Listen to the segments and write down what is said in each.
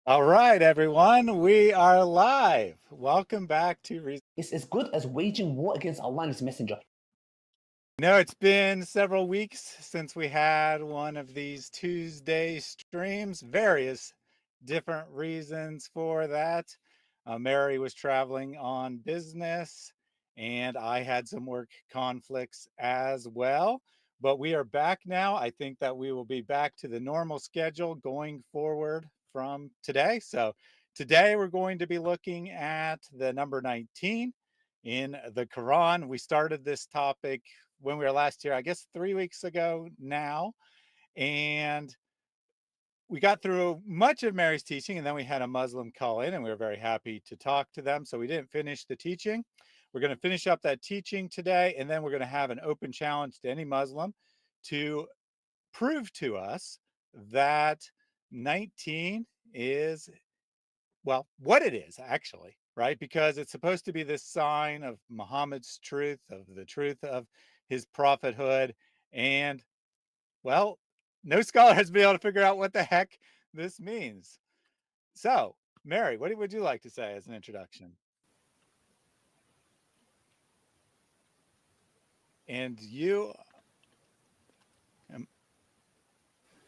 All right, everyone, we are live. Welcome back to. It's as good as waging war against Allah and His Messenger. No, it's been several weeks since we had one of these Tuesday streams. Various different reasons for that. Mary was traveling on business, and I had some work conflicts as well. But we are back now. I think that we will be back to the normal schedule going forward from today. So today we're going to be looking at the number 19 in the Quran. We started this topic when we were last here, I guess 3 weeks ago now, and we got through much of Mary's teaching, and then we had a Muslim call in, and we were very happy to talk to them. So we didn't finish the teaching. We're going to finish up that teaching today, and then we're going to have an open challenge to any Muslim to prove to us that 19 is, well, what it is actually, right? Because it's supposed to be this sign of Muhammad's truth, of the truth of his prophethood. And, well, no scholar has been able to figure out what the heck this means. So, Mary, what would you like to say as an introduction? And you.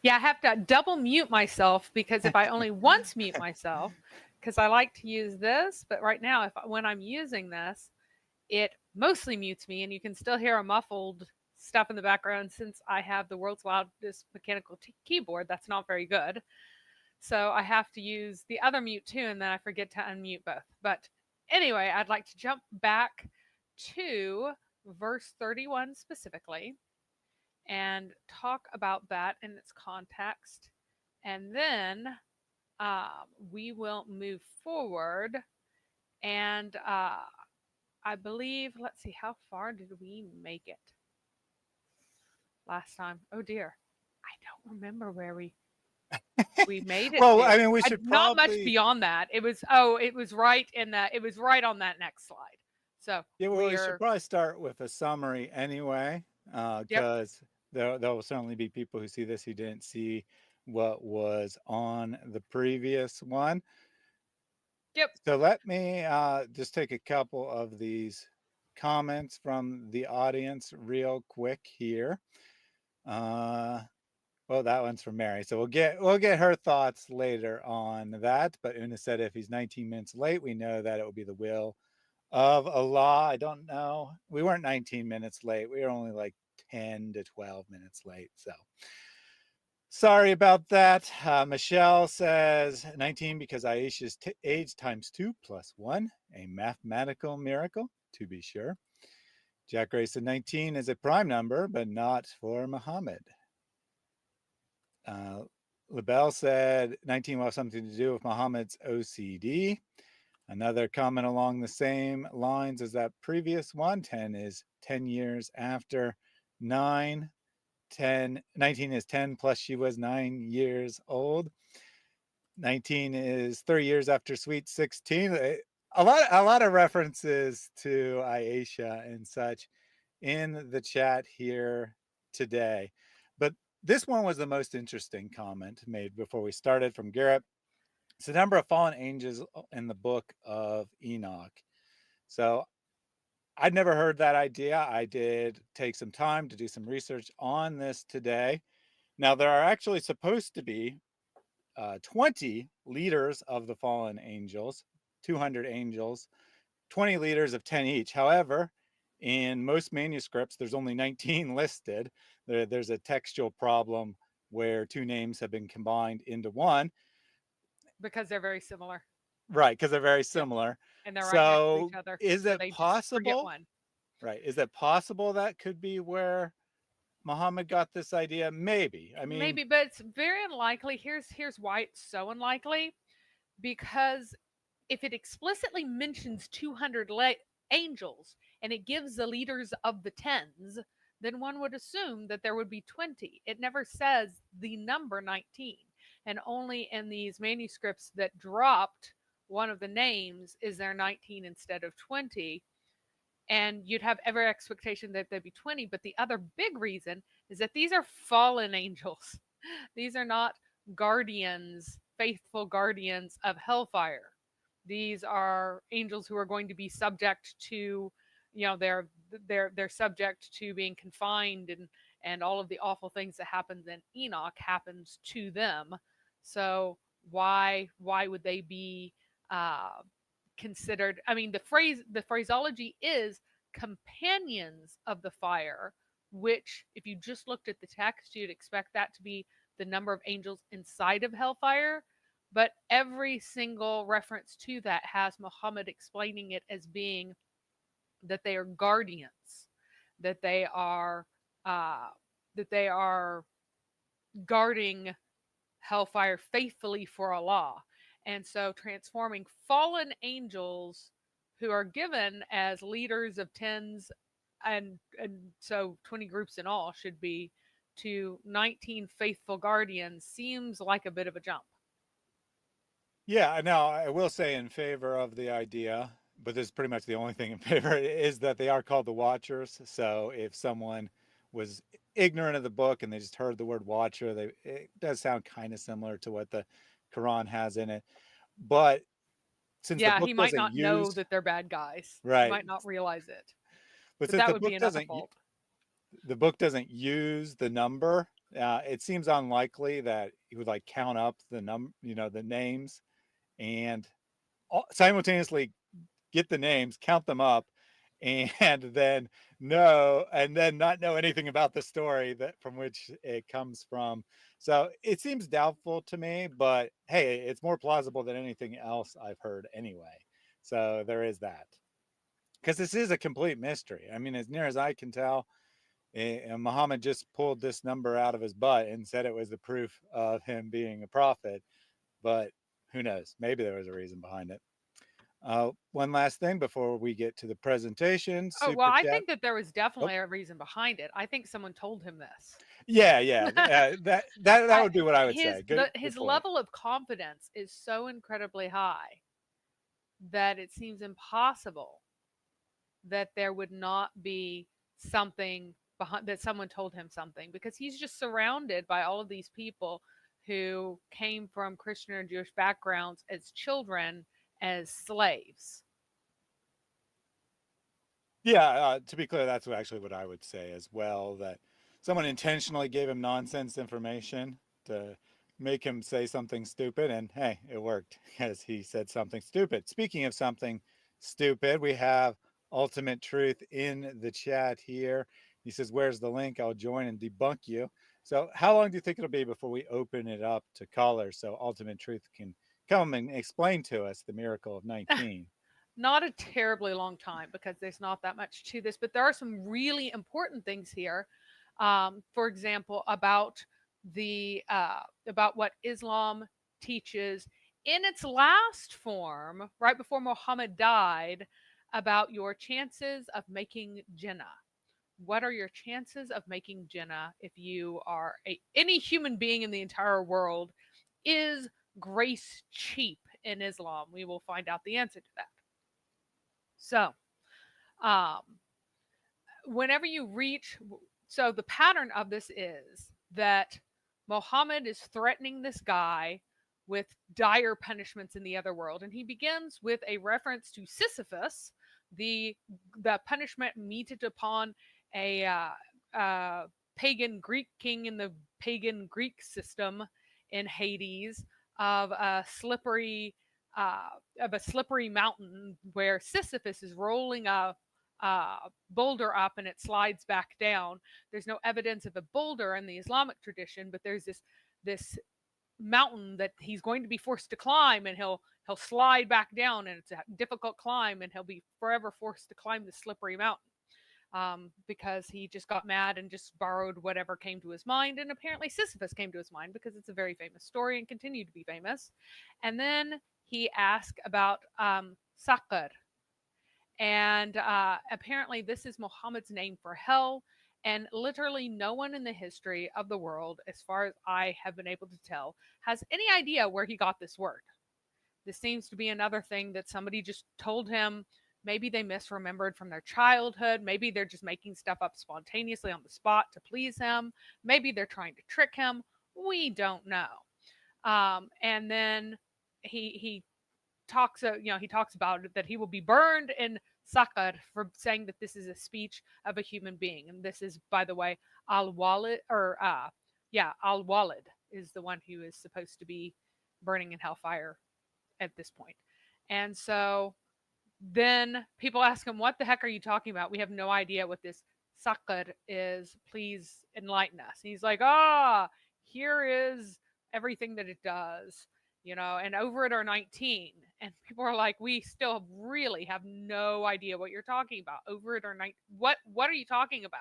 Yeah, I have to double mute myself because if I only once mute myself, because I like to use this, but right now, when I'm using this, it mostly mutes me, and you can still hear a muffled stuff in the background since I have the world's loudest mechanical keyboard. That's not very good. So I have to use the other mute too, and then I forget to unmute both. But anyway, I'd like to jump back to verse 31 specifically and talk about that in its context. And then we will move forward. And I believe, let's see, how far did we make it last time? Oh dear, I don't remember where we made it. Well, to. I mean, we should not probably, much beyond that. It was right in that. It was right on that next slide. So yeah, well, we should probably start with a summary anyway, because there will certainly be people who see this who didn't see what was on the previous one. Yep. So let me just take a couple of these comments from the audience real quick here. Well, that one's from Mary, so we'll get her thoughts later on that. But Una said if he's 19 minutes late, we know that it will be the will of Allah. I don't know. We weren't 19 minutes late. We were only like 10 to 12 minutes late. So sorry about that. Michelle says 19 because Aisha's age times 2 plus 1, a mathematical miracle, to be sure. Jack Gray said 19 is a prime number, but not for Muhammad. LaBelle said 19 will have something to do with Muhammad's OCD. Another comment along the same lines as that previous one. 10 is 10 years after 9. 19 is 10 plus she was 9 years old. 19 is 3 years after sweet 16. A lot of references to Aisha and such in the chat here today. But this one was the most interesting comment made before we started from Garrett. It's the number of fallen angels in the Book of Enoch. So I'd never heard that idea. I did take some time to do some research on this today. Now, there are actually supposed to be 20 leaders of the fallen angels, 200 angels, 20 leaders of 10 each. However, in most manuscripts, there's only 19 listed. There's a textual problem where two names have been combined into one. Because they're very similar. Right, because they're very similar. And they're right next to each other. Is so it they possible? Just forget one. Right. Is it possible that could be where Muhammad got this idea? Maybe. I mean, maybe, but it's very unlikely. Here's why it's so unlikely. Because if it explicitly mentions 200 angels and it gives the leaders of the tens, then one would assume that there would be 20. It never says the number 19. And only in these manuscripts that dropped one of the names is there 19 instead of 20. And you'd have every expectation that there'd be 20. But the other big reason is that these are fallen angels. These are not guardians faithful guardians of hellfire. These are angels who are going to be subject to, they're subject to being confined, and all of the awful things that happens in Enoch happens to them. So why would they be considered? I mean, the phraseology is companions of the fire, which, if you just looked at the text, you'd expect that to be the number of angels inside of hellfire. But every single reference to that has Muhammad explaining it as being that they are guardians, that they are guarding hellfire faithfully for Allah. And so transforming fallen angels who are given as leaders of tens, and so 20 groups in all should be, to 19 faithful guardians seems like a bit of a jump. Yeah, now I will say in favor of the idea, but this is pretty much the only thing in favor, is that they are called the Watchers. So if someone was ignorant of the book and they just heard the word Watcher, it does sound kind of similar to what the Quran has in it. But since the Yeah, book he might doesn't not know use, that they're bad guys. He right, might not realize it. but But since that would be another fault. the book doesn't use the number, it seems unlikely that he would like count up the the names, and simultaneously get the names, count them up, and then not know anything about the story that from which it comes from. So it seems doubtful to me, but hey, it's more plausible than anything else I've heard anyway. So there is that. Because this is a complete mystery. I mean, as near as I can tell, Muhammad just pulled this number out of his butt and said it was the proof of him being a prophet. But who knows? Maybe there was a reason behind it. One last thing before we get to the presentation. Oh, well, Super I chat. think that there was Oh, definitely a reason behind it. I think someone told him this. yeah. That would be what I would say. Good His point. level of confidence is so incredibly high that it seems impossible that there would not be something behind, that someone told him something, because he's just surrounded by all of these people who came from Christian or Jewish backgrounds as children, as slaves. Yeah, to be clear, that's actually what I would say as well, that someone intentionally gave him nonsense information to make him say something stupid, and hey, it worked because he said something stupid. Speaking of something stupid, we have Ultimate Truth in the chat here. He says, where's the link? I'll join and debunk you. So how long do you think it'll be before we open it up to callers so Ultimate Truth can come and explain to us the miracle of 19? Not a terribly long time, because there's not that much to this, but there are some really important things here. For example, about what Islam teaches in its last form, right before Muhammad died, about your chances of making Jinnah. What are your chances of making Jinnah if you are any human being in the entire world? Is grace cheap in Islam? We will find out the answer to that. So, whenever you reach, so the pattern of this is that Muhammad is threatening this guy with dire punishments in the other world, and he begins with a reference to Sisyphus, the punishment meted upon a pagan Greek king in the pagan Greek system in Hades, of a slippery mountain where Sisyphus is rolling a boulder up and it slides back down. There's no evidence of a boulder in the Islamic tradition, but there's this mountain that he's going to be forced to climb, and he'll slide back down, and it's a difficult climb, and he'll be forever forced to climb the slippery mountain. Because he just got mad and just borrowed whatever came to his mind. And apparently Sisyphus came to his mind because it's a very famous story and continued to be famous. And then he asked about Saqr. And apparently this is Muhammad's name for hell. And literally no one in the history of the world, as far as I have been able to tell, has any idea where he got this word. This seems to be another thing that somebody just told him. Maybe they misremembered from their childhood. Maybe they're just making stuff up spontaneously on the spot to please him. Maybe they're trying to trick him. We don't know. And then he talks, he talks about it, that he will be burned in Sakar for saying that this is a speech of a human being. And this is, by the way, Al-Walid, Al-Walid is the one who is supposed to be burning in hellfire at this point. And so then people ask him, what the heck are you talking about? We have no idea what this Sakar is. Please enlighten us. And he's like, here is everything that it does, and over it are 19. And people are like, we still really have no idea what you're talking about. Over it are 19. What are you talking about?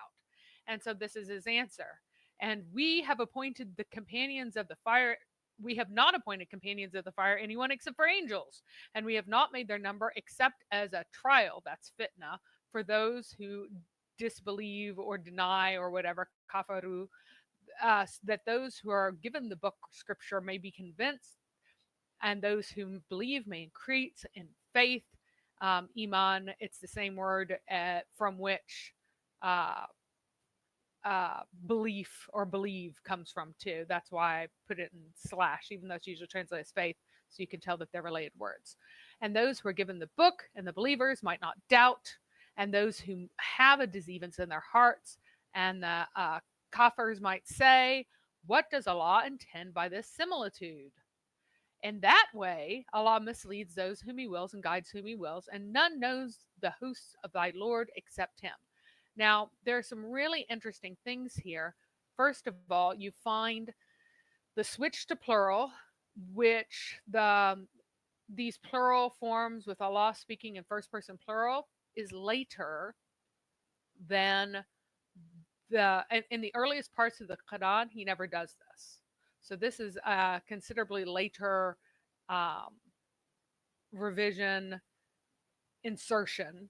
And so this is his answer. And we have appointed the companions of the fire. We have not appointed companions of the fire anyone except for angels. And we have not made their number except as a trial, that's fitna, for those who disbelieve or deny or whatever, kafaru, that those who are given the book scripture may be convinced, and those who believe may increase in faith. Iman, it's the same word from which belief or believe comes from too. That's why I put it in slash, even though it's usually translated as faith, so you can tell that they're related words. And those who are given the book and the believers might not doubt, and those who have a disease in their hearts, and the kafirs might say, what does Allah intend by this similitude? In that way, Allah misleads those whom He wills and guides whom He wills, and none knows the hosts of thy Lord except Him. Now, there are some really interesting things here. First of all, you find the switch to plural, which these plural forms with Allah speaking in first person plural is later than in the earliest parts of the Quran. He never does this. So this is a considerably later revision insertion.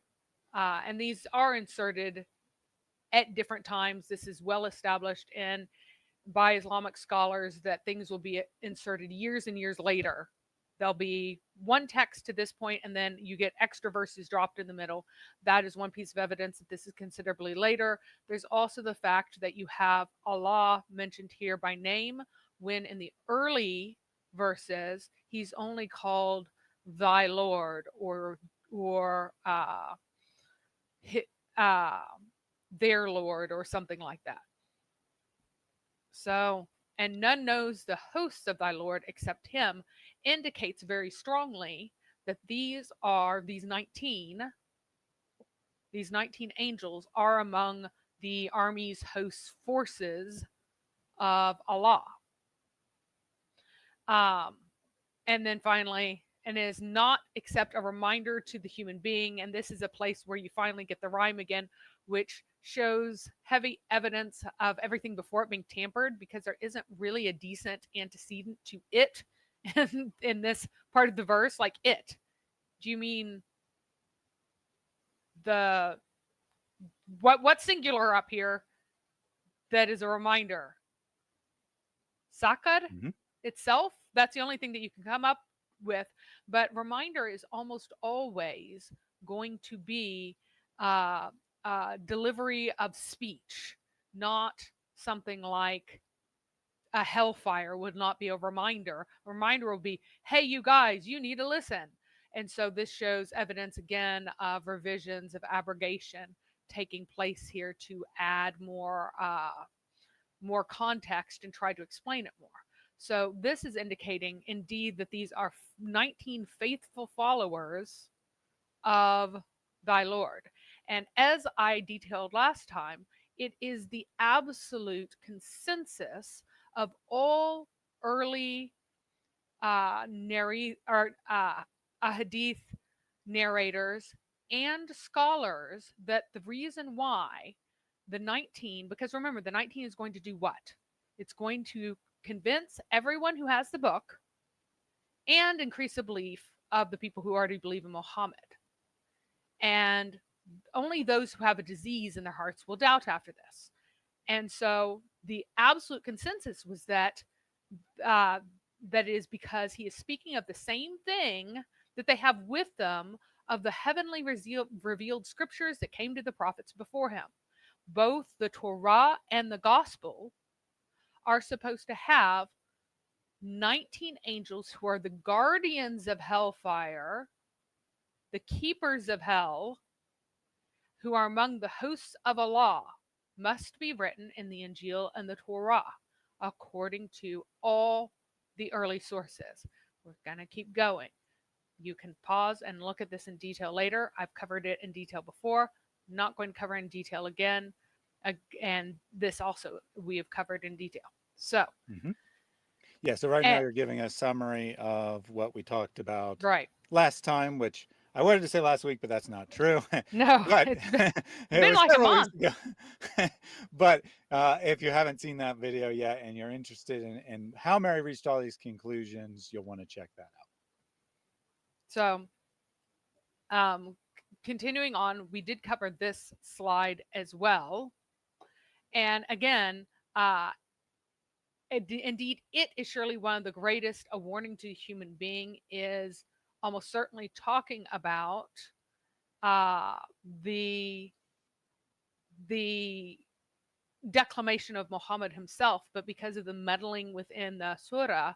And these are inserted at different times. This is well established by Islamic scholars that things will be inserted years and years later. There'll be one text to this point, and then you get extra verses dropped in the middle. That is one piece of evidence that this is considerably later. There's also the fact that you have Allah mentioned here by name, when in the early verses, He's only called thy Lord or their Lord or something like that. So, and none knows the hosts of thy Lord except Him, indicates very strongly that these 19 angels are among the army's host forces of Allah. And then finally, and it is not except a reminder to the human being. And this is a place where you finally get the rhyme again, which shows heavy evidence of everything before it being tampered, because there isn't really a decent antecedent to it in this part of the verse. Like, it. Do you mean what's singular up here that is a reminder? Sakar itself? That's the only thing that you can come up with. But reminder is almost always going to be delivery of speech, not something like a hellfire would not be a reminder. A reminder will be, hey, you guys, you need to listen. And so this shows evidence again of revisions of abrogation taking place here to add more context and try to explain it more. So this is indicating indeed that these are 19 faithful followers of thy Lord. And as I detailed last time, it is the absolute consensus of all early hadith narrators and scholars that the reason why the 19, because remember, the 19 is going to do what? It's going to convince everyone who has the book and increase the belief of the people who already believe in Muhammad. And only those who have a disease in their hearts will doubt after this. And so the absolute consensus was that that is because he is speaking of the same thing that they have with them of the heavenly revealed scriptures that came to the prophets before him. Both the Torah and the Gospel are supposed to have 19 angels who are the guardians of hellfire, the keepers of hell, who are among the hosts of Allah, must be written in the Injil and the Torah, according to all the early sources. We're going to keep going. You can pause and look at this in detail later. I've covered it in detail before. Not going to cover in detail again. And this also we have covered in detail. So, yeah, so right now you're giving a summary of what we talked about last time, which I wanted to say last week, but that's not true. No, but it's been like a month. But if you haven't seen that video yet and you're interested in how Mary reached all these conclusions, you'll want to check that out. So, continuing on, we did cover this slide as well. And again, indeed, it is surely one of the greatest. A warning to the human being is almost certainly talking about the declamation of Muhammad himself, but because of the meddling within the Surah,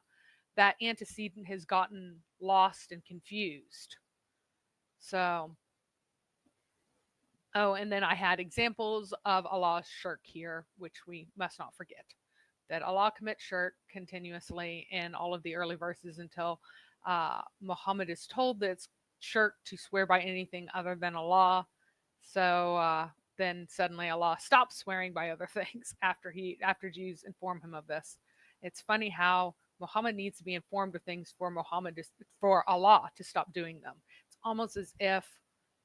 that antecedent has gotten lost and confused. So, and then I had examples of Allah's shirk here, which we must not forget. That Allah commits shirk continuously in all of the early verses until Muhammad is told that it's shirk to swear by anything other than Allah. So then suddenly Allah stops swearing by other things after Jews inform him of this. It's funny how Muhammad needs to be informed of things for Allah to stop doing them. It's almost as if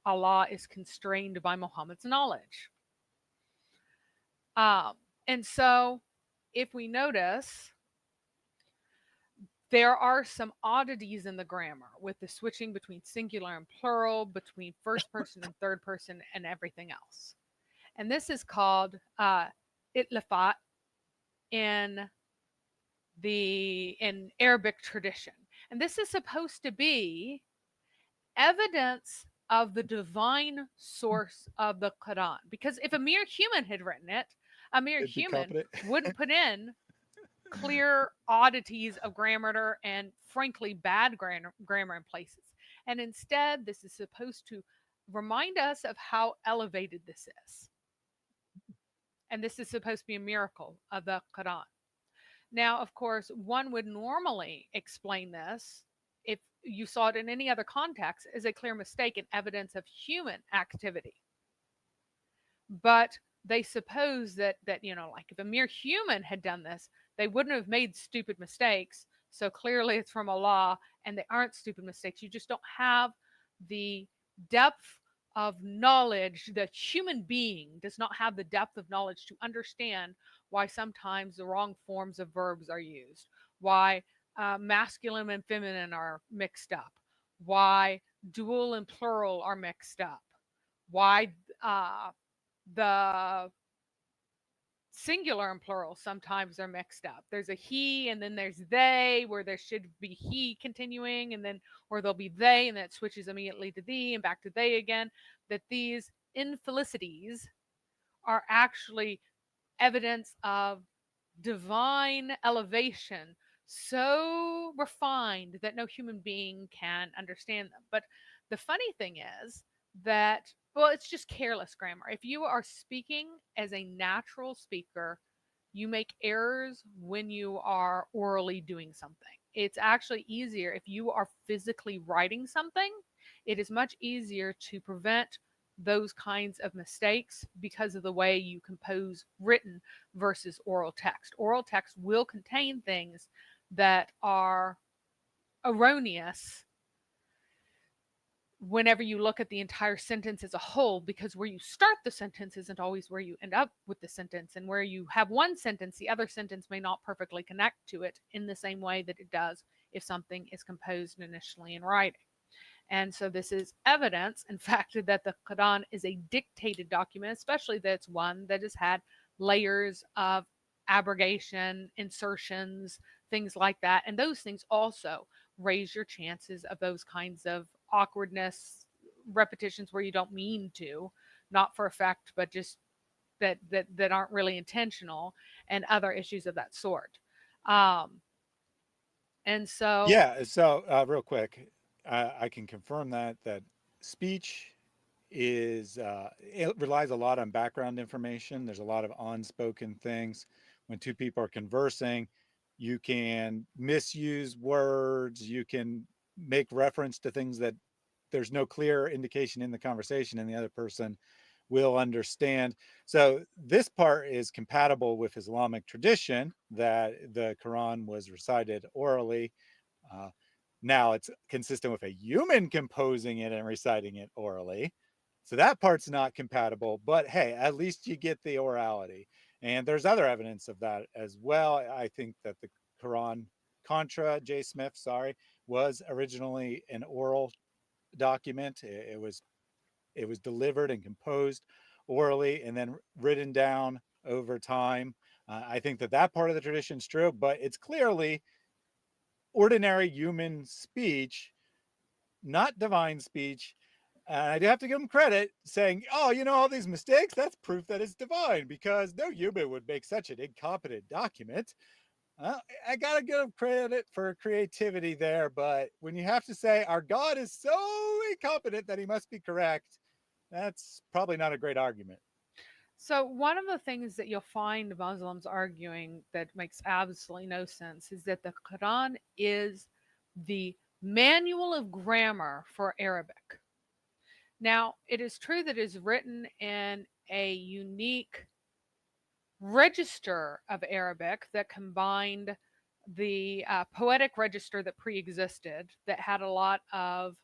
Allah is constrained by Muhammad's knowledge. And so if we notice, there are some oddities in the grammar with the switching between singular and plural, between first person and third person, and everything else. And this is called itlafat in Arabic tradition. And this is supposed to be evidence of the divine source of the Quran. Because if a mere human had written it, a mere human wouldn't put in clear oddities of grammar and frankly bad grammar in places. And instead, this is supposed to remind us of how elevated this is. And this is supposed to be a miracle of the Quran. Now, of course, one would normally explain this, if you saw it in any other context, as a clear mistake and evidence of human activity. But they suppose that like if a mere human had done this, they wouldn't have made stupid mistakes. So clearly it's from Allah, and they aren't stupid mistakes. You just don't have the depth of knowledge. The human being does not have the depth of knowledge to understand why sometimes the wrong forms of verbs are used, why masculine and feminine are mixed up, why dual and plural are mixed up, why the singular and plural sometimes are mixed up. There's a he and then there's they, where there should be he continuing, and then or there'll be they and then it switches immediately to thee and back to they again. That these infelicities are actually evidence of divine elevation, so refined that no human being can understand them. But the funny thing is that, well, it's just careless grammar. If you are speaking as a natural speaker, you make errors when you are orally doing something. It's actually easier if you are physically writing something. It is much easier to prevent those kinds of mistakes because of the way you compose written versus oral text. Oral text will contain things that are erroneous whenever you look at the entire sentence as a whole, because where you start the sentence isn't always where you end up with the sentence, and where you have one sentence, the other sentence may not perfectly connect to it in the same way that it does if something is composed initially in writing. And so this is evidence, in fact, that the Quran is a dictated document, especially that it's one that has had layers of abrogation, insertions, things like that. And those things also raise your chances of those kinds of awkwardness, repetitions where you don't mean to, not for effect, but just that aren't really intentional, and other issues of that sort. And so, Yeah. So real quick, I can confirm that speech is it relies a lot on background information. There's a lot of unspoken things. When two people are conversing, you can misuse words. You can make reference to things that there's no clear indication in the conversation and the other person will understand. So this part is compatible with Islamic tradition that the Quran was recited orally. uh, Now it's consistent with a human composing it and reciting it orally. So that part's not compatible, but hey, at least you get the orality. And there's other evidence of that as well. I think that the Quran Contra J. Smith, sorry, was originally an oral document. It was delivered and composed orally and then written down over time. I think that part of the tradition is true, but it's clearly ordinary human speech, not divine speech. And I do have to give him credit saying, oh, all these mistakes, that's proof that it's divine because no human would make such an incompetent document. I got to give him credit for creativity there. But when you have to say our God is so incompetent that he must be correct, that's probably not a great argument. so one of the things that you'll find Muslims arguing that makes absolutely no sense is that the Quran is the manual of grammar for Arabic. Now, it is true that it is written in a unique register of Arabic that combined the poetic register that pre-existed, that had a lot of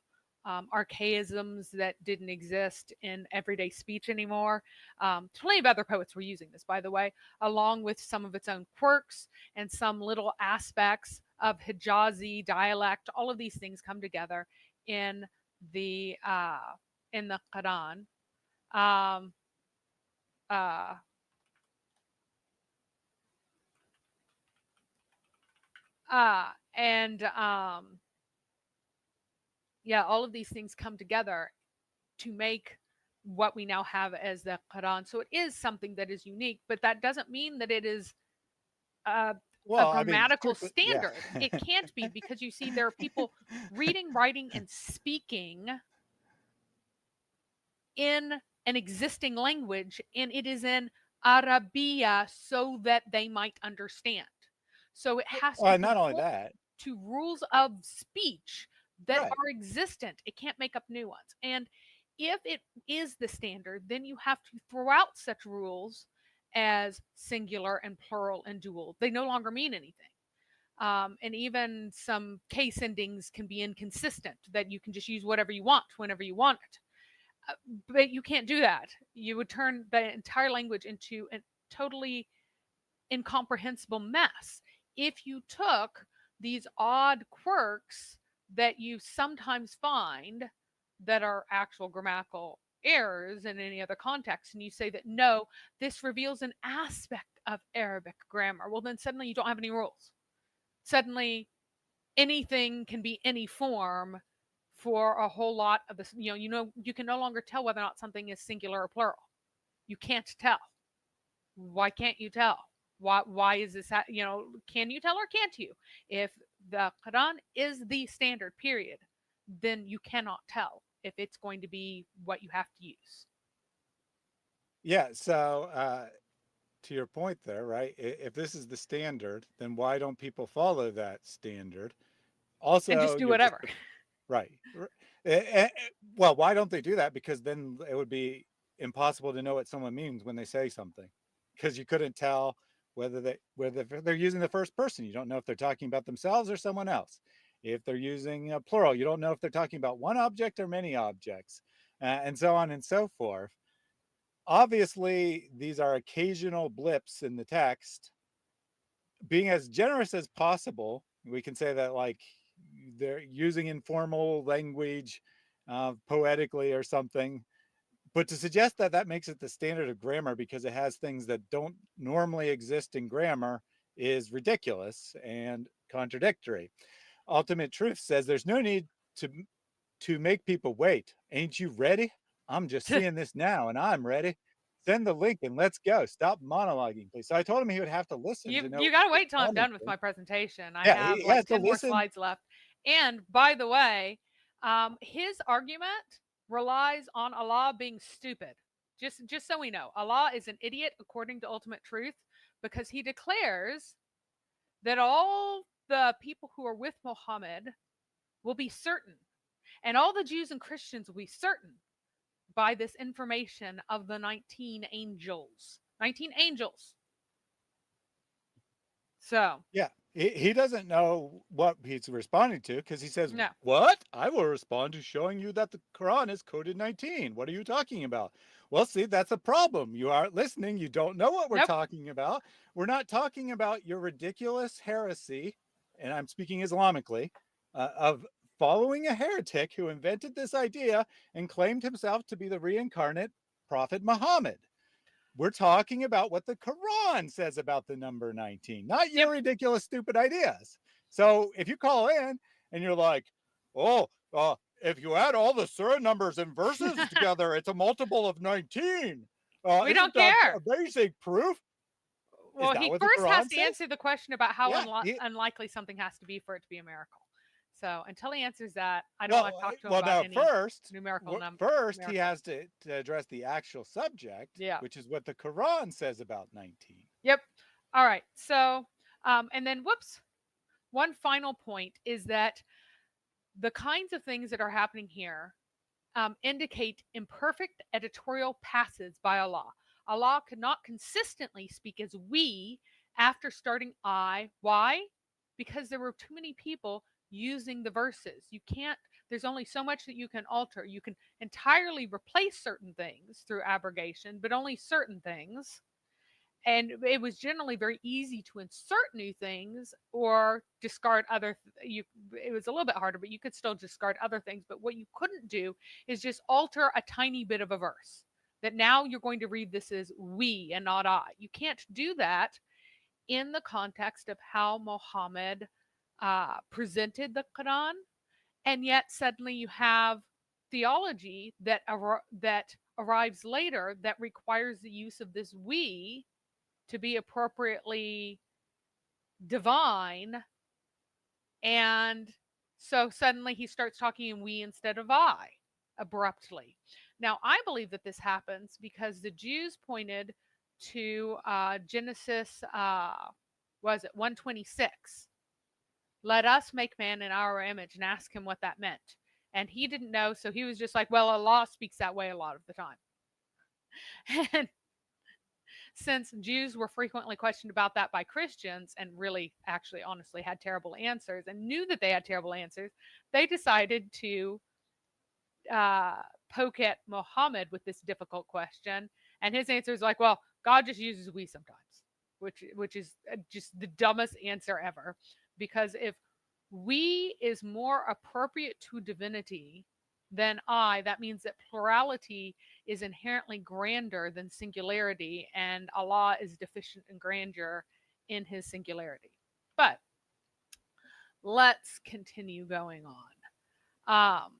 archaisms that didn't exist in everyday speech anymore. Plenty of other poets were using this, by the way, along with some of its own quirks and some little aspects of Hijazi dialect. All of these things come together in the uh, in the Quran. Um, uh, and yeah, all of these things come together to make what we now have as the Quran. So it is something that is unique, but that doesn't mean that it is a, a Well, I mean, grammatical strictly, yeah. standard. It can't be, because you see, there are people reading, writing, and speaking in an existing language, and it is in Arabiya so that they might understand. So it has to Not only conform that, to rules of speech that right. are existent. It can't make up new ones. And if it is the standard, then you have to throw out such rules as singular and plural and dual. They no longer mean anything. And even some case endings can be inconsistent, that you can just use whatever you want whenever you want it. But you can't do that. You would turn the entire language into a totally incomprehensible mess if you took these odd quirks that you sometimes find that are actual grammatical errors in any other context, and you say that no, this reveals an aspect of Arabic grammar. Well, then suddenly you don't have any rules. Suddenly anything can be any form for a whole lot of this. You can no longer tell whether or not something is singular or plural. You can't tell. Why can't you tell? Why is this? Can you tell or can't you? If the Quran is the standard, period, then you cannot tell if it's going to be what you have to use. Yeah. So to your point there, right? If this is the standard, then why don't people follow that standard? And Also, just do you're just whatever. right. Well, why don't they do that? Because then it would be impossible to know what someone means when they say something, because you couldn't tell whether they're using the first person. You don't know if they're talking about themselves or someone else. If they're using a plural, you don't know if they're talking about one object or many objects, and so on and so forth. Obviously, these are occasional blips in the text. Being as generous as possible, we can say that, like, they're using informal language poetically or something, but to suggest that that makes it the standard of grammar because it has things that don't normally exist in grammar is ridiculous and contradictory. Ultimate Truth says there's no need to make people wait. Ain't you ready? I'm just seeing this now and I'm ready. Send the link and let's go. Stop monologuing, please. So I told him he would have to listen to know. You got to wait till I'm done with commentary. my presentation. I Yeah, have he like has to 10 more listen. slides left. And by the way, his argument relies on Allah being stupid. Just so we know, Allah is an idiot according to ultimate truth, because he declares that all the people who are with Muhammad will be certain, and all the Jews and Christians will be certain by this information of the 19 angels. 19 angels. So, Yeah, he doesn't know what he's responding to, because he says, no. what? I will respond to showing you that the Quran is coded 19. What are you talking about? Well, see, that's a problem. You aren't listening. You don't know what we're Nope. talking about. We're not talking about your ridiculous heresy, and I'm speaking Islamically, of following a heretic who invented this idea and claimed himself to be the reincarnate Prophet Muhammad. We're talking about what the Quran says about the number 19, not your ridiculous, stupid ideas. So if you call in and you're like, oh, if you add all the surah numbers and verses together, it's a multiple of 19. We don't Isn't that care. a basic proof? Well, he first has to answer the question about how unlikely something has to be for it to be a miracle. So until he answers that, I don't want to talk to him about any numerical number. First, he has to address the actual subject, which is what the Quran says about 19. Yep. All right. So, and then, one final point is that the kinds of things that are happening here indicate imperfect editorial passes by Allah. Allah could not consistently speak as we after starting I. Why? Because there were too many people using the verses. You can't, there's only so much that you can alter. You can entirely replace certain things through abrogation, but only certain things. And it was generally very easy to insert new things or discard other. It was a little bit harder, but you could still discard other things. But what you couldn't do is just alter a tiny bit of a verse. That now you're going to read this as we and not I. You can't do that in the context of how Muhammad presented the Quran, and yet suddenly you have theology that arrives later that requires the use of this we to be appropriately divine, and so suddenly he starts talking in we instead of I abruptly. Now, I believe that this happens because the Jews pointed to Genesis, was it 126? Let us make man in our image, and ask him what that meant. And he didn't know, so he was just like, well, Allah speaks that way a lot of the time. And since Jews were frequently questioned about that by Christians and really actually honestly had terrible answers and knew that they had terrible answers, they decided to poke at Muhammad with this difficult question. And his answer is like, well, God just uses we sometimes, which is just the dumbest answer ever. Because if we is more appropriate to divinity than I, that means that plurality is inherently grander than singularity, and Allah is deficient in grandeur in his singularity. But let's continue going on.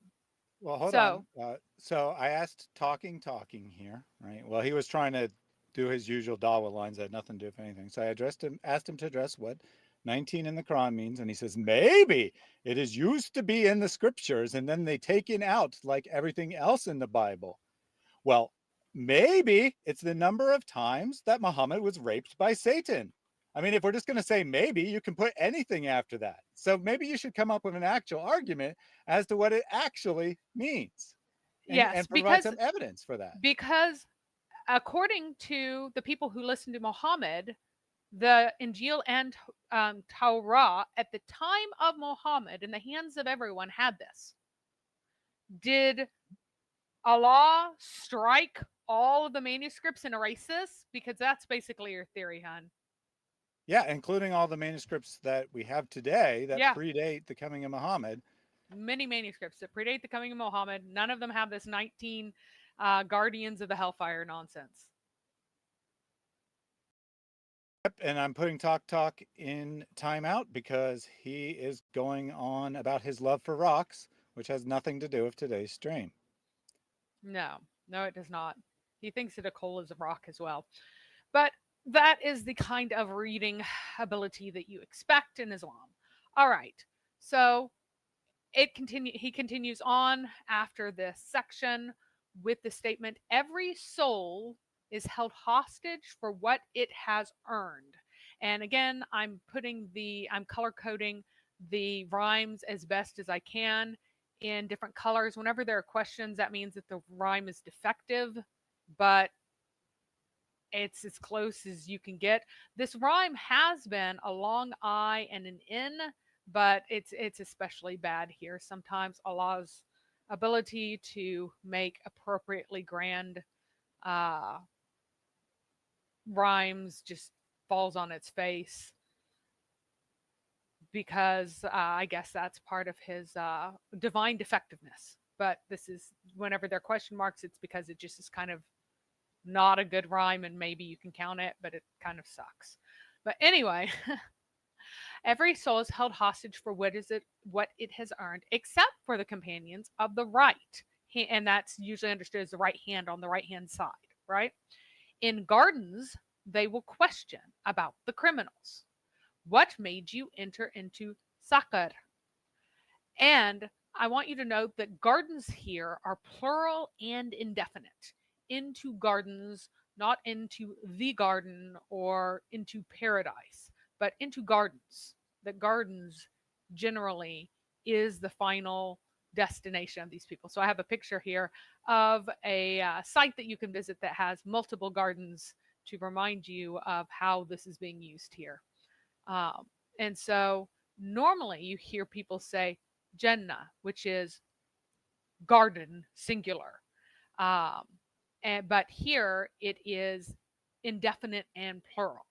Well, hold on. So I asked talking here, right? Well, he was trying to do his usual Dawa lines that had nothing to do with anything. So I asked him to address what 19 in the Quran means, and he says, maybe it is used to be in the scriptures and then they taken out like everything else in the Bible. Well, maybe it's the number of times that Muhammad was raped by Satan. I mean, if we're just going to say maybe, you can put anything after that. So maybe you should come up with an actual argument as to what it actually means. And provide some evidence for that. Because according to the people who listened to Muhammad, the Injil and Torah at the time of Muhammad in the hands of everyone had this. Did Allah strike all of the manuscripts and erase this? Because that's basically your theory, hon. Yeah, including all the manuscripts that we have today that predate the coming of Muhammad. Many manuscripts that predate the coming of Muhammad. None of them have this 19 guardians of the hellfire nonsense. Yep, and I'm putting Talk in timeout because he is going on about his love for rocks, which has nothing to do with today's stream. No, it does not. He thinks that a coal is a rock as well. But that is the kind of reading ability that you expect in Islam. All right. So he continues on after this section with the statement, every soul is held hostage for what it has earned. And again, I'm color coding the rhymes as best as I can in different colors. Whenever there are questions, that means that the rhyme is defective, but it's as close as you can get. This rhyme has been a long I and an N, but it's especially bad here. Sometimes Allah's ability to make appropriately grand rhymes just falls on its face, because I guess that's part of his divine defectiveness. But this is, whenever there are question marks, it's because it just is kind of not a good rhyme, and maybe you can count it, but it kind of sucks. But anyway, every soul is held hostage for what it has earned, except for the companions of the right. And that's usually understood as the right hand, on the right hand side, right? In gardens, they will question about the criminals. What made you enter into Saqar? And I want you to note that gardens here are plural and indefinite. Into gardens, not into the garden or into paradise, but into gardens. That gardens generally is the final destination of these people. So I have a picture here of a site that you can visit that has multiple gardens to remind you of how this is being used here. And so normally you hear people say Jannah, which is garden, singular. But here it is indefinite and plural.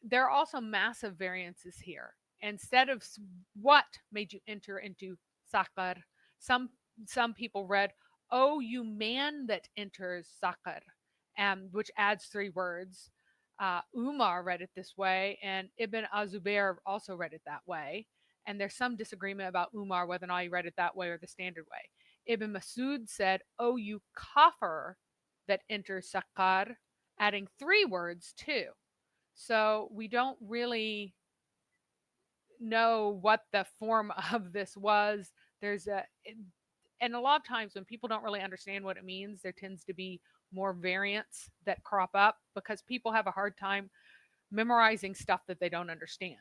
There are also massive variances here. Instead of what made you enter into Saqar, some people read, oh, you man that enters Saqar, which adds 3 words. Umar read it this way, and Ibn Azubair also read it that way. And there's some disagreement about Umar, whether or not he read it that way or the standard way. Ibn Masud said, oh, you kafir that enters Saqar, adding 3 words too. So we don't really know what the form of this was. And a lot of times when people don't really understand what it means, there tends to be more variants that crop up, because people have a hard time memorizing stuff that they don't understand.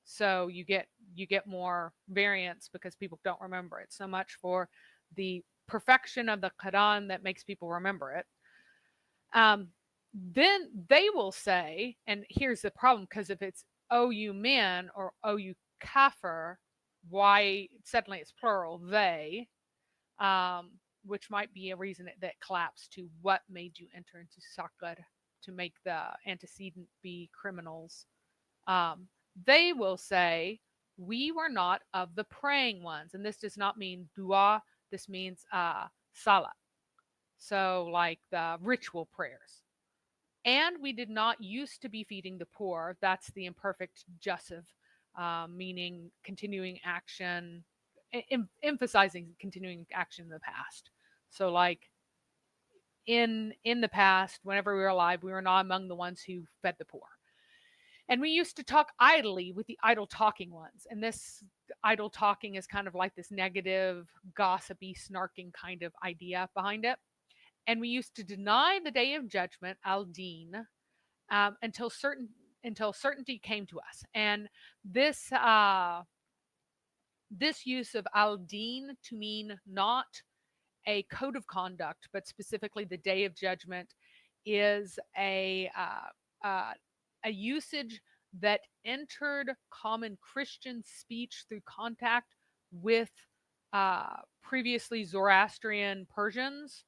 So you get more variants because people don't remember it. So much for the perfection of the Quran that makes people remember it. Then they will say, and here's the problem, because if it's oh you man or oh you kafir, why suddenly it's plural, they, which might be a reason that collapsed to what made you enter into Saqar, to make the antecedent be criminals. They will say, we were not of the praying ones. And this does not mean dua, this means salah. So like the ritual prayers. And we did not used to be feeding the poor. That's the imperfect jussive, meaning continuing action, emphasizing continuing action in the past. So like in the past, whenever we were alive, we were not among the ones who fed the poor. And we used to talk idly with the idle talking ones. And this idle talking is kind of like this negative, gossipy, snarking kind of idea behind it. And we used to deny the day of judgment, al-Deen, until certainty came to us. And this use of al-Deen to mean not a code of conduct, but specifically the day of judgment, is a usage that entered common Christian speech through contact with previously Zoroastrian Persians.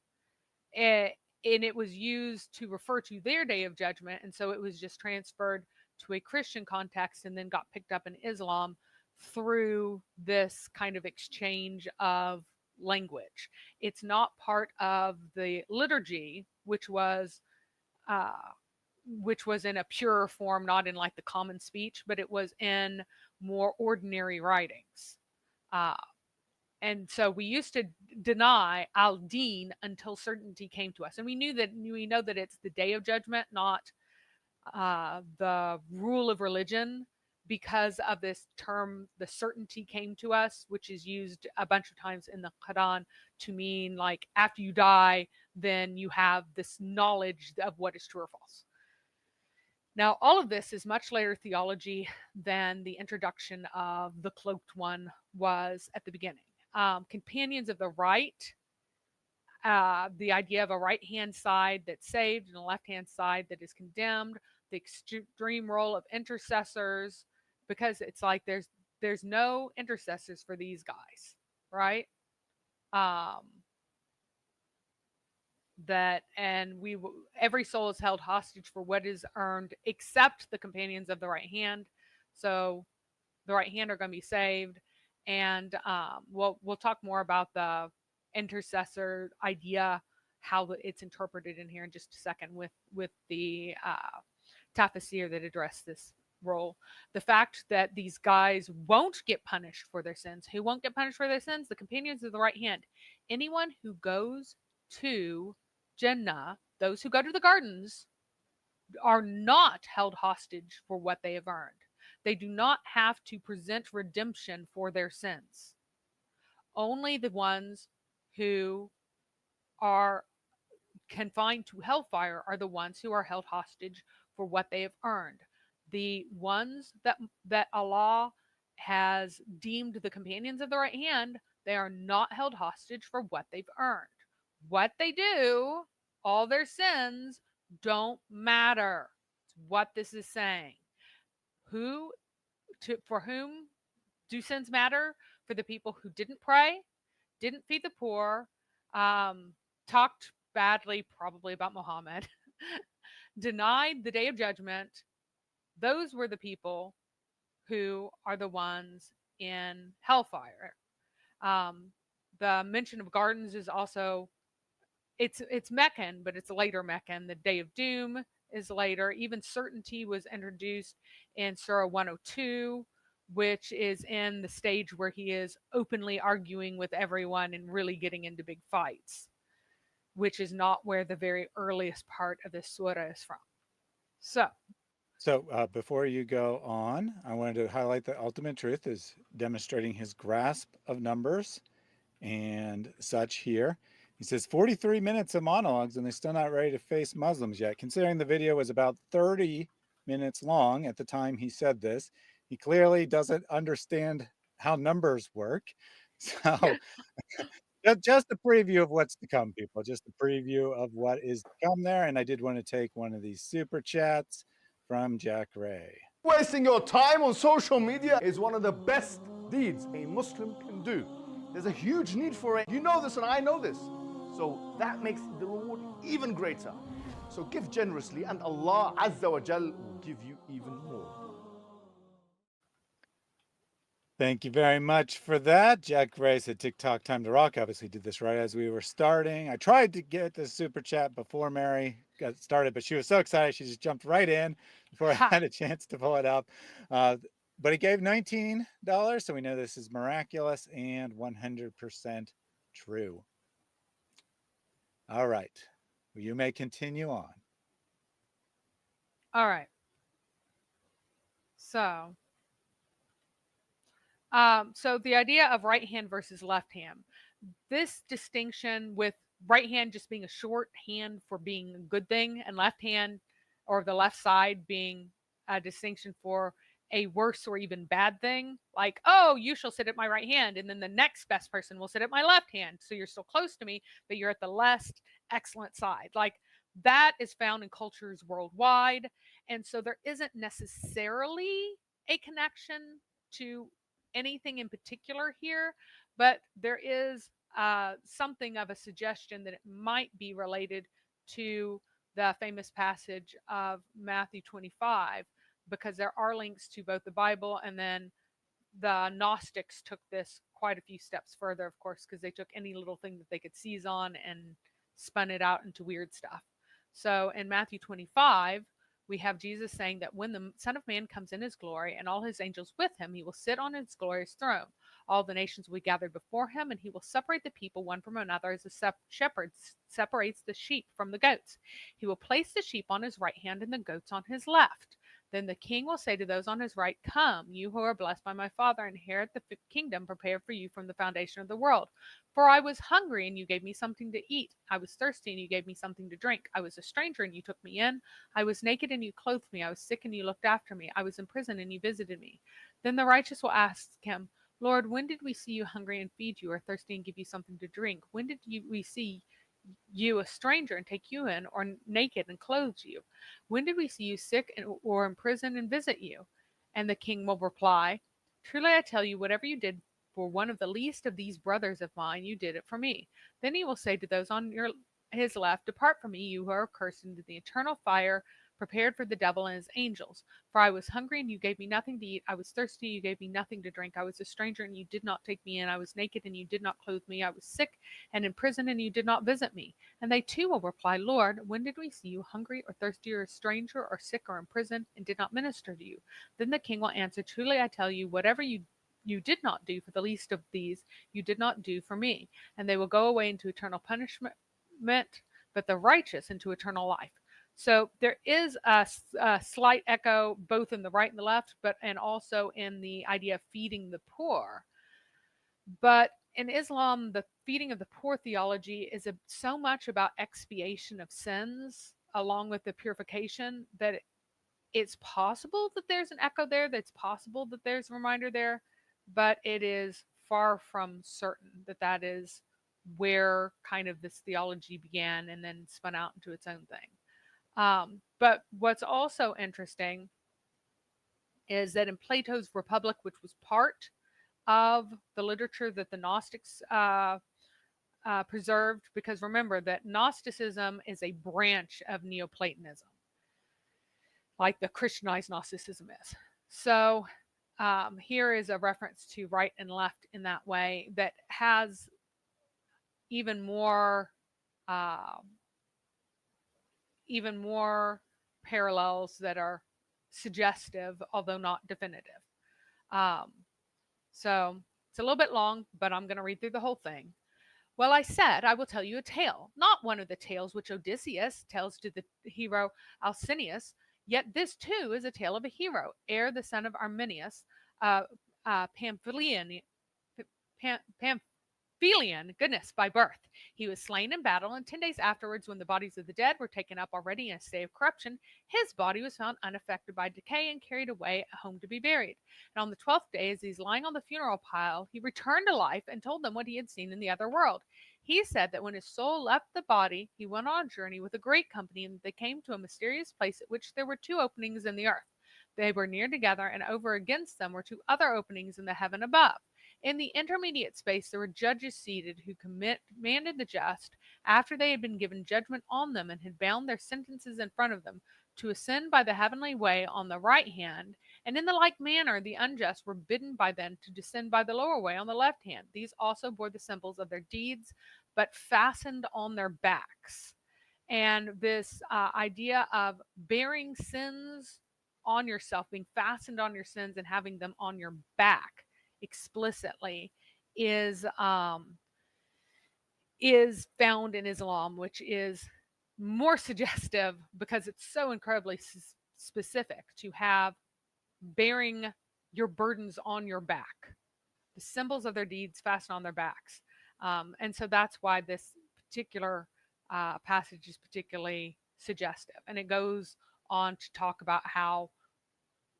And it was used to refer to their day of judgment. And so it was just transferred to a Christian context and then got picked up in Islam through this kind of exchange of language. It's not part of the liturgy, which was in a purer form, not in like the common speech, but it was in more ordinary writings. And so we used to deny al-Deen until certainty came to us. And we know that it's the day of judgment, not the rule of religion, because of this term, the certainty came to us, which is used a bunch of times in the Quran to mean like after you die, then you have this knowledge of what is true or false. Now, all of this is much later theology than the introduction of the cloaked one was at the beginning. Companions of the right, the idea of a right-hand side that's saved and a left-hand side that is condemned, the extreme role of intercessors, because it's like there's no intercessors for these guys, right? That and every soul is held hostage for what is earned except the companions of the right hand. So the right hand are going to be saved, and we'll talk more about the intercessor idea, how it's interpreted in here in just a second with the tafsir that address this role. The fact that these guys won't get punished for their sins. Who won't get punished for their sins? The companions of the right hand. Anyone who goes to Jannah, those who go to the gardens, are not held hostage for what they have earned. They do not have to present redemption for their sins. Only the ones who are confined to hellfire are the ones who are held hostage for what they have earned. The ones that Allah has deemed the companions of the right hand, they are not held hostage for what they've earned. What they do, all their sins, don't matter. It's what this is saying. For whom do sins matter? For the people who didn't pray, didn't feed the poor, talked badly probably about Muhammad, denied the day of judgment. Those were the people who are the ones in hellfire. The mention of gardens is also, it's Meccan, but it's later Meccan. The day of doom is later. Even certainty was introduced in Surah 102, which is in the stage where he is openly arguing with everyone and really getting into big fights, which is not where the very earliest part of this surah is from. So before you go on, I wanted to highlight that ultimate truth is demonstrating his grasp of numbers and such here. He says 43 minutes of monologues and they're still not ready to face Muslims yet. Considering the video was about 30 minutes long at the time he said this, he clearly doesn't understand how numbers work. So just a preview of what's to come, people. Just a preview of what is to come there. And I did want to take one of these super chats from Jack Ray. Wasting your time on social media is one of the best deeds a Muslim can do. There's a huge need for it. You know this and I know this. So that makes the reward even greater. So give generously and Allah Azza wa Jal will give you even more. Thank you very much for that. Jack Ray said TikTok time to rock. Obviously did this right as we were starting. I tried to get the super chat before Mary got started, but she was so excited she just jumped right in before I had a chance to pull it up. But he gave $19, so we know this is miraculous and 100% true. All right. Well, you may continue on. All right. So the idea of right hand versus left hand, this distinction with right hand just being a short hand for being a good thing, and left hand or the left side being a distinction for a worse or even bad thing, like, oh, you shall sit at my right hand, and then the next best person will sit at my left hand. So you're still close to me, but you're at the less excellent side. Like, that is found in cultures worldwide. And so there isn't necessarily a connection to anything in particular here, but there is something of a suggestion that it might be related to the famous passage of Matthew 25, because there are links to both the Bible, and then the Gnostics took this quite a few steps further, of course, because they took any little thing that they could seize on and spun it out into weird stuff. So in Matthew 25, we have Jesus saying that when the Son of Man comes in his glory and all his angels with him, he will sit on his glorious throne. All the nations will be gathered before him, and he will separate the people one from another as a shepherd separates the sheep from the goats. He will place the sheep on his right hand and the goats on his left. Then the king will say to those on his right, "Come, you who are blessed by my Father, inherit the kingdom prepared for you from the foundation of the world. For I was hungry, and you gave me something to eat. I was thirsty, and you gave me something to drink. I was a stranger, and you took me in. I was naked, and you clothed me. I was sick, and you looked after me. I was in prison, and you visited me." Then the righteous will ask him, "Lord, when did we see you hungry and feed you, or thirsty and give you something to drink? When did we see you a stranger and take you in, or naked and clothe you? When did we see you sick or in prison and visit you?" And the king will reply, "Truly I tell you, whatever you did for one of the least of these brothers of mine, you did it for me." Then he will say to those on his left, "Depart from me, you who are cursed, into the eternal fire prepared for the devil and his angels. For I was hungry, and you gave me nothing to eat. I was thirsty, you gave me nothing to drink. I was a stranger, and you did not take me in. I was naked, and you did not clothe me. I was sick and in prison, and you did not visit me." And they too will reply, "Lord, when did we see you hungry or thirsty or a stranger or sick or in prison and did not minister to you?" Then the king will answer, "Truly I tell you, whatever you did not do for the least of these, you did not do for me." And they will go away into eternal punishment, but the righteous into eternal life. So there is a slight echo both in the right and the left, and also in the idea of feeding the poor. But in Islam, the feeding of the poor theology is so much about expiation of sins along with the purification that it's possible that there's an echo there, that's possible that there's a reminder there, but it is far from certain that that is where kind of this theology began and then spun out into its own thing. But what's also interesting is that in Plato's Republic, which was part of the literature that the Gnostics preserved, because remember that Gnosticism is a branch of Neoplatonism, like the Christianized Gnosticism is. So here is a reference to right and left in that way that has even more parallels that are suggestive, although not definitive. So it's a little bit long, but I'm going to read through the whole thing. "Well, I said, I will tell you a tale, not one of the tales which Odysseus tells to the hero Alcinous, yet this too is a tale of a hero, ere the son of Arminius, Pamphylian, by birth. He was slain in battle, and 10 days afterwards, when the bodies of the dead were taken up already in a state of corruption, his body was found unaffected by decay and carried away home to be buried. And on the 12th day, as he's lying on the funeral pile, he returned to life and told them what he had seen in the other world. He said that when his soul left the body, he went on a journey with a great company, and they came to a mysterious place at which there were 2 openings in the earth. They were near together, and over against them were 2 other openings in the heaven above. In the intermediate space, there were judges seated who commanded the just, after they had been given judgment on them and had bound their sentences in front of them, to ascend by the heavenly way on the right hand, and in the like manner the unjust were bidden by them to descend by the lower way on the left hand. These also bore the symbols of their deeds, but fastened on their backs. And this idea of bearing sins on yourself, being fastened on your sins and having them on your back explicitly is found in Islam, which is more suggestive because it's so incredibly specific to have bearing your burdens on your back, the symbols of their deeds fastened on their backs. And so that's why this particular passage is particularly suggestive. And it goes on to talk about how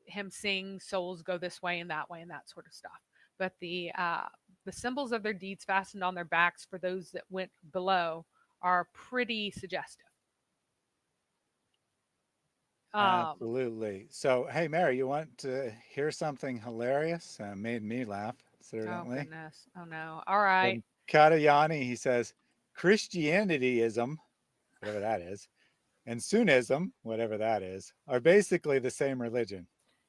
him seeing souls go this way and that sort of stuff. But the symbols of their deeds fastened on their backs for those that went below are pretty suggestive. Absolutely. So, hey, Mary, you want to hear something hilarious? Made me laugh, certainly. Oh, goodness. Oh, no. All right. From Katayani, he says, Christianityism, whatever that is, and Sunnism, whatever that is, are basically the same religion.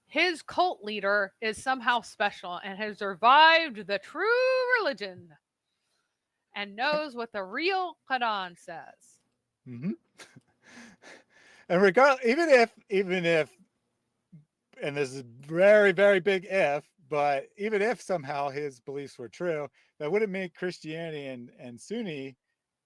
His cult leader is somehow special and has survived the true religion and knows what the real Quran says. Mm-hmm. And even if, and this is very, very big if, But even if somehow his beliefs were true, that wouldn't make Christianity and Sunni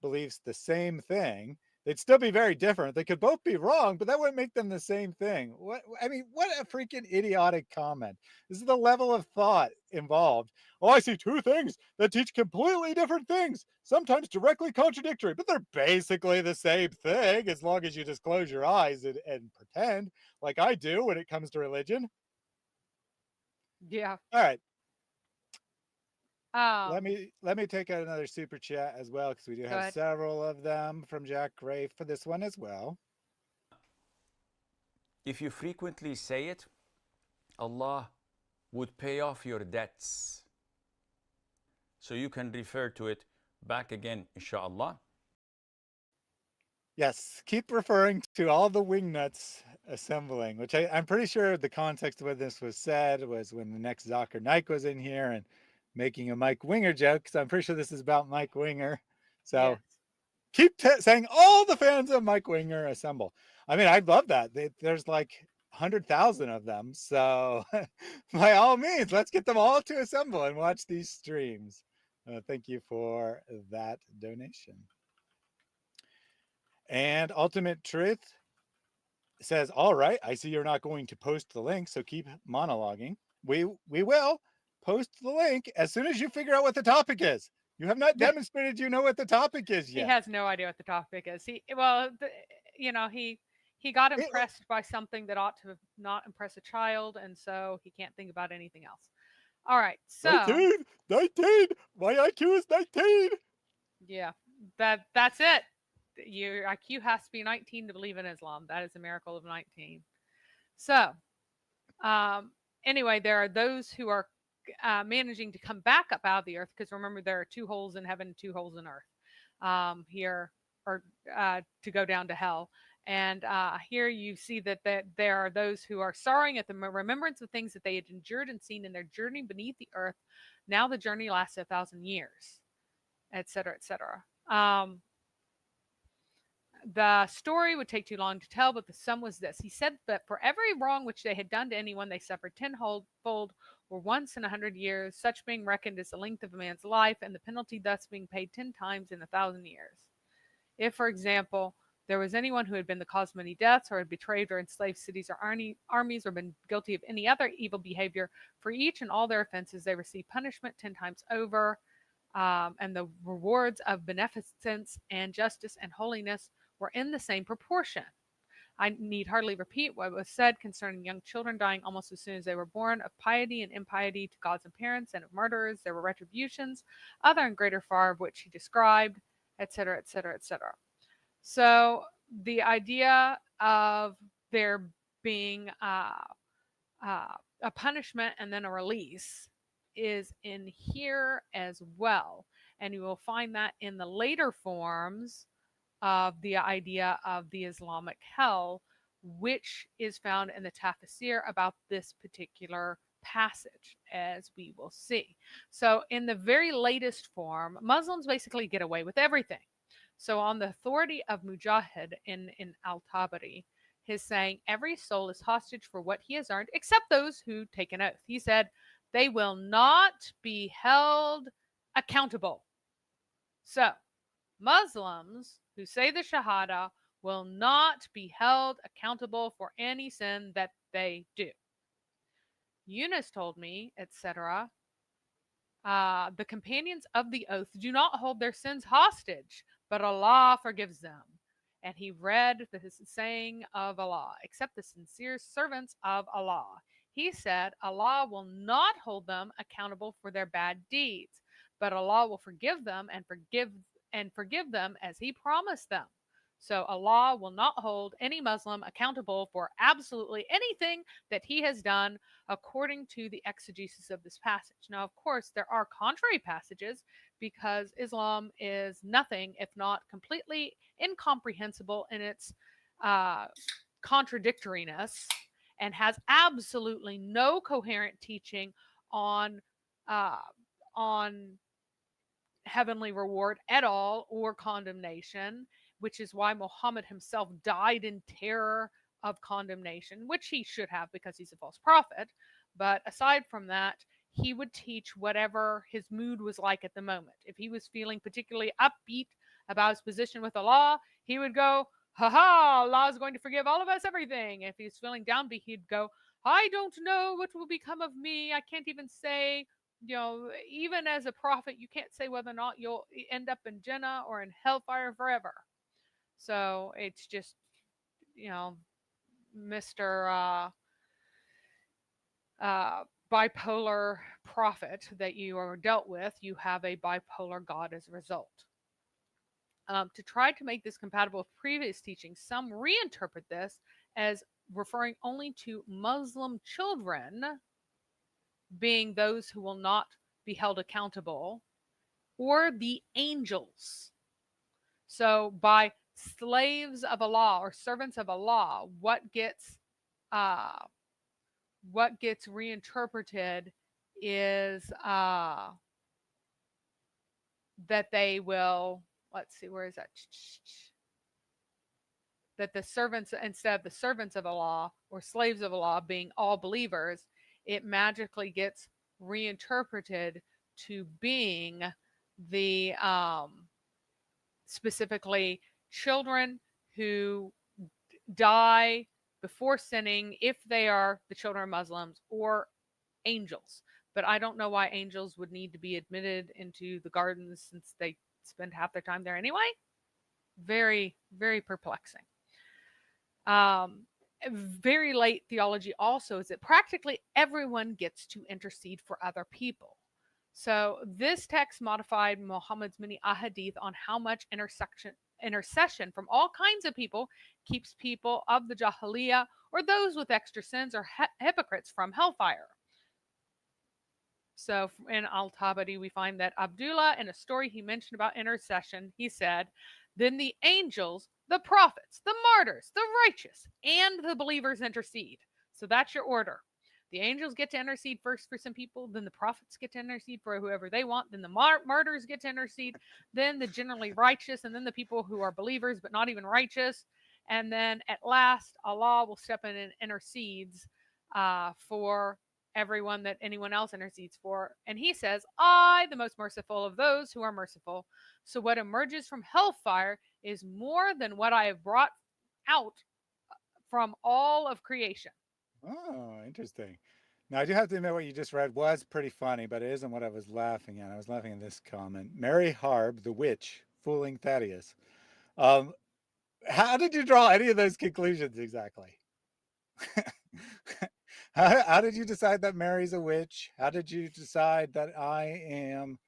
beliefs the same thing. They'd still be very different. They could both be wrong, but that wouldn't make them the same thing. What I mean, what a freaking idiotic comment. This is the level of thought involved. Oh, I see two things that teach completely different things, sometimes directly contradictory, but they're basically the same thing as long as you just close your eyes and pretend like I do when it comes to religion. Yeah. All right. Um, Let me take out another super chat as well, because we do Go have ahead. several of them from Jack Gray for this one as well. If you frequently say it, Allah would pay off your debts. So you can refer to it back again, inshallah. Yes, keep referring to all the wingnuts assembling, which I'm pretty sure the context of when this was said was when the next Zakir Naik was in here and making a Mike Winger joke, because I'm pretty sure this is about Mike Winger. So yes. keep saying all the fans of Mike Winger assemble. I mean, I'd love that. There's like 100,000 of them. So by all means, let's get them all to assemble and watch these streams. Thank you for that donation. And Ultimate Truth says, all right, I see you're not going to post the link, so keep monologuing. We will post the link as soon as you figure out what the topic is. You have not demonstrated you know what the topic is yet. He has no idea what the topic is. He got impressed by something that ought to not impress a child, and so he can't think about anything else. All right, so 19, my IQ is 19. Yeah, that's it. Your IQ has to be 19 to believe in Islam. That is a miracle of 19. So, anyway, there are those who are managing to come back up out of the earth, because remember, there are 2 holes in heaven, 2 holes in earth here, or to go down to hell. And here you see that there are those who are sorrowing at the remembrance of things that they had endured and seen in their journey beneath the earth. Now the journey lasts 1,000 years, etc., etc. The story would take too long to tell, but the sum was this. He said that for every wrong which they had done to anyone, they suffered tenfold or once in 100 years, such being reckoned as the length of a man's life, and the penalty thus being paid 10 times in 1,000 years. If, for example, there was anyone who had been the cause of many deaths, or had betrayed or enslaved cities or armies, or been guilty of any other evil behavior, for each and all their offenses they received punishment 10 times over, and the rewards of beneficence and justice and holiness were in the same proportion. I need hardly repeat what was said concerning young children dying almost as soon as they were born, of piety and impiety to gods and parents, and of murderers. There were retributions, other and greater far, of which he described, etc., etc., etc. So the idea of there being a punishment and then a release is in here as well. And you will find that in the later forms of the idea of the Islamic hell, which is found in the Tafsir about this particular passage, as we will see. So in the very latest form, Muslims basically get away with everything. So on the authority of Mujahid in Al-Tabari, his saying, every soul is hostage for what he has earned, except those who take an oath. He said, they will not be held accountable. So Muslims who say the Shahada will not be held accountable for any sin that they do. Yunus told me, etc., the companions of the oath do not hold their sins hostage, but Allah forgives them. And he read the saying of Allah, except the sincere servants of Allah. He said, Allah will not hold them accountable for their bad deeds, but Allah will forgive them and forgive them as he promised them. So Allah will not hold any Muslim accountable for absolutely anything that he has done, according to the exegesis of this passage. Now, of course, there are contrary passages, because Islam is nothing if not completely incomprehensible in its contradictoriness, and has absolutely no coherent teaching on heavenly reward at all, or condemnation, which is why Muhammad himself died in terror of condemnation, which he should have because he's a false prophet. But aside from that, he would teach whatever his mood was like at the moment. If he was feeling particularly upbeat about his position with Allah, he would go, ha ha, Allah is going to forgive all of us everything. If he's feeling downbeat, he'd go, I don't know what will become of me. I can't even say, even as a prophet, you can't say whether or not you'll end up in Jannah or in hellfire forever. So it's just, Mr. Bipolar prophet that you are dealt with. You have a bipolar God as a result. To try to make this compatible with previous teachings, some reinterpret this as referring only to Muslim children being those who will not be held accountable, or the angels. So by slaves of Allah or servants of Allah, what gets reinterpreted is that they will, let's see, where is that? That the servants, instead of the servants of Allah or slaves of Allah being all believers, it magically gets reinterpreted to being the specifically children who die before sinning, if they are the children of Muslims, or angels. But I don't know why angels would need to be admitted into the gardens since they spend half their time there anyway. Very, very perplexing. Very late theology also is that practically everyone gets to intercede for other people. So this text modified Muhammad's many ahadith on how much intercession from all kinds of people keeps people of the Jahiliyyah or those with extra sins or hypocrites from hellfire. So in Al-Tabari, we find that Abdullah, in a story he mentioned about intercession, he said, then the angels, the prophets, the martyrs, the righteous, and the believers intercede. So that's your order. The angels get to intercede first for some people, then the prophets get to intercede for whoever they want, then the martyrs get to intercede, then the generally righteous, and then the people who are believers but not even righteous. And then at last, Allah will step in and intercedes for everyone that anyone else intercedes for. And he says, I, the most merciful of those who are merciful. So what emerges from hellfire is more than what I have brought out from all of creation. Oh, interesting. Now, I do have to admit what you just read was pretty funny, but it isn't what I was laughing at. I was laughing at this comment. Mary Harb, the witch, fooling Thaddeus. How did you draw any of those conclusions exactly? How did you decide that Mary's a witch? How did you decide that I am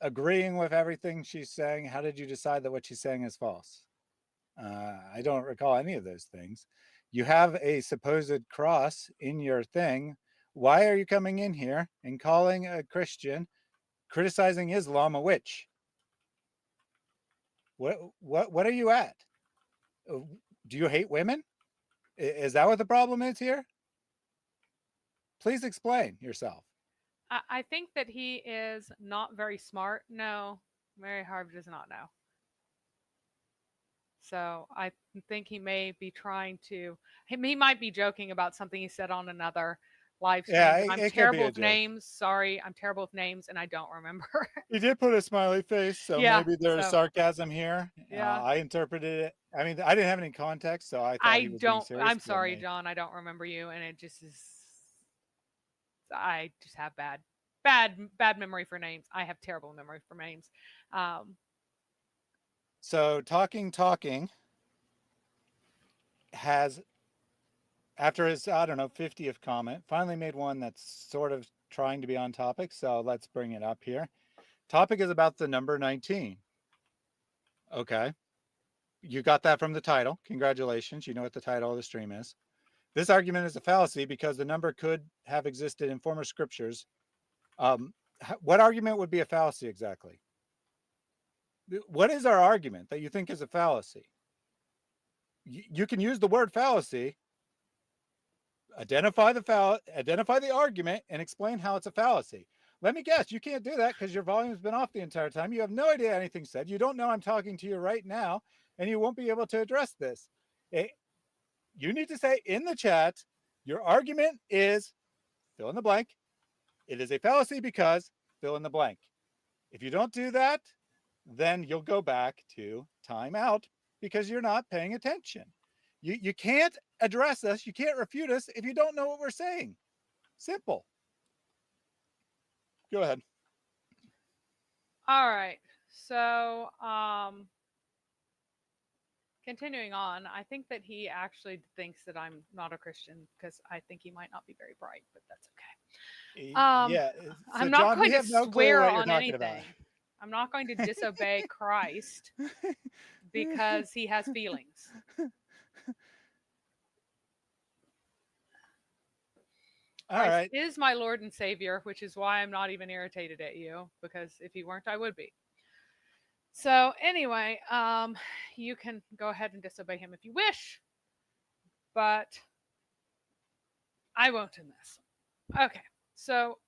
agreeing with everything she's saying? How did you decide that what she's saying is false? I don't recall any of those things. You have a supposed cross in your thing. Why are you coming in here and calling a Christian, criticizing Islam, a witch? What are you at? Do you hate women? Is that what the problem is here? Please explain yourself. I think that he is not very smart. No, Mary Harb does not know. So I think he may be trying to, he might be joking about something he said on another live stream. Yeah, I'm terrible with names. Sorry, I'm terrible with names and I don't remember. He did put a smiley face, so Yeah, maybe there's so- sarcasm here. Yeah. I interpreted it. I mean, I didn't have any context, so I thought he was being serious. I'm sorry, John. I don't remember you, and it just is. I just have bad memory for names. I have terrible memory for names. So talking has, after his, I don't know, 50th comment, finally made one that's sort of trying to be on topic. So let's bring it up here. Topic is about the number 19. Okay. You got that from the title. Congratulations. You know what the title of the stream is. This argument is a fallacy because the number could have existed in former scriptures. What argument would be a fallacy exactly? What is our argument that you think is a fallacy? You can use the word fallacy, identify the argument, and explain how it's a fallacy. Let me guess, you can't do that because your volume's been off the entire time. You have no idea anything said. You don't know I'm talking to you right now, and you won't be able to address this. you need to say in the chat, your argument is fill in the blank. It is a fallacy because fill in the blank. If you don't do that, then you'll go back to timeout because you're not paying attention. You can't address us. You can't refute us if you don't know what we're saying. Simple. Go ahead. All right. So, continuing on, I think that he actually thinks that I'm not a Christian because I think he might not be very bright, but that's okay. Yeah. So I'm not John, going we to have no clue swear what you're on talking anything. about. I'm not going to disobey Christ because he has feelings. All Christ right. is my Lord and Savior, which is why I'm not even irritated at you, because if he weren't, I would be. So anyway, you can go ahead and disobey him if you wish, but I won't in this. Okay, so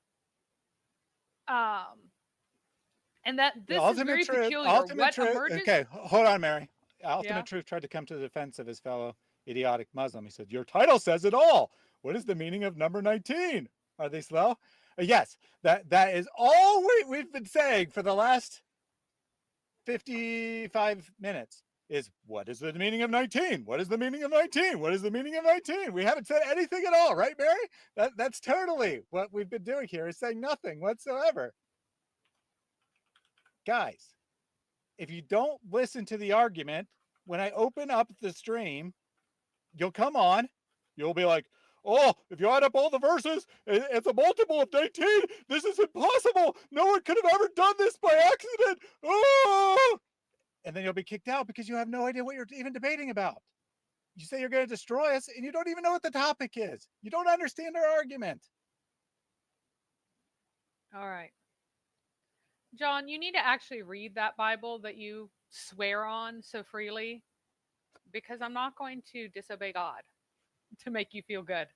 and that this is very peculiar. Ultimate What truth. emerges? Okay, hold on, Mary. Ultimate Yeah. Truth tried to come to the defense of his fellow idiotic Muslim. He said, "Your title says it all. What is the meaning of number 19? Are they slow?" Yes, that is all we've been saying for the last 55 minutes. Is what is the meaning of 19? What is the meaning of 19? What is the meaning of 19? We haven't said anything at all, right, Mary? That's totally what we've been doing here, is saying nothing whatsoever. Guys, if you don't listen to the argument, when I open up the stream, you'll come on, you'll be like, oh, if you add up all the verses, it's a multiple of 19. This is impossible. No one could have ever done this by accident. Oh! And then you'll be kicked out because you have no idea what you're even debating about. You say you're going to destroy us and you don't even know what the topic is. You don't understand our argument. All right. John, you need to actually read that Bible that you swear on so freely, because I'm not going to disobey God to make you feel good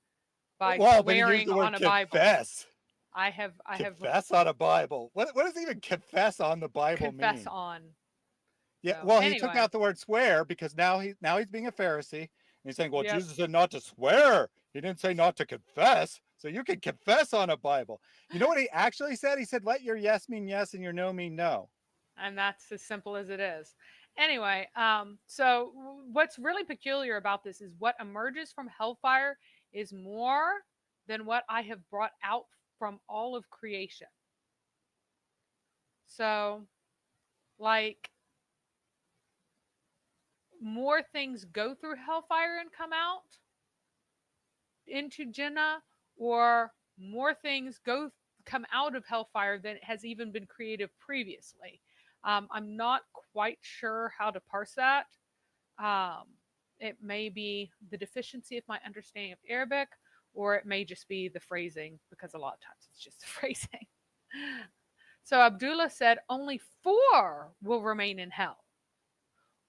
by swearing on a Bible. Confess. I have confess on a Bible. What does even confess on the Bible mean? Confess on. Yeah, So, well, anyway. he took out the word swear because now he's being a Pharisee. And he's saying, well, Yep. Jesus said not to swear. He didn't say not to confess. So you can confess on a Bible. You know what he actually said? He said, let your yes mean yes and your no mean no. And that's as simple as it is. Anyway, so what's really peculiar about this is what emerges from hellfire is more than what I have brought out from all of creation. So, like, more things go through hellfire and come out into Jannah, or more things come out of hellfire than has even been created previously. I'm not quite sure how to parse that. It may be the deficiency of my understanding of Arabic, or it may just be the phrasing, because a lot of times it's just the phrasing. So Abdullah said only 4 will remain in hell,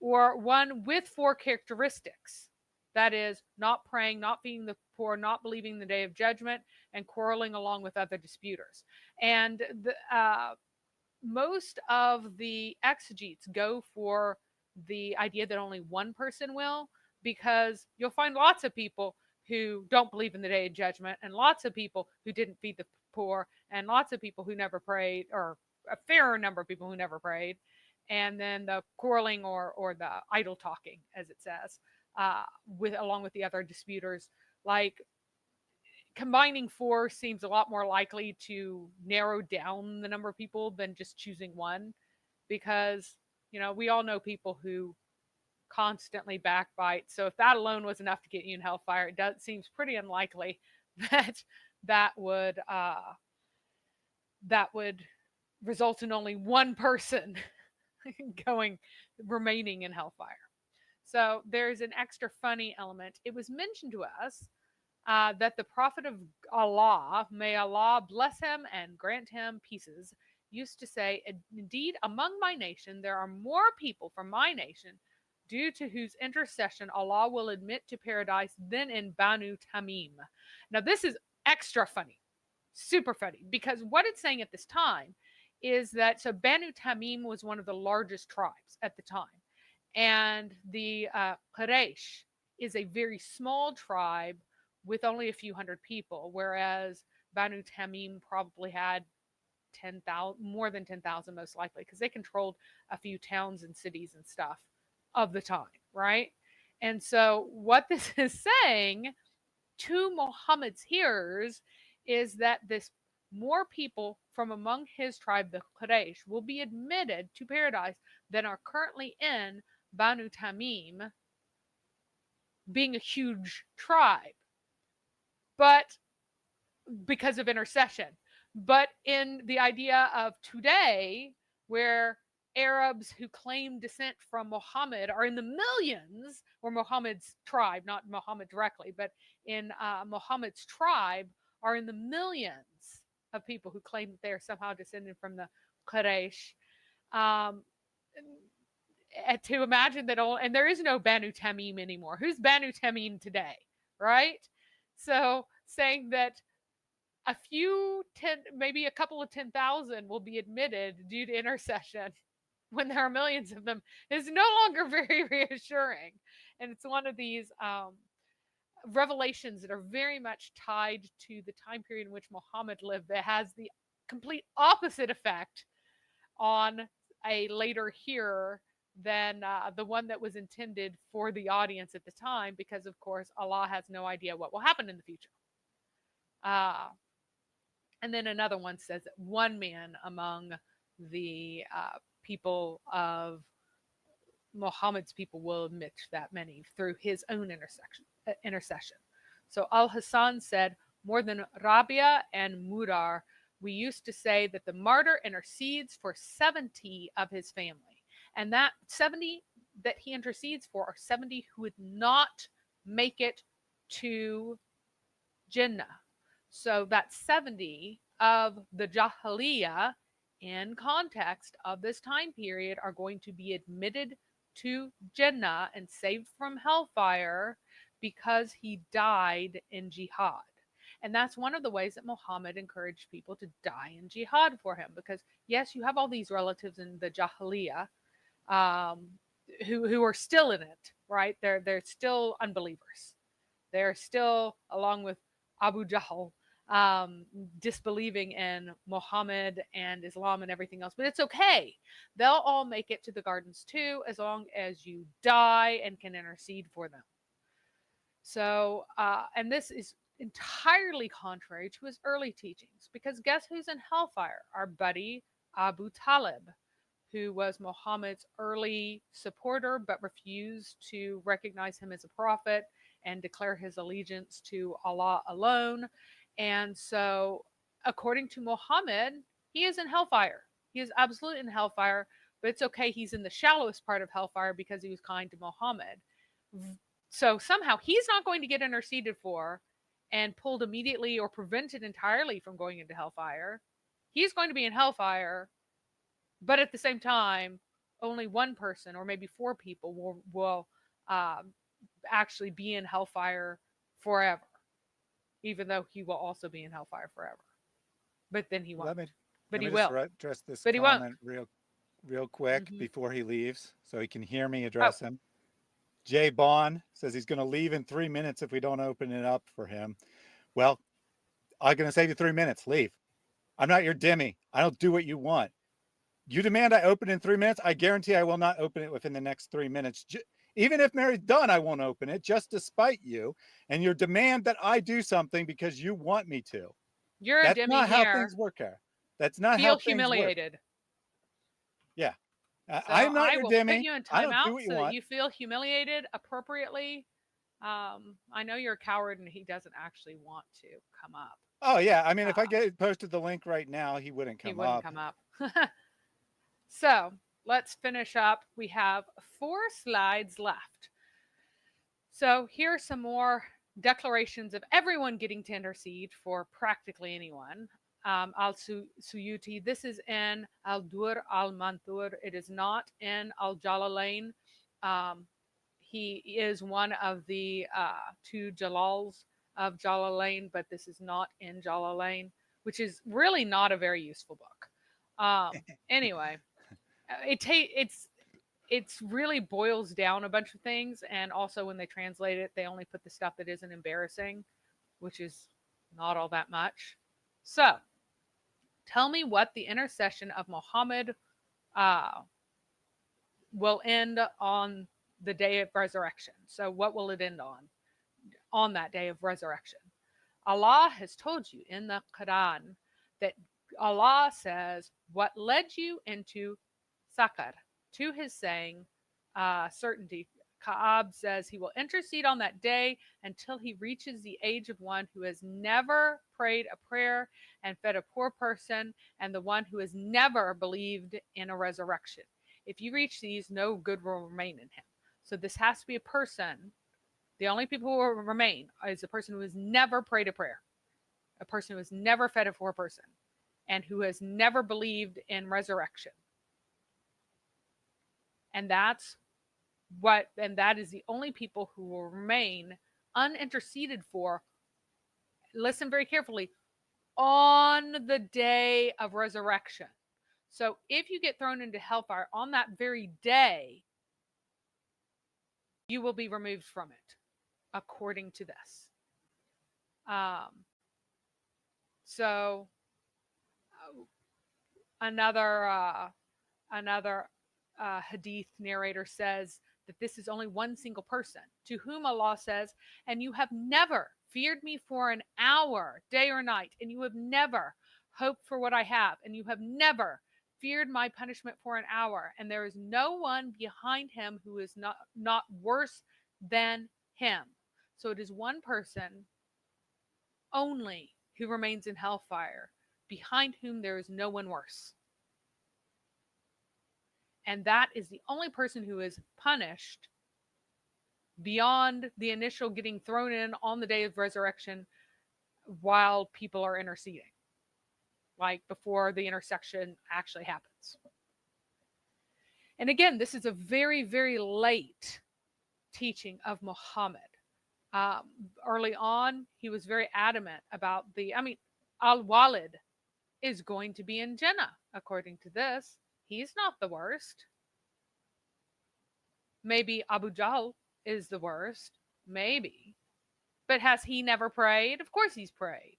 or one with 4 characteristics. That is, not praying, not feeding the poor, not believing the day of judgment, and quarreling along with other disputers. And most of the exegetes go for the idea that only one person will, because you'll find lots of people who don't believe in the day of judgment, and lots of people who didn't feed the poor, and lots of people who never prayed, or a fair number of people who never prayed, and then the quarreling or the idle talking, as it says, along with the other disputers. Like, combining 4 seems a lot more likely to narrow down the number of people than just choosing one, because, we all know people who constantly backbite. So if that alone was enough to get you in hellfire, it seems pretty unlikely that would result in only one person remaining in hellfire. So there's an extra funny element. It was mentioned to us that the Prophet of Allah, may Allah bless him and grant him peace, used to say, indeed, among my nation, there are more people from my nation, due to whose intercession Allah will admit to paradise, than in Banu Tamim. Now, this is extra funny, super funny, because what it's saying at this time is that, so Banu Tamim was one of the largest tribes at the time. And the Quraysh is a very small tribe with only a few hundred people, whereas Banu Tamim probably had 10,000, more than 10,000 most likely, because they controlled a few towns and cities and stuff of the time, right? And so what this is saying to Muhammad's hearers is that this more people from among his tribe, the Quraysh, will be admitted to paradise than are currently in Banu Tamim, being a huge tribe, but because of intercession. But in the idea of today, where Arabs who claim descent from Muhammad are in the millions, or Muhammad's tribe, not Muhammad directly, but in Muhammad's tribe are in the millions of people who claim that they are somehow descended from the Quraysh. To imagine that all, and there is no Banu Tamim anymore. Who's Banu Tamim today, right? So saying that a few, maybe a couple of 10,000 will be admitted due to intercession when there are millions of them is no longer very reassuring. And it's one of these revelations that are very much tied to the time period in which Muhammad lived that has the complete opposite effect on a later hearer than the one that was intended for the audience at the time, because of course Allah has no idea what will happen in the future. And then another one says that one man among the people of Muhammad's people will admit that many through his own intercession. So Al-Hasan said, more than Rabia and Mudar, we used to say that the martyr intercedes for 70 of his family. And that 70 that he intercedes for are 70 who would not make it to Jannah. So that's 70 of the Jahiliyyah in context of this time period are going to be admitted to Jannah and saved from hellfire because he died in jihad. And that's one of the ways that Muhammad encouraged people to die in jihad for him, because yes, you have all these relatives in the Jahiliyyah who are still in it, right? They're still unbelievers. They're still, along with Abu Jahl, disbelieving in Muhammad and Islam and everything else. But it's okay. They'll all make it to the gardens too, as long as you die and can intercede for them. So, and this is entirely contrary to his early teachings, because guess who's in hellfire? Our buddy Abu Talib, who was Muhammad's early supporter but refused to recognize him as a prophet and declare his allegiance to Allah alone. And so, according to Muhammad, he is in hellfire. He is absolutely in hellfire, but it's okay. He's in the shallowest part of hellfire because he was kind to Muhammad. So somehow he's not going to get interceded for and pulled immediately or prevented entirely from going into hellfire. He's going to be in hellfire, but at the same time, only one person or maybe 4 people will actually be in hellfire forever, even though he will also be in hellfire forever. But then he won't. But he will. Address this but comment real quick before he leaves, so he can hear me address him. Jay Bond says he's going to leave in 3 minutes if we don't open it up for him. Well, I'm going to save you 3 minutes. Leave. I'm not your Demi. I don't do what you want. You demand I open in 3 minutes. I guarantee I will not open it within the next 3 minutes. Even if Mary's done, I won't open it, just to spite you and your demand that I do something because you want me to. You're That's a Demi not here. how things work here. That's not Feel how things humiliated. work. Yeah. So I'm not your Demi. Put you in I don't timeout do what you so want. that you feel humiliated appropriately. I know you're a coward and he doesn't actually want to come up. Oh yeah, I mean, if I posted the link right now, he wouldn't come up. He wouldn't come up. So let's finish up. We have 4 slides left. So here are some more declarations of everyone getting to intercede for practically anyone. Al-Suyuti, this is in Al-Dur al-Manthur. It is not in Al-Jalalain. He is one of the 2 Jalals of Jalalain, but this is not in Jalalain, which is really not a very useful book. Anyway, it's really boils down a bunch of things. And also when they translate it, they only put the stuff that isn't embarrassing, which is not all that much. So tell me what the intercession of Muhammad will end on the day of resurrection. So what will it end on that day of resurrection? Allah has told you in the Quran that Allah says, what led you into Sakar, to his saying, certainty. Ka'ab says he will intercede on that day until he reaches the age of one who has never prayed a prayer and fed a poor person, and the one who has never believed in a resurrection. If you reach these, no good will remain in him. So this has to be a person. The only people who will remain is a person who has never prayed a prayer, a person who has never fed a poor person, and who has never believed in resurrection. And that is the only people who will remain uninterceded for. Listen very carefully, on the day of resurrection. So if you get thrown into hellfire on that very day, you will be removed from it, according to this. So another hadith narrator says that this is only one single person to whom Allah says, and you have never feared me for an hour, day or night, and you have never hoped for what I have, and you have never feared my punishment for an hour, and there is no one behind him who is not worse than him. So it is one person only who remains in hellfire, behind whom there is no one worse. And that is the only person who is punished beyond the initial getting thrown in on the day of resurrection while people are interceding, like before the intersection actually happens. And again, this is a very, very late teaching of Muhammad. Early on, he was very adamant about Al-Walid is going to be in Jannah, according to this. He's not the worst. Maybe Abu Jahl is the worst. Maybe. But has he never prayed? Of course he's prayed.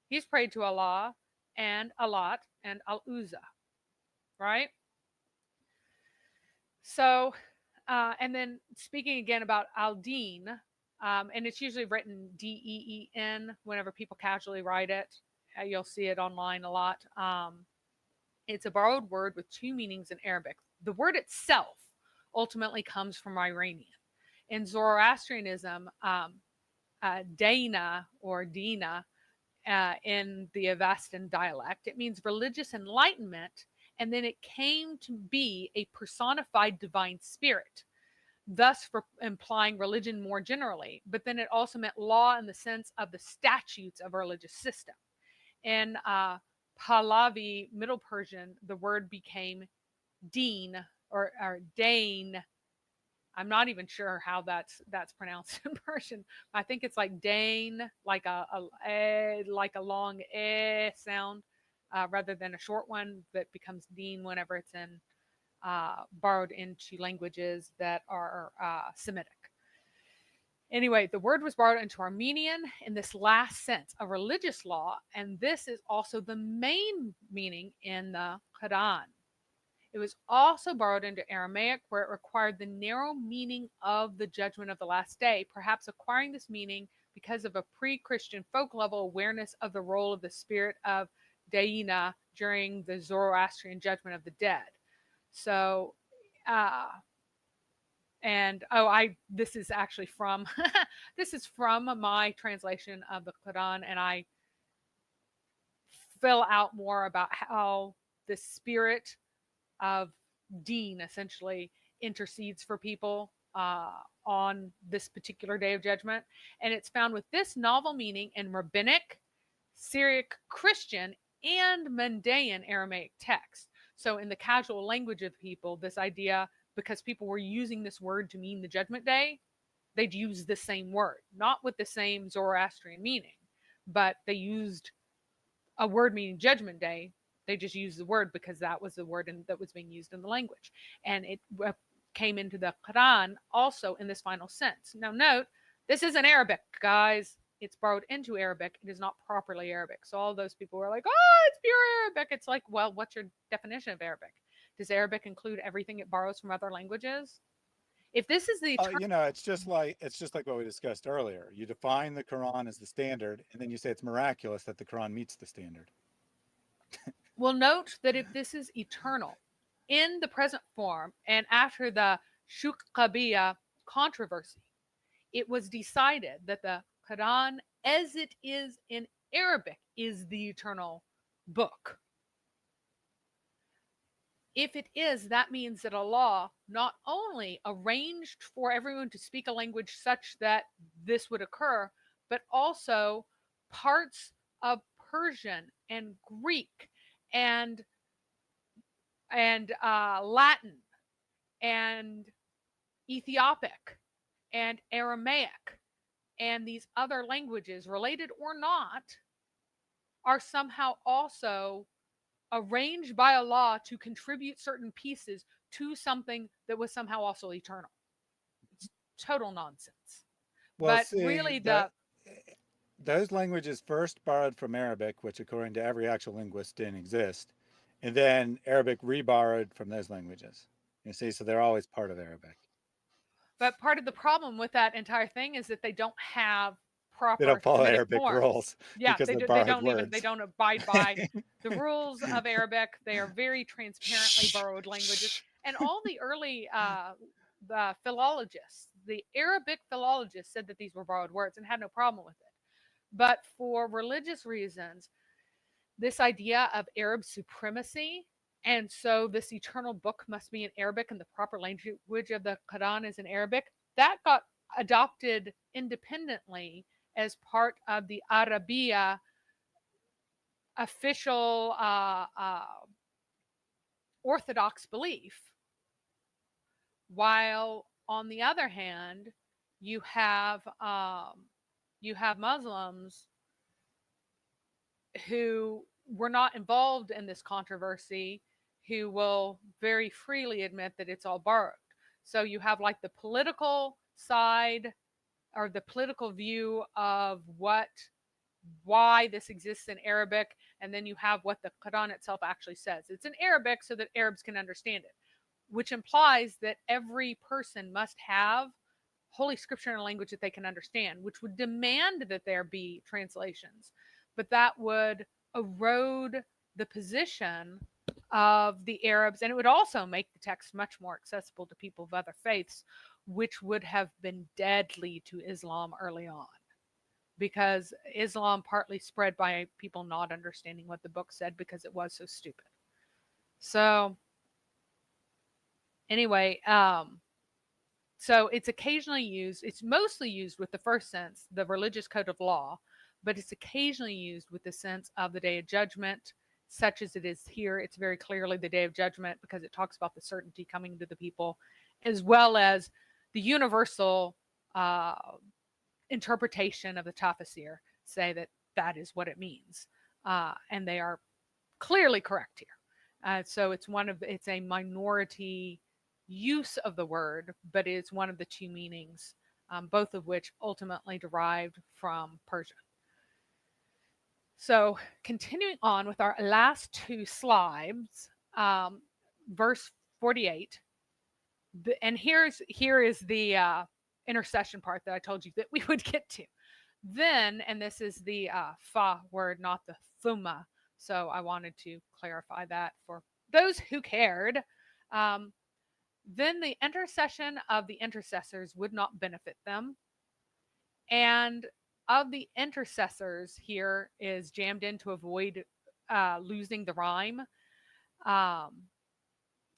He's prayed to Allah and Alat and Al-Uzza. Right? So, and then speaking again about Al-Deen, and it's usually written D-E-E-N whenever people casually write it. You'll see it online a lot. It's a borrowed word with two meanings in Arabic. The word itself ultimately comes from Iranian. In Zoroastrianism, Dana or Dina in the Avestan dialect, it means religious enlightenment, and then it came to be a personified divine spirit, thus implying religion more generally. But then it also meant law in the sense of the statutes of a religious system. In Pahlavi Middle Persian, the word became Deen or Dane. I'm not even sure how that's pronounced in Persian. I think it's like Dane, like a long sound, rather than a short one that becomes Deen whenever it's in borrowed into languages that are Semitic. Anyway, the word was borrowed into Armenian in this last sense, a religious law, and this is also the main meaning in the Quran. It was also borrowed into Aramaic, where it required the narrow meaning of the judgment of the last day, perhaps acquiring this meaning because of a pre-Christian folk-level awareness of the role of the spirit of Daina during the Zoroastrian judgment of the dead. So, this is actually from this is from my translation of the Quran, and I fill out more about how the spirit of Deen essentially intercedes for people on this particular day of judgment. And it's found with this novel meaning in Rabbinic, Syriac Christian, and Mandaean Aramaic texts. So in the casual language of people, this idea, because people were using this word to mean the judgment day, they'd use the same word, not with the same Zoroastrian meaning, but they used a word meaning judgment day. They just used the word because that was the word that was being used in the language. And it came into the Quran also in this final sense. Now note, this isn't Arabic, guys. It's borrowed into Arabic. It is not properly Arabic. So all those people were like, oh, it's pure Arabic. It's like, well, what's your definition of Arabic? Does Arabic include everything it borrows from other languages? If this is the you know, it's just like what we discussed earlier. You define the Quran as the standard, and then you say it's miraculous that the Quran meets the standard. Well, note that if this is eternal in the present form and after the Shukabiyya controversy, it was decided that the Quran as it is in Arabic is the eternal book. If it is, that means that Allah not only arranged for everyone to speak a language such that this would occur, but also parts of Persian and Greek and Latin and Ethiopic and Aramaic and these other languages, related or not, are somehow also arranged by Allah to contribute certain pieces to something that was somehow also eternal. It's total nonsense. Well, but see, really, those languages first borrowed from Arabic, which according to every actual linguist didn't exist, and then Arabic reborrowed from those languages. You see, so they're always part of Arabic. But part of the problem with that entire thing is that they don't have proper They don't follow Semitic Arabic forms. rules because they're borrowed words. They don't abide by the rules of Arabic. They are very transparently borrowed languages. And all the early the philologists, the Arabic philologists, said that these were borrowed words and had no problem with it. But for religious reasons, this idea of Arab supremacy, and so this eternal book must be in Arabic and the proper language of the Quran is in Arabic, that got adopted independently as part of the Arabiya official Orthodox belief. While on the other hand, you have Muslims who were not involved in this controversy, who will very freely admit that it's all borrowed. So you have like the political side or the political view of why this exists in Arabic, and then you have what the Quran itself actually says. It's in Arabic so that Arabs can understand it, which implies that every person must have Holy Scripture in a language that they can understand, which would demand that there be translations. But that would erode the position of the Arabs, and it would also make the text much more accessible to people of other faiths, which would have been deadly to Islam early on, because Islam partly spread by people not understanding what the book said because it was so stupid. So anyway, so it's occasionally used, it's mostly used with the first sense, the religious code of law, but it's occasionally used with the sense of the day of judgment, such as it is here. It's very clearly the day of judgment because it talks about the certainty coming to the people, as well as the universal interpretation of the tafsir say that that is what it means. And they are clearly correct here. So it's a minority use of the word, but it's one of the two meanings, both of which ultimately derived from Persian. So continuing on with our last two slides, verse 48, and here is the intercession part that I told you that we would get to. Then, and this is the fa word, not the thumma, so I wanted to clarify that for those who cared. Then the intercession of the intercessors would not benefit them, and of the intercessors here is jammed in to avoid losing the rhyme.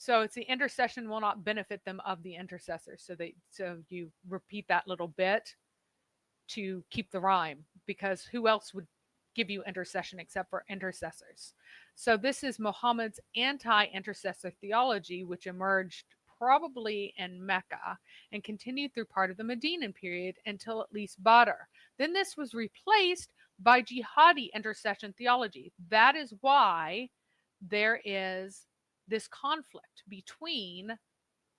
So it's the intercession will not benefit them of the intercessors. So you repeat that little bit to keep the rhyme, because who else would give you intercession except for intercessors? So this is Muhammad's anti-intercessor theology, which emerged probably in Mecca and continued through part of the Medinan period until at least Badr. Then this was replaced by jihadi intercession theology. That is why there is this conflict between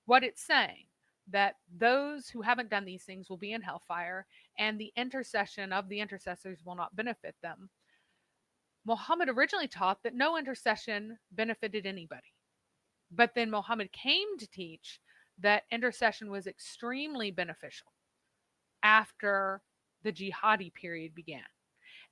what it's saying, that those who haven't done these things will be in hellfire, and the intercession of the intercessors will not benefit them. Muhammad originally taught that no intercession benefited anybody. But then Muhammad came to teach that intercession was extremely beneficial after the jihadi period began.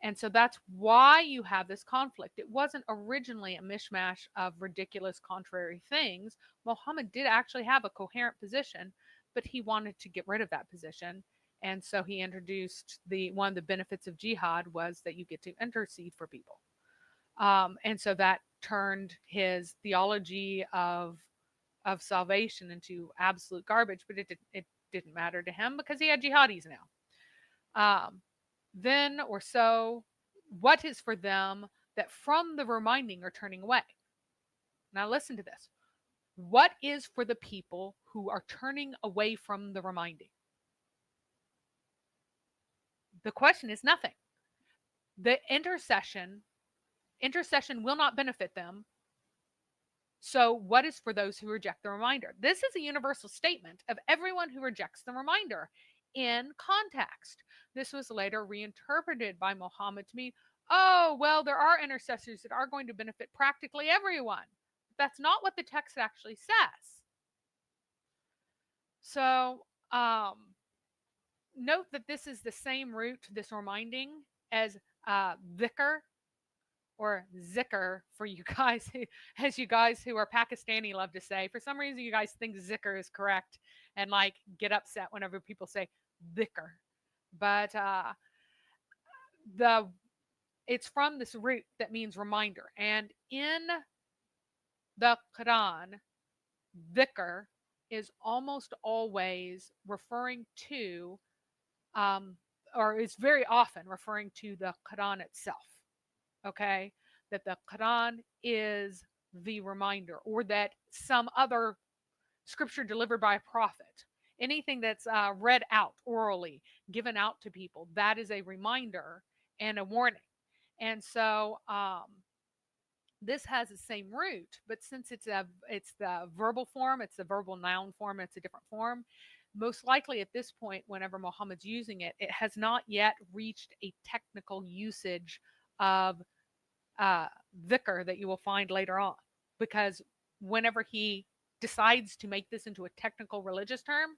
And so that's why you have this conflict. It wasn't originally a mishmash of ridiculous, contrary things. Muhammad did actually have a coherent position, but he wanted to get rid of that position. And so he introduced one of the benefits of jihad was that you get to intercede for people. And so that turned his theology of salvation into absolute garbage, but it didn't matter to him because he had jihadis now. Then or so, what is for them that from the reminding are turning away? Now listen to this. What is for the people who are turning away from the reminding? The question is nothing. The intercession will not benefit them. So what is for those who reject the reminder? This is a universal statement of everyone who rejects the reminder in context. This was later reinterpreted by Muhammad to mean, oh, well, there are intercessors that are going to benefit practically everyone. That's not what the text actually says. So note that this is the same root, this reminding, as dhikr, or zikr for you guys, as you guys who are Pakistani love to say. For some reason, you guys think zikr is correct and like get upset whenever people say dhikr. But it's from this root that means reminder. And in the Quran, dhikr is almost always referring to, or is very often referring to the Quran itself. Okay, that the Quran is the reminder, or that some other scripture delivered by a prophet, anything that's read out orally, given out to people, that is a reminder and a warning. And so this has the same root, but since it's the verbal form, it's the verbal noun form, it's a different form. Most likely at this point, whenever Muhammad's using it, it has not yet reached a technical usage of dhikr that you will find later on, because whenever he decides to make this into a technical religious term,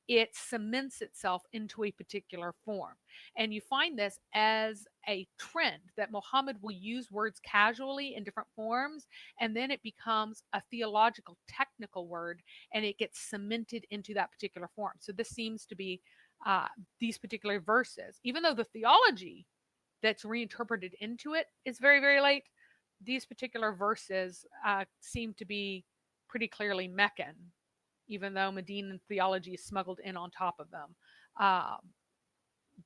it cements itself into a particular form. And you find this as a trend that Muhammad will use words casually in different forms, and then it becomes a theological technical word, and it gets cemented into that particular form. So this seems to be these particular verses, even though the theology that's reinterpreted into it is very, very late, these particular verses seem to be pretty clearly Meccan, even though Medinan theology is smuggled in on top of them.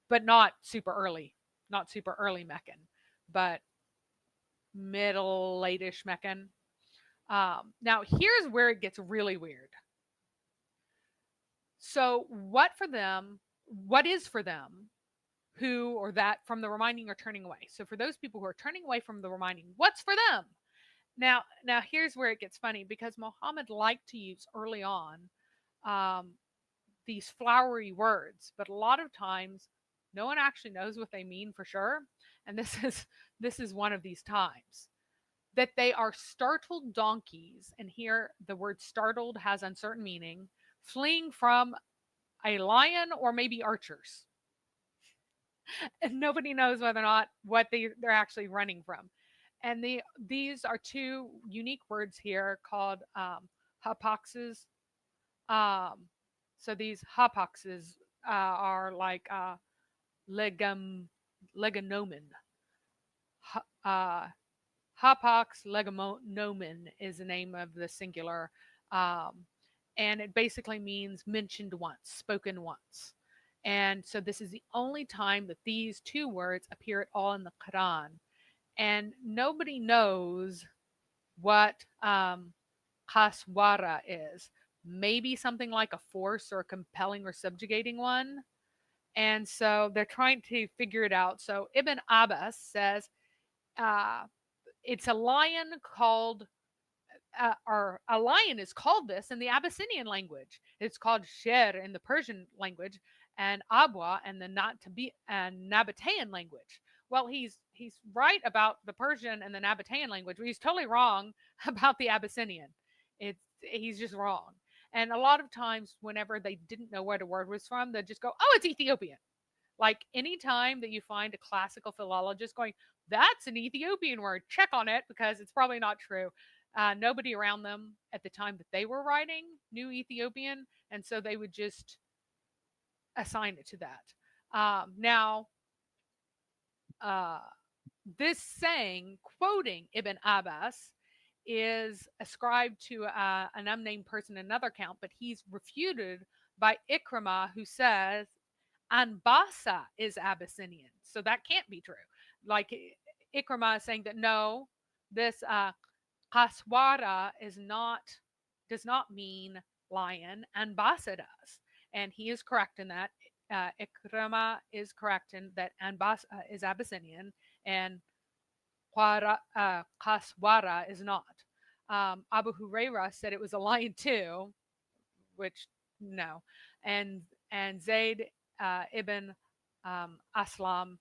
But not super early Meccan, but middle, late-ish Meccan. Now, here's where it gets really weird. So what is for them who or that from the reminding are turning away? So for those people who are turning away from the reminding, what's for them? Now here's where it gets funny, because Muhammad liked to use early on these flowery words, but a lot of times no one actually knows what they mean for sure. And this is one of these times. That they are startled donkeys, and here the word startled has uncertain meaning, fleeing from a lion or maybe archers. And nobody knows whether or not what they're actually running from. And these are two unique words here called hapaxes. So these hapaxes are like leganomen. Hapax leganomen is the name of the singular. And it basically means mentioned once, spoken once. And so this is the only time that these two words appear at all in the Quran. And nobody knows what kaswara is. Maybe something like a force or a compelling or subjugating one. And so they're trying to figure it out. So Ibn Abbas says it's a lion called or a lion is called this in the Abyssinian language. It's called sher in the Persian language, and abwa in the Nabatean language. Well, he's right about the Persian and the Nabatean language, but he's totally wrong about the Abyssinian. He's just wrong. And a lot of times, whenever they didn't know where the word was from, they'd just go, "Oh, it's Ethiopian." Like anytime that you find a classical philologist going, "That's an Ethiopian word, check on it," because it's probably not true. Nobody around them at the time that they were writing knew Ethiopian, and so they would just assign it to that. Now, this saying, quoting Ibn Abbas, is ascribed to an unnamed person in another account, but he's refuted by Ikrimah, who says Anbasa is Abyssinian. So that can't be true. Like Ikrimah is saying that no, this Kaswara does not mean lion, Anbasa does. And he is correct in that. Ikrimah is correct in that Anbasa is Abyssinian and Kaswara is not. Abu Huraira said it was a lion too, which no. And Zayd ibn Aslam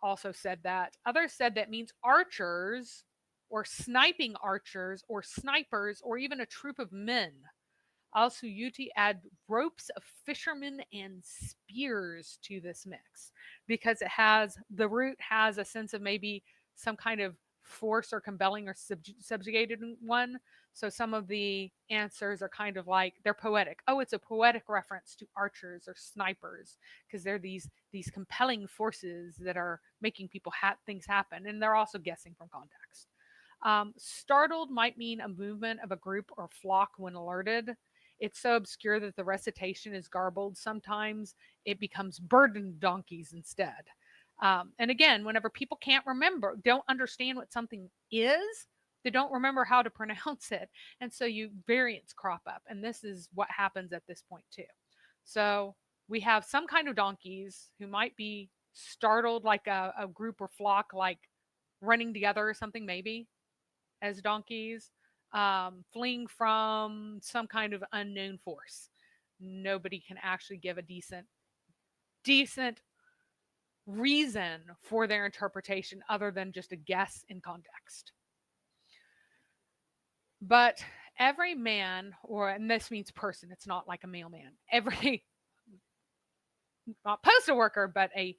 also said that. Others said that means archers or sniping archers or snipers or even a troop of men. Al-Suyuti add ropes of fishermen and spears to this mix because the root has a sense of maybe some kind of force or compelling or subjugated one. So some of the answers are kind of like, they're poetic. Oh, it's a poetic reference to archers or snipers because they're these compelling forces that are making people things happen. And they're also guessing from context. Startled might mean a movement of a group or flock when alerted. It's so obscure that the recitation is garbled. Sometimes it becomes burdened donkeys instead. And again, whenever people don't understand what something is, they don't remember how to pronounce it. And so variants crop up. And this is what happens at this point too. So we have some kind of donkeys who might be startled, like a group or flock, like running together or something, maybe as donkeys, fleeing from some kind of unknown force. Nobody can actually give a decent reason for their interpretation other than just a guess in context. But every man, and this means person, it's not like a mailman, not postal worker, but a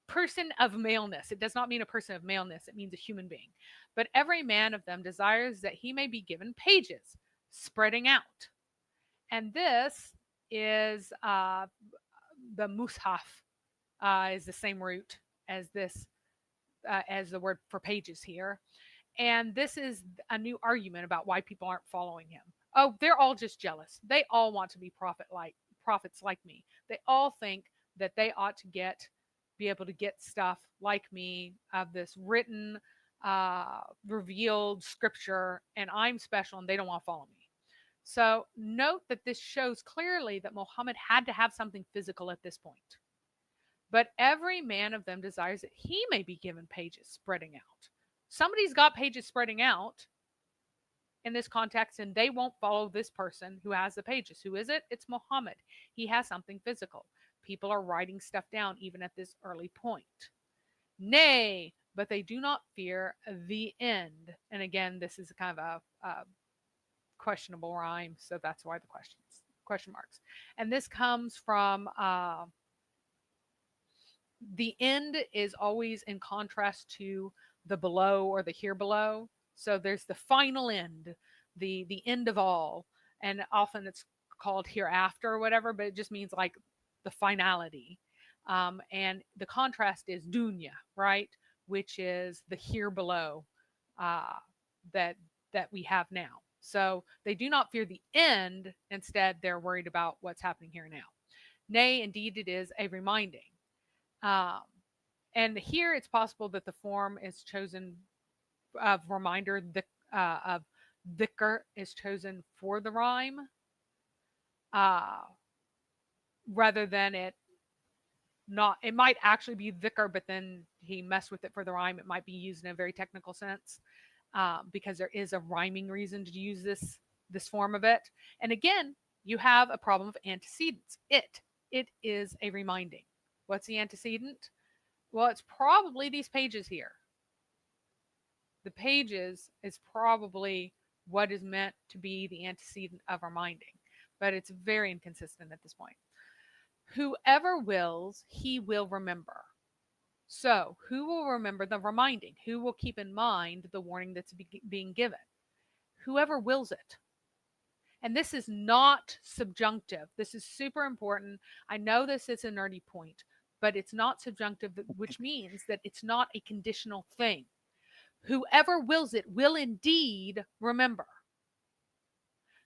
person of maleness. It does not mean a person of maleness, it means a human being. But every man of them desires that he may be given pages, spreading out. And this is the mushaf, is the same root as as the word for pages here. And this is a new argument about why people aren't following him. Oh, they're all just jealous. They all want to be prophets like me. They all think that they ought to be able to get stuff like me of this written, revealed scripture, and I'm special and they don't want to follow me. So note that this shows clearly that Muhammad had to have something physical at this point. But every man of them desires that he may be given pages spreading out. Somebody's got pages spreading out in this context, and they won't follow this person who has the pages. Who is it? It's Muhammad. He has something physical. People are writing stuff down even at this early point. Nay, but they do not fear the end. And again, this is kind of a questionable rhyme, so that's why the question marks. And this comes from the end is always in contrast to the below or the here below. So there's the final end, the end of all, and often it's called hereafter or whatever, but it just means like the finality. And the contrast is dunya, right, which is the here below that we have now. So they do not fear the end. Instead, they're worried about what's happening here now. Nay, indeed, it is a reminding. And here it's possible that the form is chosen of reminder, of dhikr is chosen for the rhyme, rather than it might actually be dhikr, but then he messed with it for the rhyme. It might be used in a very technical sense. because there is a rhyming reason to use this form of it. And again, you have a problem of antecedents. It is a reminding. What's the antecedent? Well, it's probably these pages here. The pages is probably what is meant to be the antecedent of reminding, but it's very inconsistent at this point. Whoever wills, he will remember. So, who will remember the reminding? Who will keep in mind the warning that's being given? Whoever wills it. And this is not subjunctive. This is super important. I know this is a nerdy point, but it's not subjunctive, which means that it's not a conditional thing. Whoever wills it will indeed remember.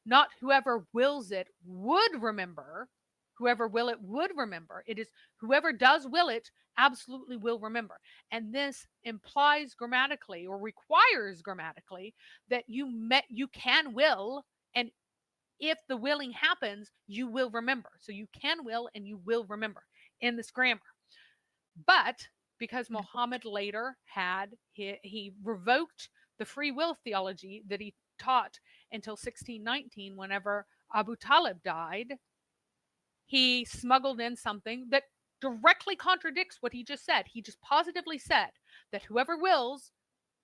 Not whoever wills it would remember. Whoever will it would remember. It is whoever does will it absolutely will remember. And this implies grammatically or requires grammatically that you can will, and if the willing happens, you will remember. So you can will and you will remember in this grammar. But because Muhammad later he revoked the free will theology that he taught until 1619, whenever Abu Talib died, he smuggled in something that directly contradicts what he just said. He just positively said that whoever wills,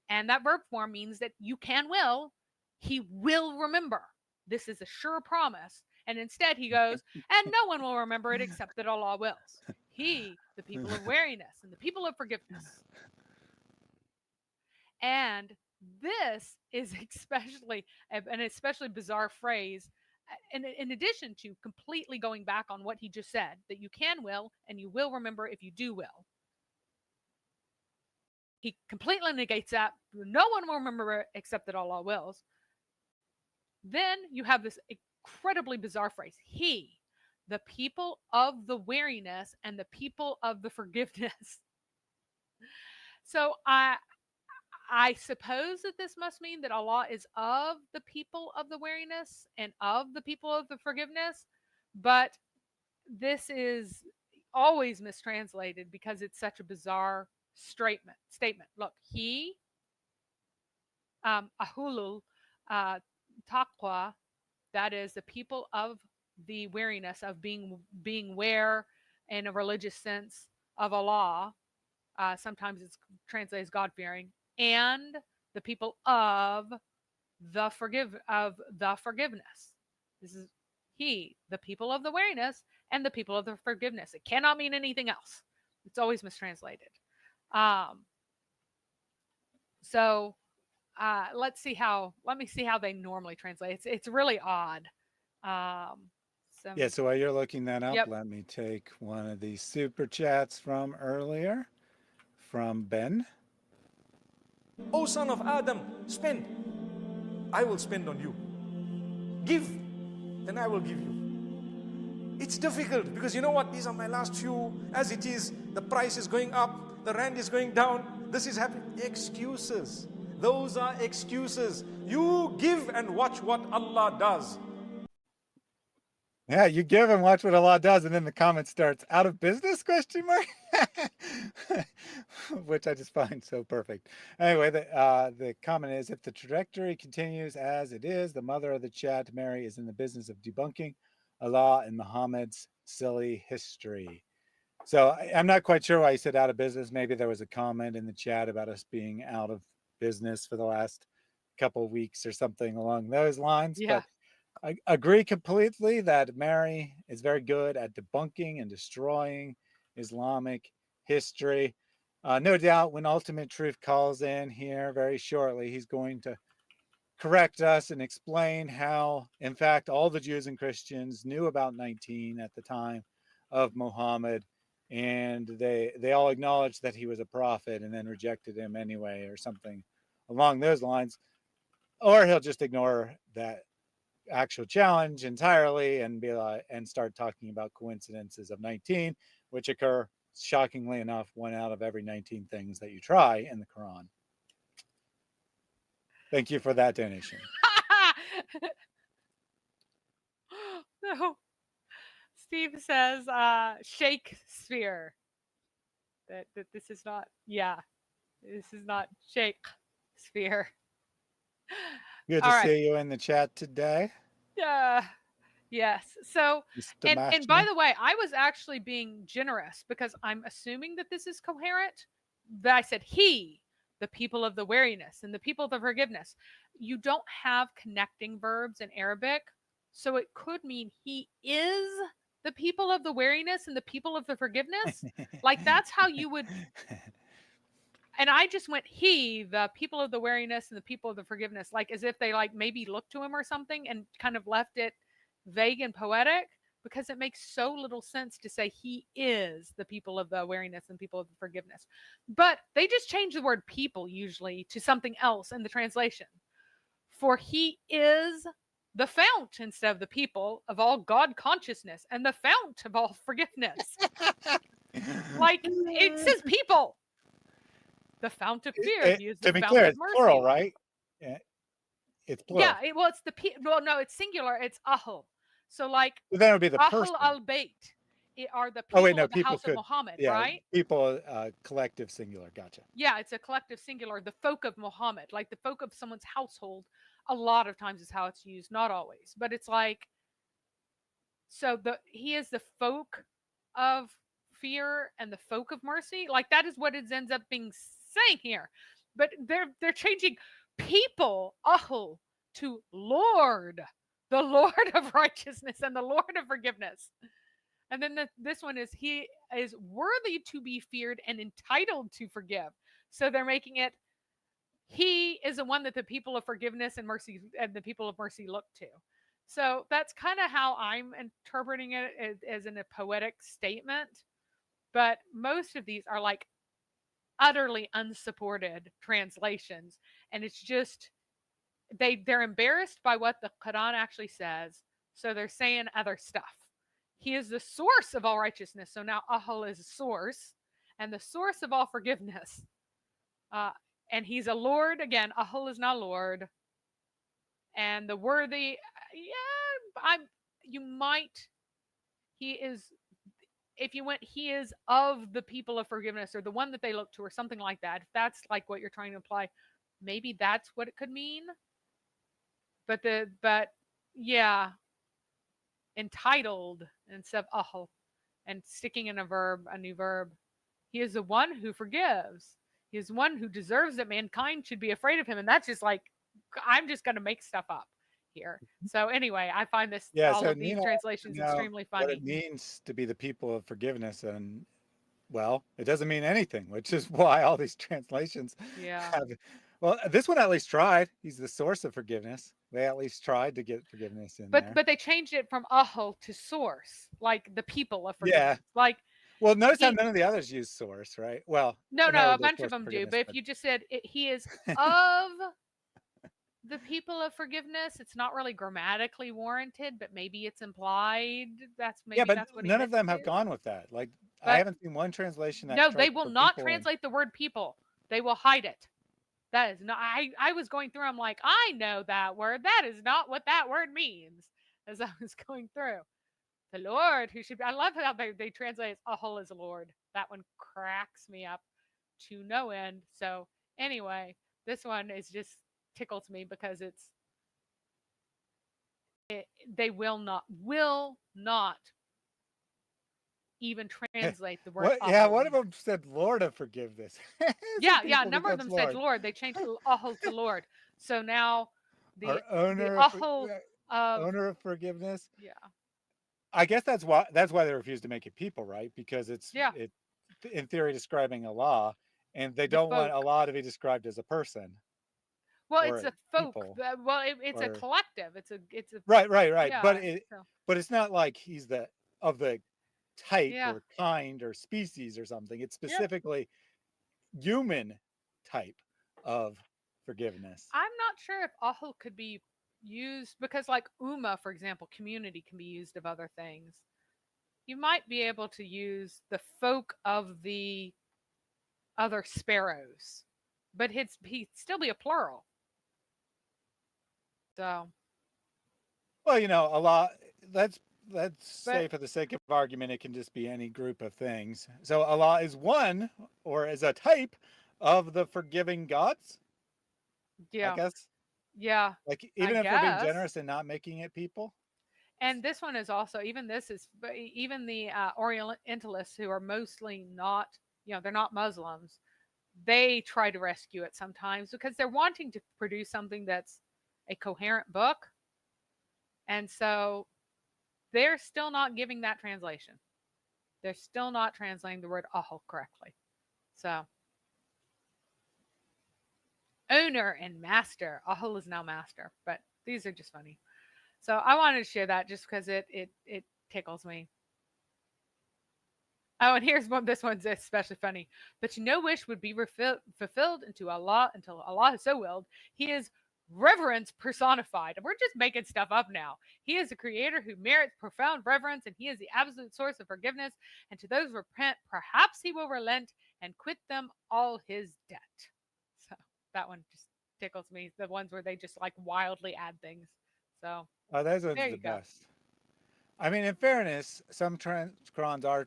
and that verb form means that you can will, he will remember. This is a sure promise. And instead he goes, and no one will remember it except that Allah wills. He, the people of wariness and the people of forgiveness. And this is an especially bizarre phrase, in addition to completely going back on what he just said, that you can will and you will remember if you do will. He completely negates that. No one will remember it except that Allah wills. Then you have this incredibly bizarre phrase. He, the people of the wariness and the people of the forgiveness. So I suppose that this must mean that Allah is of the people of the wariness and of the people of the forgiveness, but this is always mistranslated because it's such a bizarre statement. Look, he, ahulul taqwa, that is the people of the wariness, of being ware in a religious sense of Allah. Sometimes it's translated as God-fearing, and the people of the forgiveness. This is he, the people of the wariness, and the people of the forgiveness. It cannot mean anything else. It's always mistranslated. So let me see how they normally translate. It's really odd. So while you're looking that up, Yep. Let me take one of these super chats from earlier, from Ben. O son of Adam, spend. I will spend on you. Give, then I will give you. It's difficult because you know what? These are my last few. As it is, the price is going up, the rand is going down, this is happening. Excuses. Those are excuses. You give and watch what Allah does. Yeah, you give and watch what Allah does, and then the comment starts, out of business, question mark? Which I just find so perfect. Anyway, the comment is, if the trajectory continues as it is, the mother of the chat, Mary, is in the business of debunking Allah and Muhammad's silly history. So I'm not quite sure why he said out of business. Maybe there was a comment in the chat about us being out of business for the last couple of weeks or something along those lines. Yeah. But I agree completely that Mary is very good at debunking and destroying Islamic history. No doubt when Ultimate Truth calls in here very shortly, he's going to correct us and explain how, in fact, all the Jews and Christians knew about 19 at the time of Muhammad, and they all acknowledged that he was a prophet and then rejected him anyway, or something along those lines. Or he'll just ignore that actual challenge entirely and be like, and start talking about coincidences of 19, which occur, shockingly enough, 1 out of every 19 things that you try in the Quran. Thank you for that donation. No. Steve says Shakespeare. That this is not, this is not Shakespeare. Good All to right. see you in the chat today. Yes. So, Mr. and by Mashman. the way, I was actually being generous because I'm assuming that this is coherent. That I said he, the people of the wariness, and the people of the forgiveness. You don't have connecting verbs in Arabic, so it could mean he is the people of the wariness and the people of the forgiveness. Like that's how you would. And I just went he, the people of the wariness and the people of the forgiveness, like as if they like maybe looked to him or something and kind of left it vague and poetic, because it makes so little sense to say he is the people of the wariness and people of the forgiveness. But they just change the word people usually to something else in the translation. For he is the fount instead of the people of all God consciousness and the fount of all forgiveness. Like it says people. The fount of fear. He is the To be fount clear, of it's mercy. plural, right? Yeah, it's plural. Yeah, well, it's well, no, it's singular. It's ahl. So like But then it would be the ahl person. al bayt are the people Oh wait, no, of the people house could. of Muhammad, Yeah, right? people, collective singular. Gotcha. Yeah, it's a collective singular. The folk of Muhammad, like the folk of someone's household. A lot of times is how it's used, not always, but it's like. So he is the folk of fear and the folk of mercy. Like that is what it ends up being saying here. But they're changing people ahl to Lord, the Lord of righteousness and the Lord of forgiveness. And then this one is he is worthy to be feared and entitled to forgive. So they're making it he is the one that the people of forgiveness and mercy and the people of mercy look to. So that's kind of how I'm interpreting it as in a poetic statement. But most of these are like utterly unsupported translations. And it's just they're embarrassed by what the Quran actually says. So they're saying other stuff. He is the source of all righteousness. So now Ahl is a source and the source of all forgiveness. And he's a Lord. Again, Ahl is not Lord. And the worthy, you might, he is, if you went, he is of the people of forgiveness or the one that they look to or something like that. If that's like what you're trying to imply, maybe that's what it could mean. But yeah, entitled instead of ahl and sticking in a new verb. He is the one who forgives. He is one who deserves that mankind should be afraid of him. And that's just like, I'm just going to make stuff up here. So anyway, I find all of these translations extremely funny. What it means to be the people of forgiveness, and well, it doesn't mean anything, which is why all these translations have. Well, this one at least tried. He's the source of forgiveness. They at least tried to get forgiveness in there. But they changed it from ahl to source, like the people of forgiveness. Yeah. Like, well, notice how none of the others use source, right? Well, no, a bunch of them do. But if you just said he is of the people of forgiveness, it's not really grammatically warranted, but maybe it's implied. That's what none of them have gone with that. Like, I haven't seen one translation that. No, they will not translate the word people. They will hide it. That is not. I was going through. I'm like, I know that word. That is not what that word means. As I was going through, the Lord who should be. I love how they translate it, Ahl as Lord. That one cracks me up to no end. So anyway, this one is just tickles me because they will not even translate the word. One of them said Lord of forgiveness. yeah, a number of them said Lord. They changed Ahl to Lord. So now the Ahl owner of forgiveness. Yeah. I guess that's why they refuse to make it people, right? Because it's in theory describing Allah, and they don't want Allah to be described as a person. Well, it's a folk. Well, it's a collective. It's a right. Yeah, but it's not like he's of the type or kind or species or something. It's specifically human type of forgiveness. I'm not sure if ahl could be used because, like ummah, for example, community can be used of other things. You might be able to use the folk of the other sparrows, but he'd still be a plural. So, well, Allah. Let's say for the sake of argument, it can just be any group of things. So Allah is one, or is a type of the forgiving gods. Yeah. I guess. Yeah. Like, even I if we're being guess. generous and not making it people? And this one is also, even this is, even the Orientalists who are mostly not, they're not Muslims, they try to rescue it sometimes because they're wanting to produce something that's a coherent book. And so they're still not giving that translation. They're still not translating the word ahl correctly. So, owner and master. Ahl is now master, but these are just funny. So I wanted to share that just because it tickles me. Oh, and here's one. This one's especially funny. But no wish would be fulfilled until Allah has so willed. He is reverence personified. And we're just making stuff up now. He is the creator who merits profound reverence, and he is the absolute source of forgiveness. And to those who repent, perhaps he will relent and quit them all his debt. So that one just tickles me. The ones where they just like wildly add things. So Oh, those ones are the best. I mean, in fairness, some Qurans are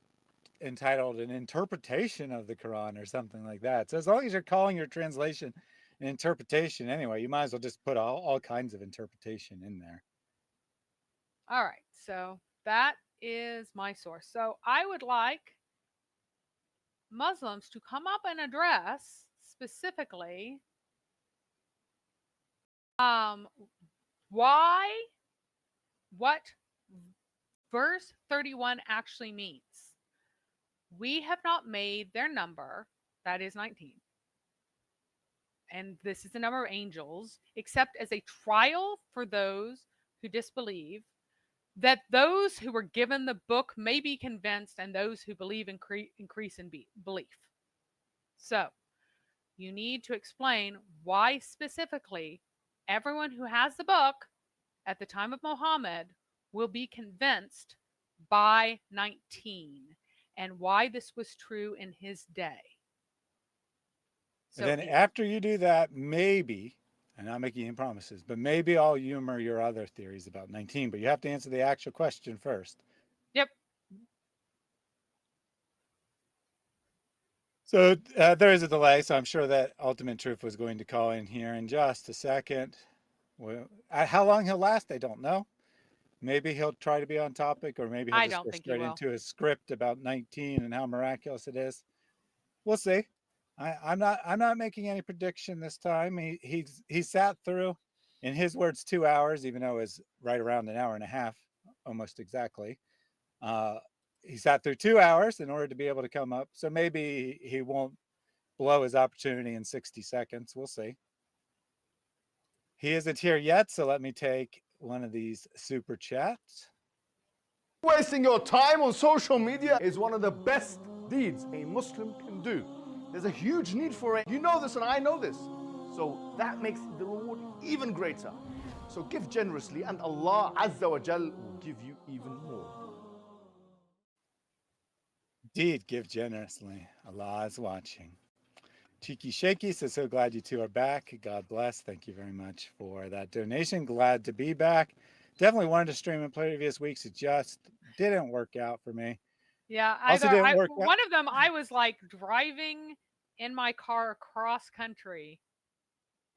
entitled an interpretation of the Quran or something like that. So as long as you're calling your translation an interpretation anyway, you might as well just put all kinds of interpretation in there. All right, so that is my source. So I would like Muslims to come up and address specifically what verse 31 actually means. We have not made their number, that is 19. And this is the number of angels, except as a trial for those who disbelieve, that those who were given the book may be convinced, and those who believe increase in belief. So you need to explain why specifically everyone who has the book at the time of Muhammad will be convinced by 19, and why this was true in his day. So, and then after you do that, maybe, I'm not making any promises, but maybe I'll humor your other theories about 19, but you have to answer the actual question first. Yep. So there is a delay, so I'm sure that Ultimate Truth was going to call in here in just a second. Well, how long he'll last, I don't know. Maybe he'll try to be on topic, or maybe he'll just go straight into his script about 19 and how miraculous it is. We'll see. I'm not making any prediction this time. He sat through, in his words, 2 hours, even though it was right around an hour and a half, almost exactly. He sat through 2 hours in order to be able to come up. So maybe he won't blow his opportunity in 60 seconds. We'll see. He isn't here yet, so let me take one of these super chats. Wasting your time on social media is one of the best deeds a Muslim can do. There's a huge need for it. You know this and I know this. So that makes the reward even greater. So give generously and Allah Azza wa Jal will give you even more. Indeed, give generously. Allah is watching. Cheeky Shaky says, so glad you two are back. God bless. Thank you very much for that donation. Glad to be back. Definitely wanted to stream in previous weeks. It just didn't work out for me. Yeah, one of them, I was like driving in my car across country,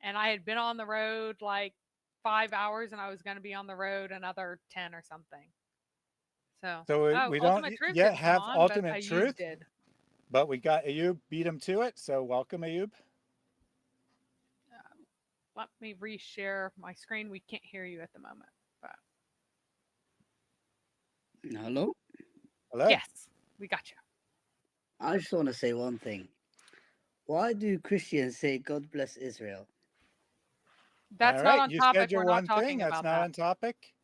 and I had been on the road like 5 hours, and I was going to be on the road another 10 or something. So we don't yet have Ultimate Truth, did. But we got Ayub, beat him to it. So welcome, Ayub. Let me reshare my screen. We can't hear you at the moment. But... Hello? Hello? Yes, we got you. I just want to say one thing. Why do Christians say God bless Israel? That's not on topic. We're not talking about that. That's not on topic.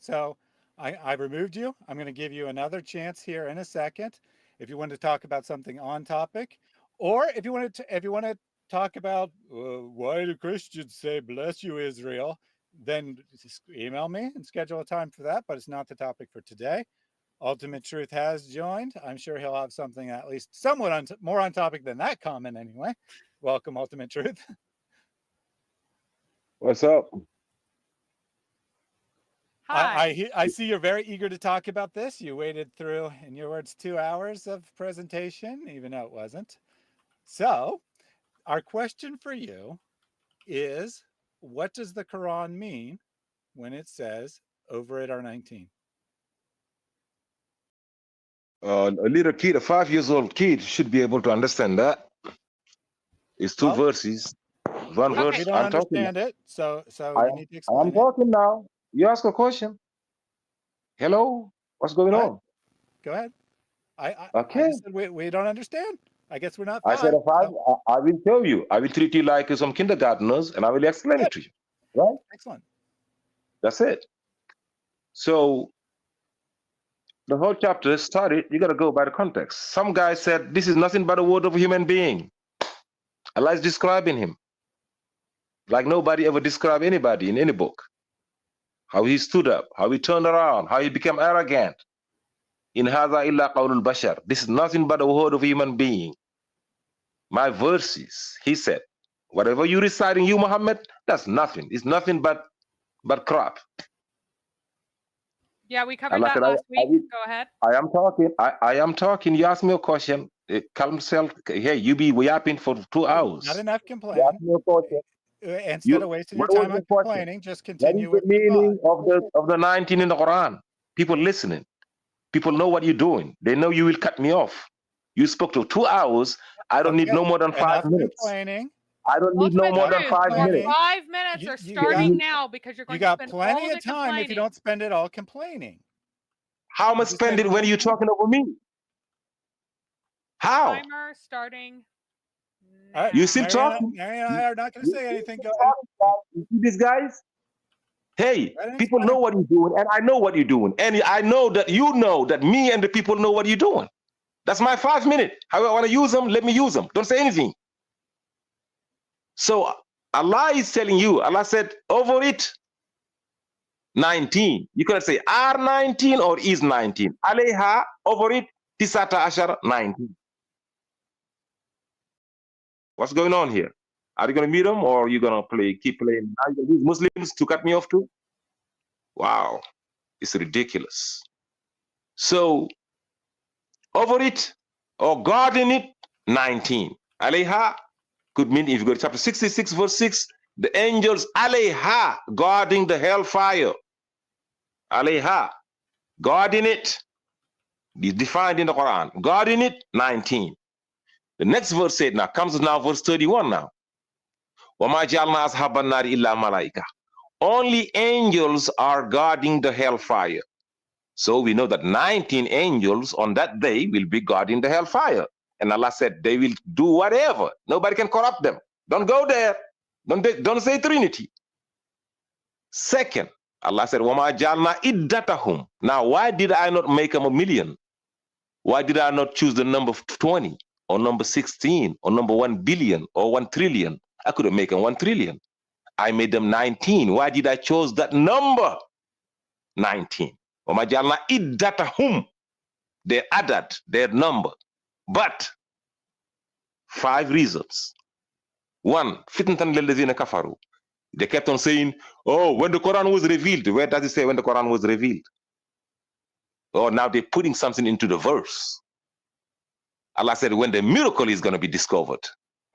So I removed you. I'm going to give you another chance here in a second. If you want to talk about something on topic, or if you want to talk about why do Christians say bless you Israel, then just email me and schedule a time for that. But it's not the topic for today. Ultimate Truth has joined. I'm sure he'll have something at least somewhat more on topic than that comment anyway. Welcome, Ultimate Truth. What's up? Hi. I see you're very eager to talk about this. You waited through, in your words, 2 hours of presentation, even though it wasn't. So our question for you is, what does the Quran mean when it says over it are 19? A little kid, a 5-year-old kid, should be able to understand that. It's two Well, verses. One Okay. verse. We don't I'm talking. understand it, so I, you need to explain I'm it. talking now. You ask a question. Hello, what's going Go on? ahead. Go ahead. I Okay. just said we don't understand. I guess we're not I said, five. I will tell you. I will treat you like some kindergartners, and I will explain it to you. Right? Excellent. That's it. So the whole chapter started. You got to go by the context. Some guy said, "This is nothing but a word of a human being." Allah is describing him like nobody ever described anybody in any book. How he stood up, how he turned around, how he became arrogant. In hadha illa qawlul bashar. This is nothing but a word of a human being. My verses, he said, whatever you reciting, you Muhammad, that's nothing. It's nothing but crap. Yeah, we covered Allah that said, last week. Go ahead. I am talking. I am talking. You ask me a question. Calm yourself. Hey, you be yapping for 2 hours. Not enough You complaining. ask me a question. Instead of wasting your what was time on the question? complaining, just What is continue the with the meaning thought. of the 19 in the Quran? People listening. People know what you're doing. They know you will cut me off. You spoke to 2 hours. I don't need Okay, no more than 5 enough minutes. complaining. I don't need no Ultimate more than truth. 5 Your minutes. 5 minutes You- are you starting got- now because you're going You to got spend plenty all of of it time if you complaining. don't spend it all complaining. How am I You just spend said- it when you're talking over me? How? Timer starting All right, You still Mariana, talking? Mariana and I are not going to say anything. Go You ahead. see these guys? Hey, Go ahead and people explain. know what you're doing, and I know what you're doing. And I know that you know that me and the people know what you're doing. That's my 5 minutes. How I want to use them, let me use them. Don't say anything. So Allah is telling you, Allah said, over it, 19. You could say R19 or is 19. Alayha, over it, Tisata Ashar, 19. What's going on here? Are you going to mute them or are you going to keep playing? Are you going to use Muslims to cut me off too? Wow, it's ridiculous. So, over it or guarding it, 19. Alayha could mean, if you go to chapter 66, verse 6, the angels, alayha, guarding the hellfire. Alayha, guarding it, is defined in the Quran. Guarding it, 19. The next verse said, now comes now verse 31 now. وَمَا جَعَلْنَا أَصْحَابَ النَّارِ إِلَّا مَلَائِكَةً. Only angels are guarding the hellfire. So we know that 19 angels on that day will be guarding the hellfire. And Allah said they will do whatever. Nobody can corrupt them. Don't go there. Don't say Trinity. Second, Allah said, وَمَا جَعَلْنَا إِدَّتَهُمْ. Now, why did I not make them 1,000,000? Why did I not choose the number 20 or number 16 or number 1 billion or 1 trillion? I could have made them 1 trillion. I made them 19. Why did I choose that number? 19. وَمَا جَعَلْنَا إِدَّتَهُمْ. They added their number. But 5 reasons. 1, fitnatan lilladhina kafaru. They kept on saying, oh, when the Quran was revealed. Where does it say when the Quran was revealed? Oh, now they're putting something into the verse. Allah said when the miracle is going to be discovered.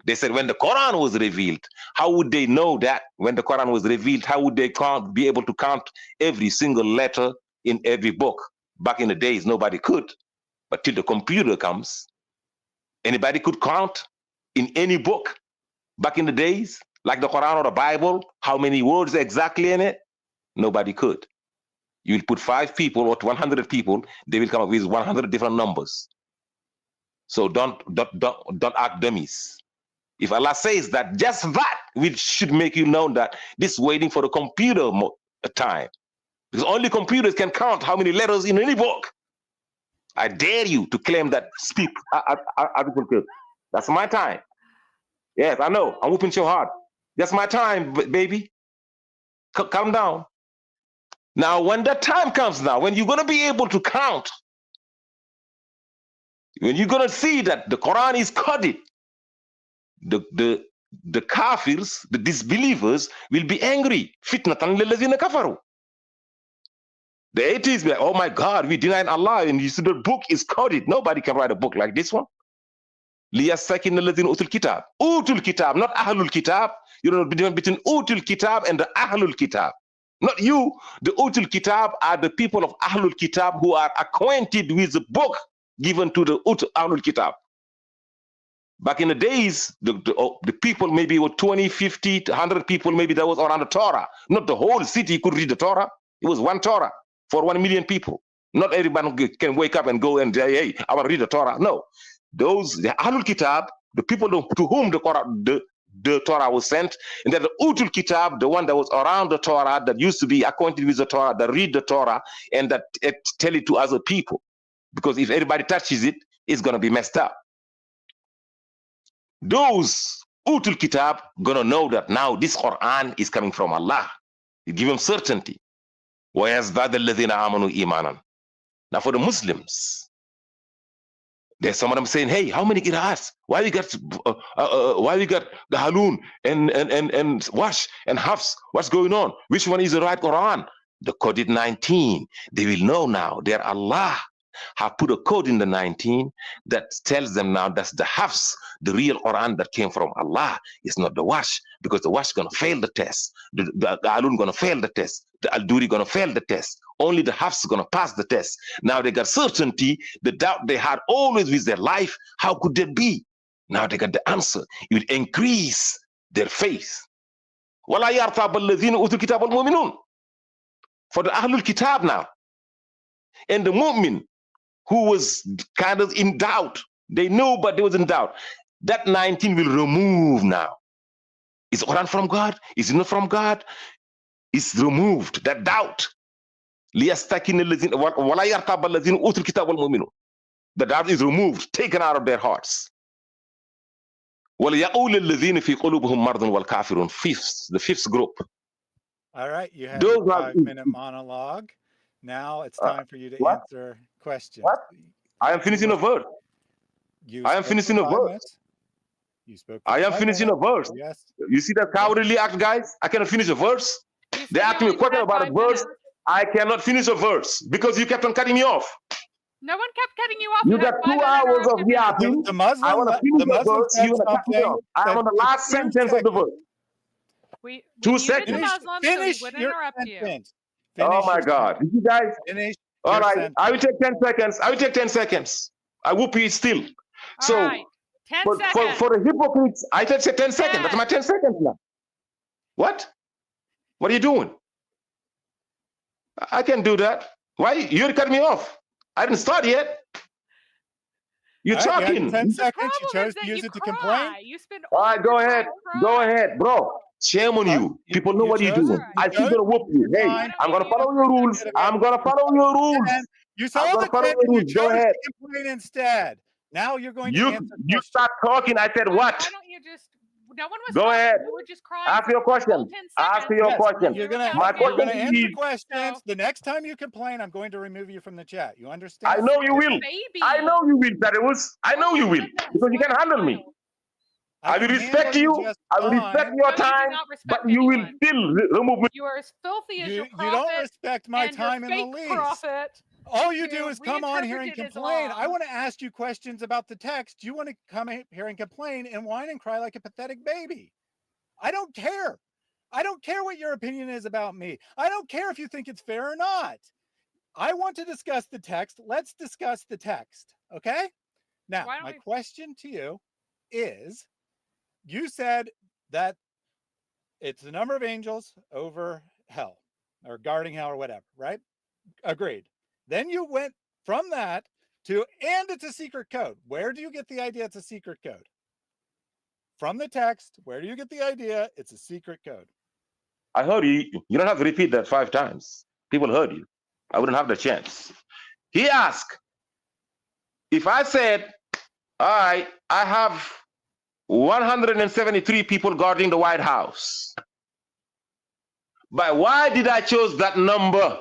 They said when the Quran was revealed. How would they know that when the Quran was revealed? How would they be able to count every single letter in every book? Back in the days, nobody could. But till the computer comes, anybody could count in any book. Back in the days, like the Quran or the Bible, how many words exactly in it? Nobody could. You will put 5 people or 100 people, they will come up with 100 different numbers. So don't act dummies. If Allah says that, just that which should make you know that this is waiting for the computer time. Because only computers can count how many letters in any book. I dare you to claim that speak. That's my time. Yes, I know. I'm whooping your heart. That's my time, baby. Calm down. Now, when that time comes now, when you're going to be able to count, when you're going to see that the Quran is coded, the kafirs, the disbelievers will be angry. Fitnatan lilladhina kafaru. The atheists will be like, oh my God, we denied Allah, and you see the book is coded. Nobody can write a book like this one. Liyasakin alladhina utul kitab. Utul kitab, not ahlul kitab. You don't know the difference between Utul Kitab and the Ahlul Kitab. Not you. The Utul Kitab are the people of Ahlul Kitab who are acquainted with the book given to the Ahlul Kitab. Back in the days, the people maybe were 20, 50, 100 people maybe that was around the Torah. Not the whole city could read the Torah. It was one Torah for 1 million people. Not everybody can wake up and go and say, hey, I want to read the Torah. No. Those, the Ahlul Kitab, the people to whom the Torah was sent, and then the Utul Kitab, the one that was around the Torah, that used to be acquainted with the Torah, that read the Torah, and that tell it to other people. Because if everybody touches it, it's going to be messed up. Those Utul Kitab going to know that now this Quran is coming from Allah. You give them certainty. وَيَزْدَادَ الَّذِينَ آمَنُوا إِيمَانًا. Now for the Muslims, there's some of them saying, hey, how many qira'ats? Why we got the Halun and Wash and Hafs? What's going on? Which one is the right Quran? The coded 19. They will know now. Their Allah have put a code in the 19 that tells them now that's the Hafs, the real Quran that came from Allah. It's not the Wash, because the Wash is going to fail the test. The Halun going to fail the test. The Al-Duri going to fail the test. Only the Hafs is going to pass the test. Now they got certainty. The doubt they had always with their life, how could that be? Now they got the answer. It will increase their faith. وَلَا يَرْتَابَ الَّذِينَ أُوتُوا الْكِتَابَ الْمُؤْمِنُونَ. For the Ahlul Kitab now. And the Mu'min, who was kind of in doubt. They knew, but they was in doubt. That 19 will remove now. Is the Quran from God? Is it not from God? It's removed, that doubt. The doubt is removed, taken out of their hearts. The fifth group. All right, you have a 5-minute monologue. Now it's time for you to answer questions. What? I am finishing a verse. I am finishing a verse. You spoke. I am finishing a verse. Yes. You see that cowardly act, guys? I cannot finish a verse. They asked me a question about a verse. I cannot finish a verse because you kept on cutting me off. No one kept cutting you off. You got 2 hours of yapping. The Muslim, I want to finish the verse. You want to cut me off. I'm on the last sentence of the verse. We 2 seconds. Finish your sentence. Oh my God! You guys. Finish. All right. I will take 10 seconds. I will take 10 seconds. I whoop you still. So right. 10 seconds. For the hypocrites, I said 10 seconds. That's my 10 seconds now. What? What are you doing? I can't do that. Why? You cut me off. I didn't start yet. You're talking. 10 seconds. You chose to use it to complain. You spend all right, go ahead. Go ahead, bro. Shame on you. People know what you're doing. I still gonna whoop you. Hey, I'm gonna follow your rules. I'm gonna follow your rules. You saw the clip and you chose to complain instead. Now you're going to answer. You stop talking. I said what? Why don't you just? No one was. Go ahead. You were just crying. Ask your question. Ask your question. You're gonna answer questions. The next time you complain, I'm going to remove you from the chat. You understand? I know you will. I know you will, Darius. I know you will because you can handle me. I will respect you. I will respect your time, but you will still remove me. You are as filthy as your prophet. You don't respect my time in the least. Prophet. All you do is come on here and complain. I want to ask you questions about the text. You want to come here and complain and whine and cry like a pathetic baby. I don't care. I don't care what your opinion is about me. I don't care if you think it's fair or not. I want to discuss the text. Let's discuss the text. Okay? Now, my question to you is, you said that it's the number of angels over hell or guarding hell or whatever, right? Agreed. Then you went from that to, and it's a secret code. Where do you get the idea it's a secret code? From the text, where do you get the idea it's a secret code? I heard you. You don't have to repeat that 5 times. People heard you. I wouldn't have the chance. He asked, if I said, all right, I have 173 people guarding the White House. But why did I choose that number?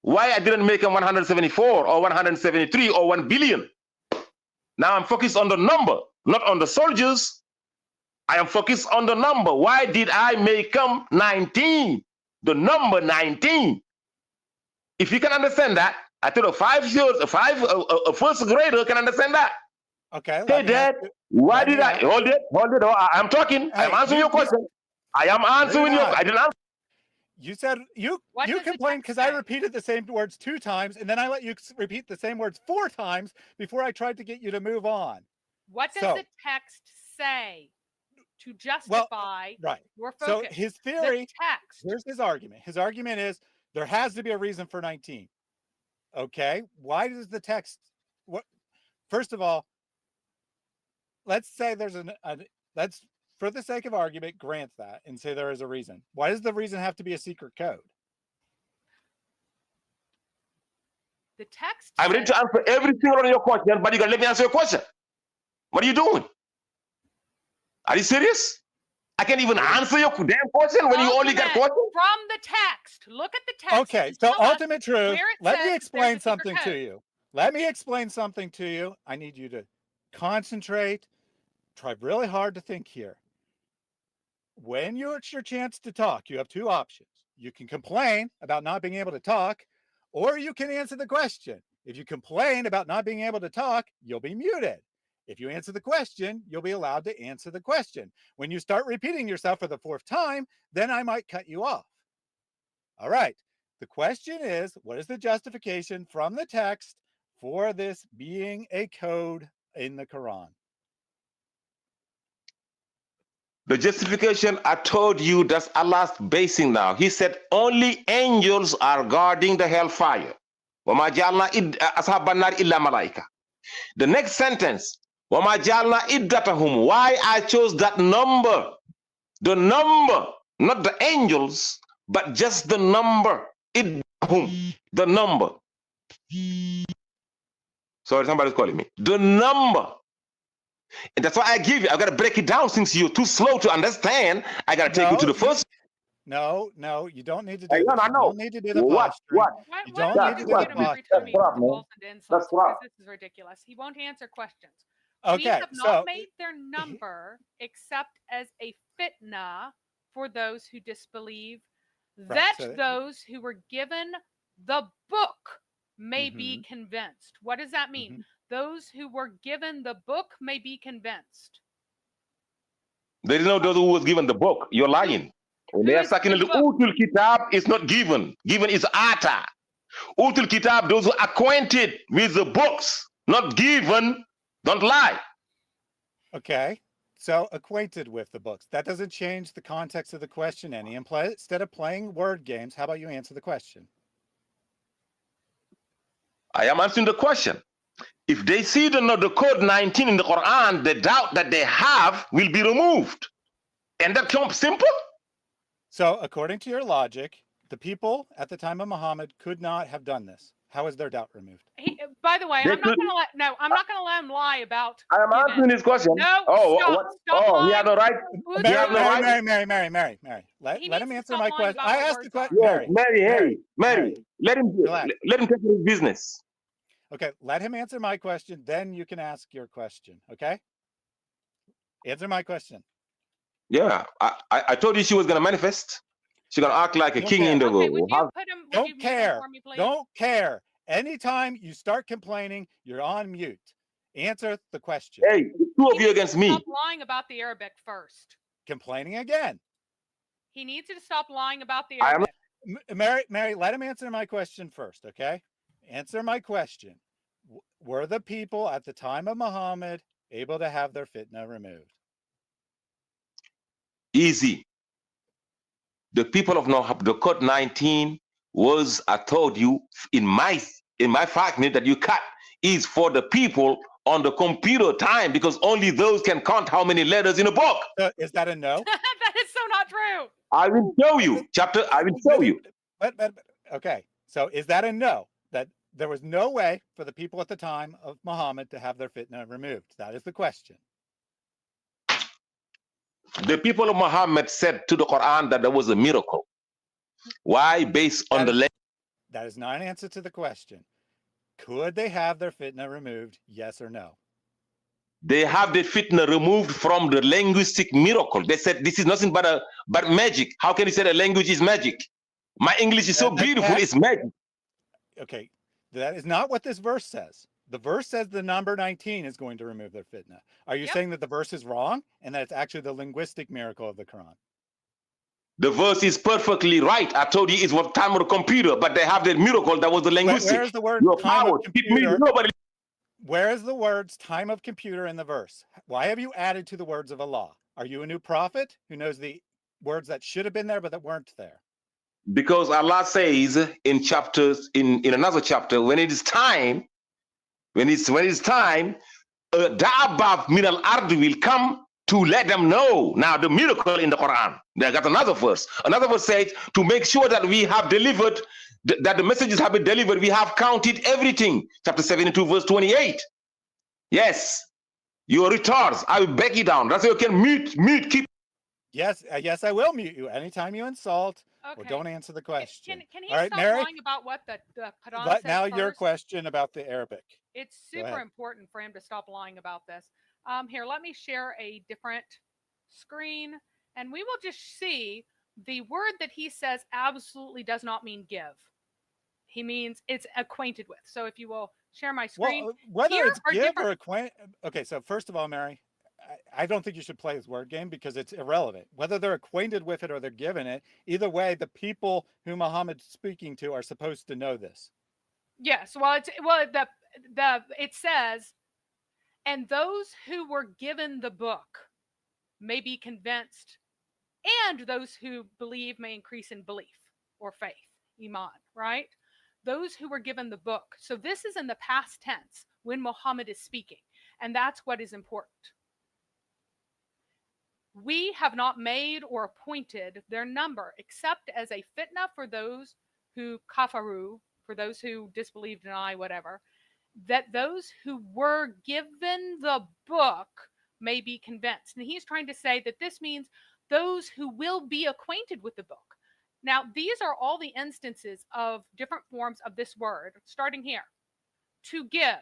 Why I didn't make them 174 or 173 or 1 billion? Now I'm focused on the number, not on the soldiers. I am focused on the number. Why did I make them 19? The number 19. If you can understand that, I think a 1st grader can understand that. Okay. Hey, Dad, why did I hold it? I'm talking. I'm answering your question. I am answering you. not. I didn't answer. You said you What does the complained text because I say? repeated the same words 2 times, and then I let you repeat the same words 4 times before I tried to get you to move on. What does So- the text say to justify Right. your So focus? his The theory, text. here's his argument. His argument is there has to be a reason for 19. Okay. Why does the text, what? First of all, let's say there's let's, for the sake of argument, grant that and say there is a reason. Why does the reason have to be a secret code? The text. I'm ready to answer every single one of your questions, but you gotta let me answer your question. What are you doing? Are you serious? I can't even answer your damn question when you only got questions? From the text. Look at the text. Okay, and so tell us ultimate truth, where it let me says explain there's a secret something to code. you. Let me explain something to you. I need you to concentrate, try really hard to think here. When it's your chance to talk, you have 2 options. You can complain about not being able to talk, or you can answer the question. If you complain about not being able to talk, you'll be muted. If you answer the question, you'll be allowed to answer the question. When you start repeating yourself for the 4th time, then I might cut you off. All right. The question is, what is the justification from the text for this being a code in the Quran? The justification, I told you, that's Allah's basing now. He said only angels are guarding the hellfire. وَمَا جَعَلْنَا أَصْحَابَ النَّارِ إِلَّا مَلَائِكَةً. The next sentence, وَمَا جَعَلْنَا إِدَّتَهُمْ. Why I chose that number? The number, not the angels, but just the number. إِدَّهُمْ. The number. Sorry, somebody's calling me. The number. And that's why I give you. I got to break it down since you're too slow to understand. I got to take you to the first. No, you don't need to do this. I You know. don't need to do the What? posturing. Why You don't don't need to do the mute him every time he That's rolls into insults? That's right. Because this is ridiculous. He won't answer questions. Okay, We have so not made their number except as a fitna for those who disbelieve, that so- those who were given the book may be convinced. What does that mean? Those who were given the book may be convinced. There is no those who was given the book. You're lying. They are sucking the Utul Kitab is not given. Given is Ata. Utul Kitab, those who are acquainted with the books, not given, don't lie. Okay, so acquainted with the books. That doesn't change the context of the question any. And instead of playing word games, how about you answer the question? I am answering the question. If they see the code 19 in the Quran, the doubt that they have will be removed. And that comes simple. So according to your logic, the people at the time of Muhammad could not have done this. How is their doubt removed? By the way, They I'm not could- going to let. No, I'm not going to let him lie about. I am answering this question. No, Oh, stop, what? stop Oh, he lying. had the right. Who's You have no right. Mary. Let He him needs to answer stop my lying question. about I what asked the words question. are. Yes, Mary. Let him take care of his business. Okay, let him answer my question. Then you can ask your question. Okay. Answer my question. Yeah, I told you she was gonna manifest. She's gonna act like a Don't king care. in the Okay, world. would you put him? Would you Don't mute him care. for me, please? Don't care. Anytime you start complaining, you're on mute. Answer the question. Hey, the two of you against me. Stop lying about the Arabic first. Complaining again. He needs to stop lying about the I am Arabic. Mary, let him answer my question first, okay? Answer my question. Were the people at the time of Muhammad able to have their fitna removed? easy. The people of Noah, the code 19 was, I told you, in my fragment that you cut, is for the people on the computer time, because only those can count how many letters in a book. Is that a no? That is so not true. I will show you. Chapter, I will show you. But okay. So is that a no? That there was no way for the people at the time of Muhammad to have their fitna removed? That is the question. The people of Muhammad said to the Quran that there was a miracle. Why? Based on the that is not an answer to the question. Could they have their fitna removed? Yes or no? They have the fitna removed from the linguistic miracle. They said this is nothing but magic. How can you say a language is magic? My English is so beautiful, it's magic. Okay, that is not what this verse says. The verse says the number 19 is going to remove their fitna. Are you saying that the verse is wrong and that it's actually the linguistic miracle of the Quran? The verse is perfectly right. I told you it's what time of the computer, but they have that miracle that was the linguistic. Where's the word Your time power of keep me. computer? Nobody. Where is the words time of computer in the verse? Why have you added to the words of Allah? Are you a new prophet who knows the words that should have been there but that weren't there? Because Allah says in chapters in another chapter, when it is time, when it's time, Da'abab min al-ard will come to let them know. Now the miracle in the Quran. They got another verse. Another verse says to make sure that we have delivered, that the messages have been delivered, we have counted everything. Chapter 72, verse 28. Yes, you are retards. I will back you down. That's why you can mute, keep. Yes, yes, I will mute you anytime you insult or Okay. don't answer the question. Can he All right, stop Mary? lying about what the Quran But says now your first? question about the Arabic. It's Go super ahead. important for him to stop lying about this. Here, let me share a different screen, and we will just see the word that he says absolutely does not mean give. He means it's acquainted with. So if you will share my screen. Well, whether here it's are give different- or acquaint. Okay, so first of all, Mary, I don't think you should play this word game because it's irrelevant. Whether they're acquainted with it or they're given it, either way, the people who Muhammad's speaking to are supposed to know this. Yes, it says, and those who were given the book may be convinced, and those who believe may increase in belief or faith, iman, right? Those who were given the book. So this is in the past tense when Muhammad is speaking, and that's what is important. We have not made or appointed their number except as a fitna for those who kafaru, for those who disbelieve, deny, whatever, that those who were given the book may be convinced. And he's trying to say that this means those who will be acquainted with the book. Now, these are all the instances of different forms of this word, starting here. To give.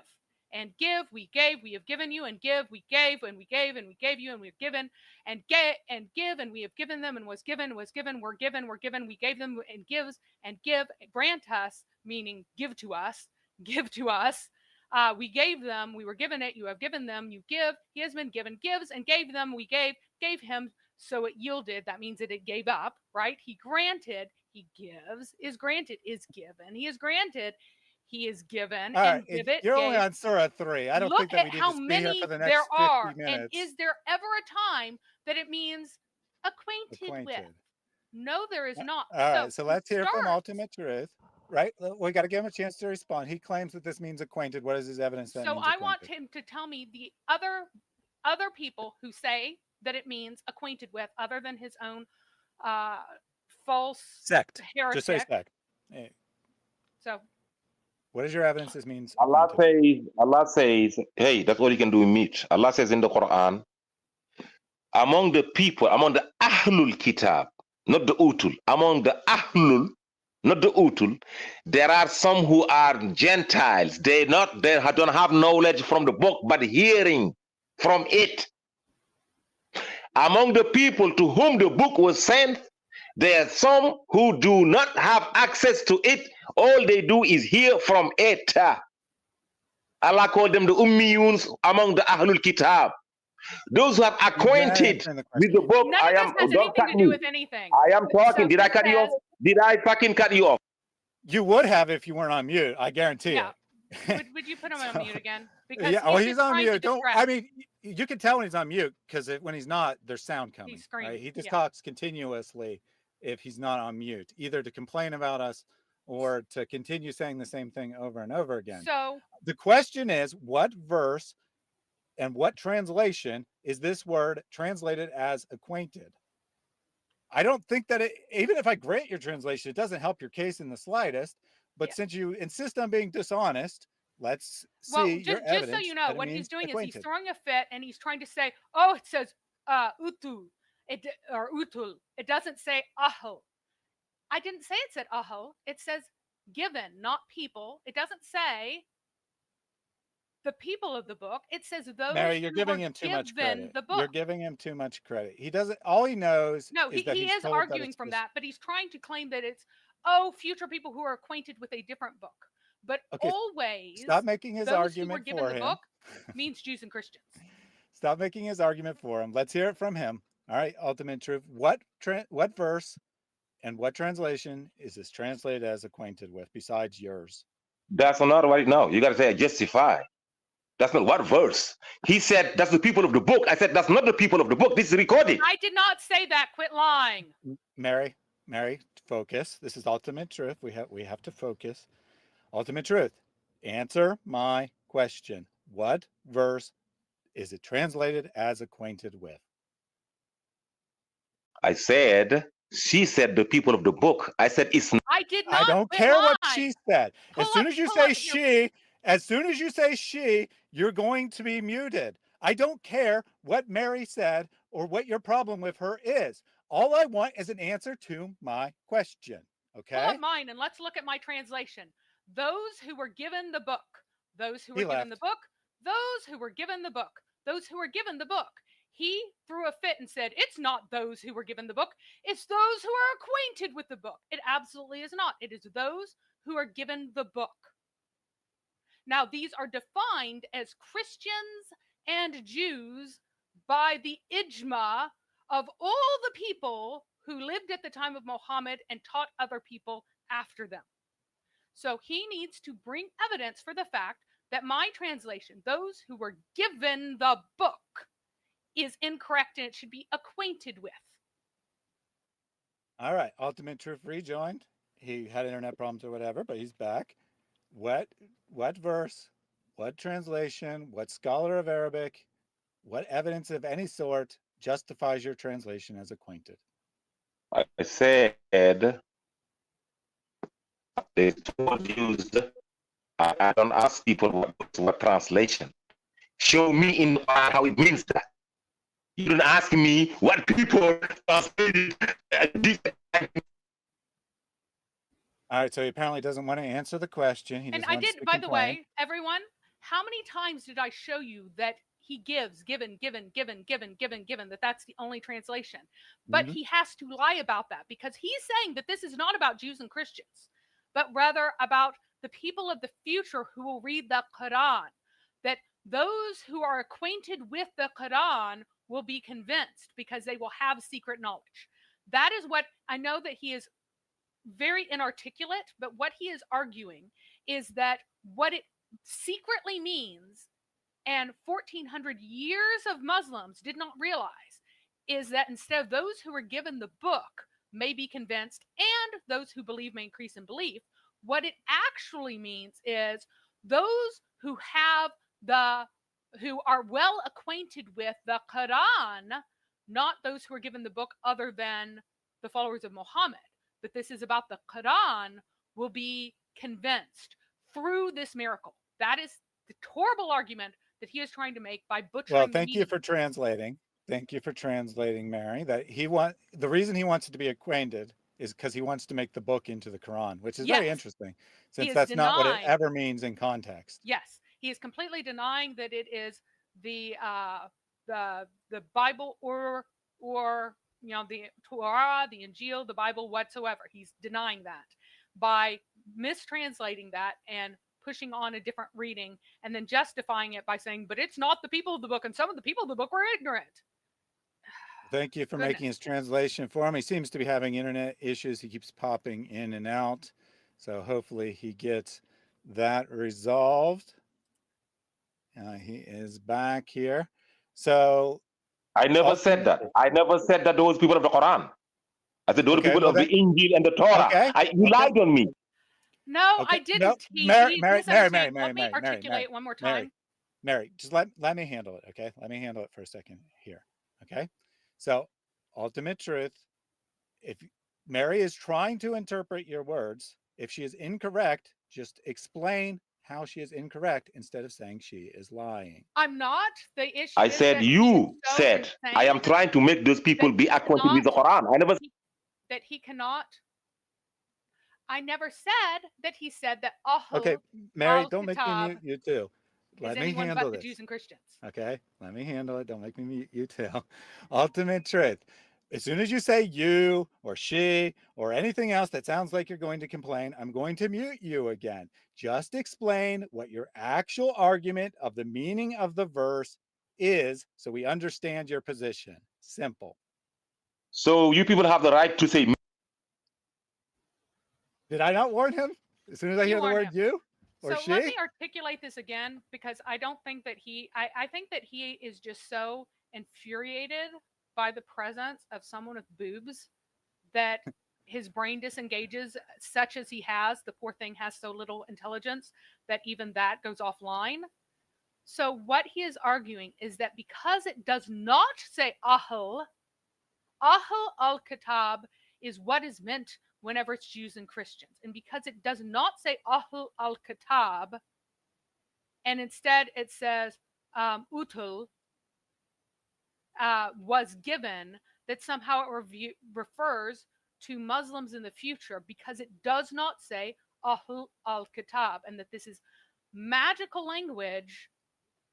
And give, we gave, we have given you, and give, we gave, and we gave, and we gave you, and we've given, and give, and we have given them, and was given, we're given, we gave them, and gives, and give, grant us, meaning give to us, we gave them, we were given it, you have given them, you give, he has been given, gives, and gave them, we gave him, so it yielded, that means that it gave up, right? He granted, he gives, is granted, is given, he is granted, he is given, All and right, give it, you're gave. only on Surah 3. I don't Look think that we at need how to be here many for the there next 50 are, minutes. and is there ever a time that it means acquainted with? No, there is not. All right, so let's hear from starts- Ultimate Truth, right? We got to give him a chance to respond. He claims that this means acquainted. What is his evidence that So means I want acquainted? him to tell me the other people who say that it means acquainted with, other than his own false Sect. heretic. Just say sect. Hey, So what is your evidence this means Allah acquainted? says, hey, that's what you can do in meat. Allah says in the Quran, among the people, among the Ahlul Kitab, not the Utul, among the Ahlul, not the Utul, there are some who are Gentiles. They don't have knowledge from the book, but hearing from it. Among the people to whom the book was sent, there are some who do not have access to it. All they do is hear from it. Allah called them the Ummiyuns among the Ahlul Kitab. Those who are acquainted with the book. none of this has anything to do with anything. I am talking. So Did I he cut you off? says- Did I fucking cut you off? You would have if you weren't on mute. I guarantee Yeah. it. Would you put him So- on mute again? Because Yeah, oh, he's just on trying to mute. Don't. distract. I mean, you can tell when he's on mute because when he's not, there's sound coming. He's screaming, Right? He just yeah. talks continuously if he's not on mute, either to complain about us or to continue saying the same thing over and over again. So The question is, what verse and what translation is this word translated as acquainted? I don't think that even if I grant your translation, it doesn't help your case in the slightest. But Yeah. since you insist on being dishonest, let's see well, your just evidence. so you know, that it what he's means doing is acquainted. he's throwing a fit and he's trying to say, "Oh, it says utu, or utul. It doesn't say aho." I didn't say it said aho. It says given, not people. It doesn't say the people of the book. It says those. Mary, you're who giving were him too much given credit. The book. You're giving him too much credit. He doesn't. All he knows. No, is that he he's is told that arguing it's from this- that, but he's trying to claim that it's future people who are acquainted with a different book. But Okay, always Stop making his those who were argument given for the him. book means Jews and Christians. Stop making his argument for him. Let's hear it from him. All right, ultimate truth. What verse and what translation is this translated as acquainted with besides yours? That's not right now. You got to say justify. That's not what verse. He said that's the people of the book. I said that's not the people of the book. This is recorded. I did not say that. Quit lying. Mary, focus. This is ultimate truth. We have to focus. Ultimate truth. Answer my question. What verse is it translated as acquainted with? I said, she said the people of the book. I said it's not. I did not. I don't quit care lying. what she said. As soon as you say she, you're going to be muted. I don't care what Mary said or what your problem with her is. All I want is an answer to my question. Okay? Pull up mine and let's look at my translation. Those who were given the book. Those who were given the book. Those who were given the book. Those who were given the book. He threw a fit and said, it's not those who were given the book. It's those who are acquainted with the book. It absolutely is not. It is those who are given the book. Now, these are defined as Christians and Jews by the ijma of all the people who lived at the time of Muhammad and taught other people after them. So he needs to bring evidence for the fact that my translation, those who were given the book, is incorrect and it should be acquainted with. All right. Ultimate Truth rejoined. He had internet problems or whatever, but he's back. What verse, what translation, what scholar of Arabic, what evidence of any sort justifies your translation as acquainted? I said they used. I don't ask people what translation. Show me in how it means that. You don't ask me what people translated. All right, so he apparently doesn't want to answer the question. He and just I wants did, to by complain. the way, everyone, how many times did I show you that he gives, given, that that's the only translation? But he has to lie about that because he's saying that this is not about Jews and Christians, but rather about the people of the future who will read the Quran, that those who are acquainted with the Quran will be convinced because they will have secret knowledge. That is what I know that he is very inarticulate, but what he is arguing is that what it secretly means, and 1400 years of Muslims did not realize, is that instead of those who were given the book may be convinced and those who believe may increase in belief, what it actually means is those who are well acquainted with the Quran, not those who are given the book other than the followers of Muhammad, that this is about the Quran, will be convinced through this miracle. That is the horrible argument that he is trying to make by butchering. Well, thank you for translating. Thank you for translating, Mary. That the reason he wants it to be acquainted is because he wants to make the book into the Quran, which is very interesting, since that's not what it ever means in context. Yes, he is completely denying that it is the Bible or the Torah, the Injil, the Bible whatsoever. He's denying that by mistranslating that and pushing on a different reading and then justifying it by saying, but it's not the people of the book, and some of the people of the book were ignorant. Thank you for making his translation for him. He seems to be having internet issues. He keeps popping in and out. So hopefully he gets that resolved. He is back here. So I never said that. I never said that those people of the Quran. I said those people of the Injil and the Torah. You lied on me. No, I didn't. Mary, let me articulate one more time. Mary, just let me handle it, okay? Let me handle it for a second here, okay? So, ultimate truth, if Mary is trying to interpret your words, if she is incorrect, just explain how she is incorrect instead of saying she is lying. I'm not. The issue I said you said I am trying to make those people be acquainted with the Quran. I never that he cannot. I never said that he said that. Okay, Mary, don't make me mute you too. Let me handle this. The Jews and Christians. Okay, let me handle it. Don't make me mute you too. Ultimate truth. As soon as you say you or she or anything else that sounds like you're going to complain, I'm going to mute you again. Just explain what your actual argument of the meaning of the verse is so we understand your position. Simple. So you people have the right to say. Did I not warn him? As soon as I You hear the warned word him. you or So she? let me articulate this again, because I don't think that I think that he is just so infuriated by the presence of someone with boobs that his brain disengages, such as he has. The poor thing has so little intelligence that even that goes offline. So what he is arguing is that because it does not say Ahl al-Kitab is what is meant whenever it's used in Christians. And because it does not say Ahl al-Kitab, and instead it says Utul was given, that somehow it refers to Muslims in the future, because it does not say Ahl al-Kitab, and that this is magical language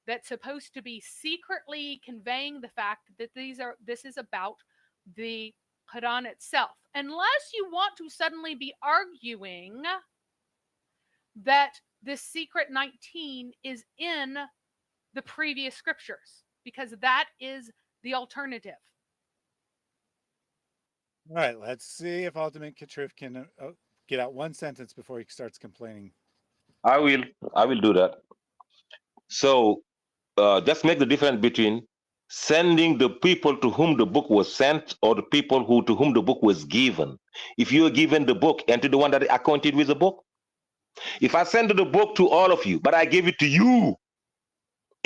that's supposed to be secretly conveying the fact that this is about the Quran itself. Unless you want to suddenly be arguing that this secret 19 is in the previous scriptures, because that is the alternative. All right, let's see if Ultimate Truth can get out one sentence before he starts complaining. I will do that. So just make the difference between sending the people to whom the book was sent or the people to whom the book was given. If you are given the book and to the one that acquainted with the book, if I send the book to all of you, but I gave it to you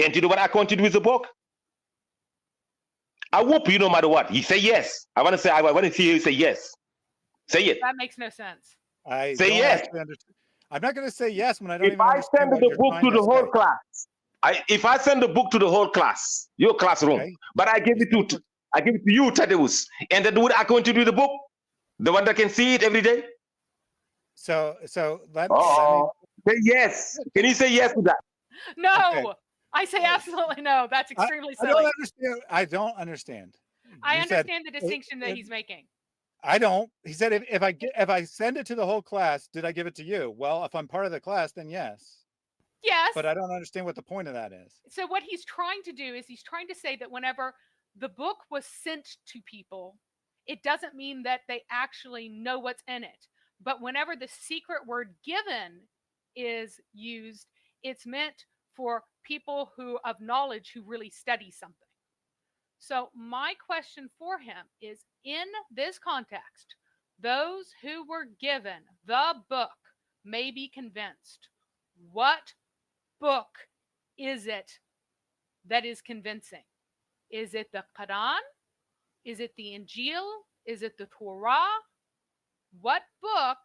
and to the one acquainted with the book, I whoop you no matter what. You say yes. I want to see you say yes. Say it. That makes no sense. I say don't yes. Understand. I'm not going to say yes when I don't if even I understand send what the you're book to the whole say. class, if I send the book to the whole class, your classroom, okay, but I give it to you, Tadeus, and the dude acquainted with the book, the one that can see it every day. So let me say yes. Can you say yes to that? No, okay. I say absolutely no. That's extremely silly. I don't understand. I understand the distinction that he's making. I don't. He said if I send it to the whole class, did I give it to you? Well, if I'm part of the class, then yes. Yes. But I don't understand what the point of that is. So what he's trying to do is he's trying to say that whenever the book was sent to people, it doesn't mean that they actually know what's in it. But whenever the secret word given is used, it's meant for people of knowledge who really study something. So my question for him is, in this context, those who were given the book may be convinced. What book is it that is convincing? Is it the Quran? Is it the Injil? Is it the Torah? What book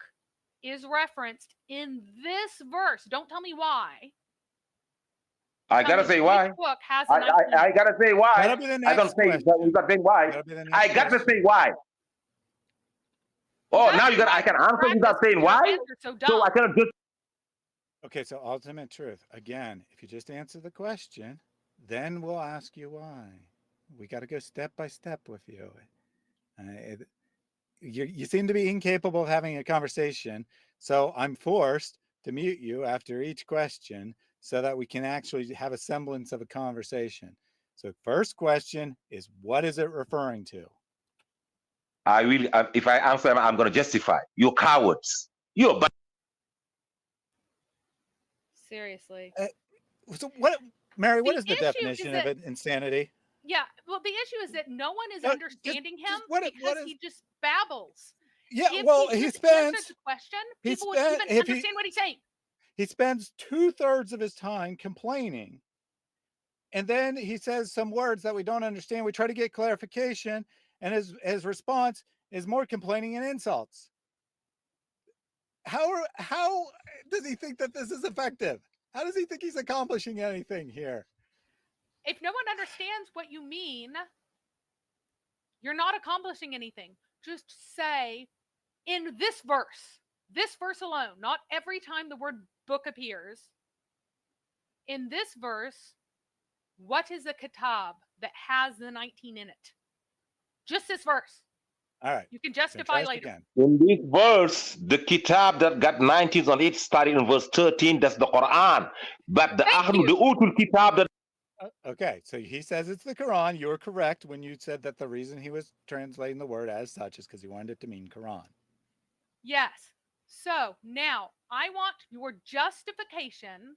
is referenced in this verse? Don't tell me why. I gotta say why. Book has I gotta say why. I don't say you gotta say why. I gotta say why. Oh, now I can answer without saying why. So I cannot just. Okay, so Ultimate Truth. Again, if you just answer the question, then we'll ask you why. We got to go step by step with you. You seem to be incapable of having a conversation, so I'm forced to mute you after each question so that we can actually have a semblance of a conversation. So first question is, what is it referring to? I will, if I answer, I'm going to justify. You're cowards. You're seriously. So what, Mary, what is the definition of insanity? Yeah, well, the issue is that no one is understanding him because he just babbles. Yeah, well, he spends the question, people would even understand what he's saying. He spends 2/3 of his time complaining. And then he says some words that we don't understand. We try to get clarification, and his response is more complaining and insults. How does he think that this is effective? How does he think he's accomplishing anything here? If no one understands what you mean, you're not accomplishing anything. Just say, in this verse alone, not every time the word book appears, in this verse, what is a kitab that has the 19 in it? Just this verse. All right. You can justify later. Again. In this verse, the kitab that got 19s on it starting in verse 13, that's the Quran. But the Utul kitab that... Okay, so he says it's the Quran. You're correct when you said that the reason he was translating the word as such is because he wanted it to mean Quran. Yes. So now I want your justification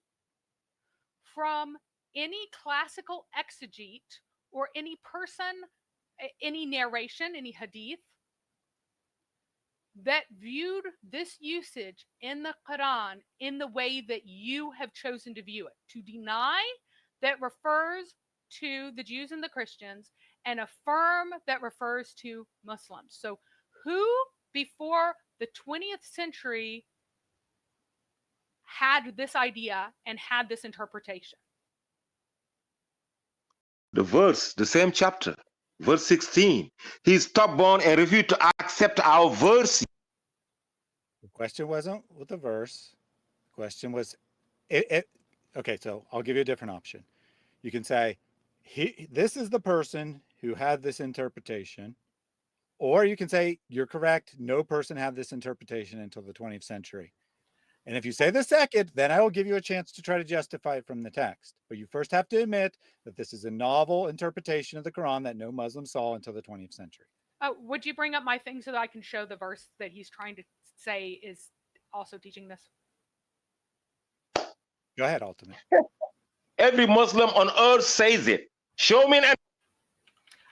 from any classical exegete or any person, any narration, any hadith that viewed this usage in the Quran in the way that you have chosen to view it, to deny that refers to the Jews and the Christians and affirm that refers to Muslims. So who before the 20th century had this idea and had this interpretation? The verse, the same chapter, verse 16. He is stubborn and refused to accept our verse. The question wasn't with the verse. The question was, okay, so I'll give you a different option. You can say, this is the person who had this interpretation. Or you can say, you're correct, no person had this interpretation until the 20th century. And if you say the second, then I will give you a chance to try to justify it from the text. But you first have to admit that this is a novel interpretation of the Quran that no Muslim saw until the 20th century. Would you bring up my thing so that I can show the verse that he's trying to say is also teaching this? Go ahead, Ultimate. Every Muslim on earth says it. Show me an.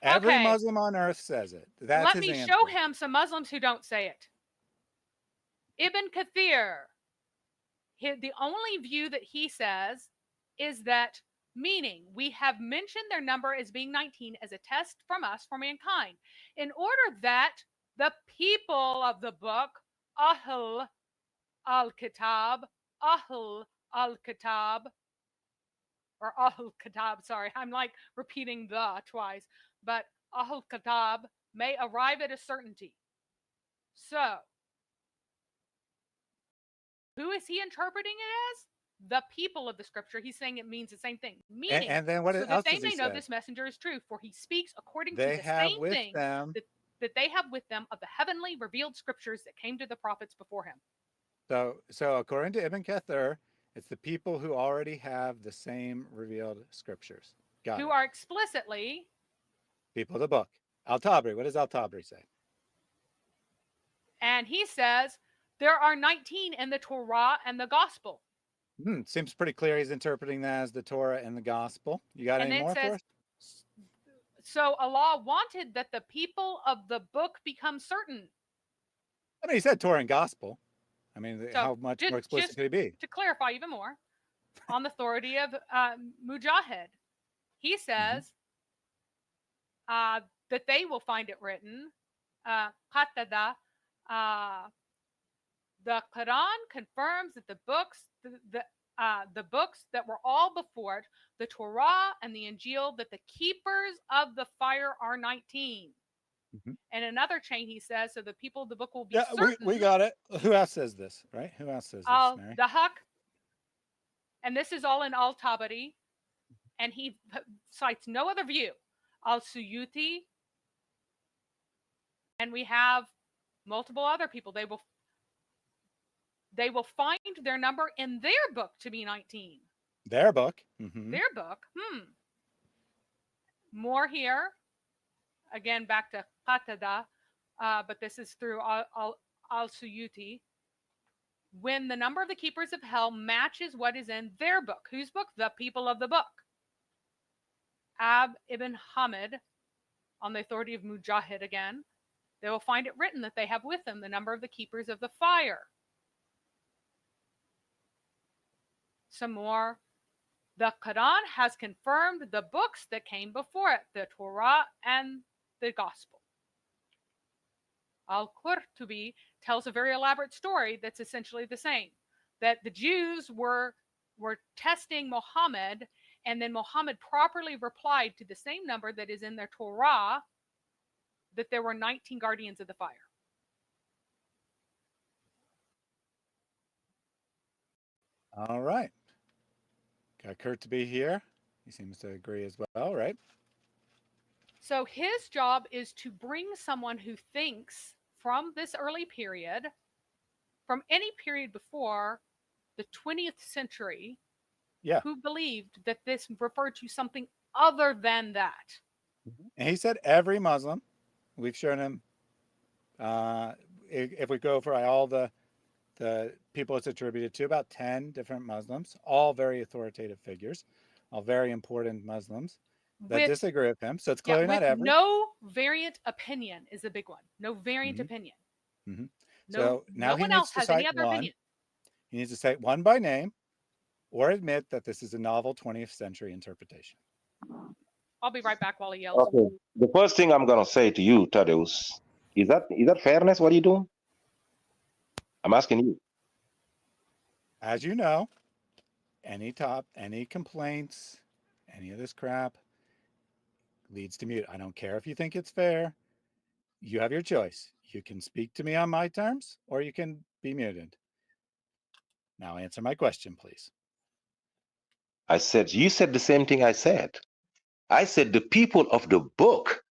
Every Okay. Muslim on earth says it. That's Let his me answer. show him some Muslims who don't say it. Ibn Kathir, the only view that he says is that, meaning we have mentioned their number as being 19 as a test from us for mankind, in order that the people of the book, Ahl al-Kitab, Ahl al-Kitab, or Ahl-Kitab, sorry, I'm like repeating the twice, but Ahl-Kitab may arrive at a certainty. So, who is he interpreting it as? The people of the scripture. He's saying it means the same thing. Meaning, and then what so else that they does he may know say? this messenger is true, for he speaks according They to the have same with thing them. that they have with them of the heavenly revealed scriptures that came to the prophets before him. So according to Ibn Kathir, it's the people who already have the same revealed scriptures. Got who it. are explicitly People of the book. Al-Tabri. What does Al-Tabri say? And he says there are 19 in the Torah and the gospel. Seems pretty clear he's interpreting that as the Torah and the gospel. You got any more for us? So Allah wanted that the people of the book become certain. I mean, he said Torah and gospel. I mean, So how much more explicit could he be? To clarify even more, on the authority of Mujahid, he says that they will find it written, qatada, the Quran confirms that the books that were all before it, the Torah and the Injil, that the keepers of the fire are 19. And another chain, he says, so the people of the book will be certain. We got it. Who else says this, right? Who else says this, Mary? The Haq, and this is all in Al-Tabari, and he cites no other view. Al-Suyuti, and we have multiple other people. They will find their number in their book to be 19. Their book. Their book. More here. Again, back to Qatada, but this is through Al-Suyuti. When the number of the keepers of hell matches what is in their book. Whose book? The people of the book. Ab ibn Hamid, on the authority of Mujahid again, they will find it written that they have with them the number of the keepers of the fire. Some more. The Quran has confirmed the books that came before it, the Torah and the Gospel. Al-Qurtubi tells a very elaborate story that's essentially the same, that the Jews were testing Muhammad, and then Muhammad properly replied to the same number that is in their Torah, that there were 19 guardians of the fire. All right. Got Kurt to be here. He seems to agree as well, right? So his job is to bring someone who thinks from this early period, from any period before the 20th century, Yeah. who believed that this referred to something other than that. And he said every Muslim. We've shown him, if we go for all the people it's attributed to, about 10 different Muslims, all very authoritative figures, all very important Muslims that disagree with him. So it's clearly not every. No variant opinion is a big one. No variant opinion. Mm-hmm. No, so now no he one needs else to has cite any other one. opinion. He needs to cite one by name or admit that this is a novel 20th century interpretation. I'll be right back while he yells. Okay. The first thing I'm gonna say to you, Tadeus, is that fairness? What are you doing? I'm asking you. As you know, any complaints, any of this crap leads to mute. I don't care if you think it's fair. You have your choice. You can speak to me on my terms, or you can be muted. Now answer my question, please. You said the same thing I said. I said the people of the book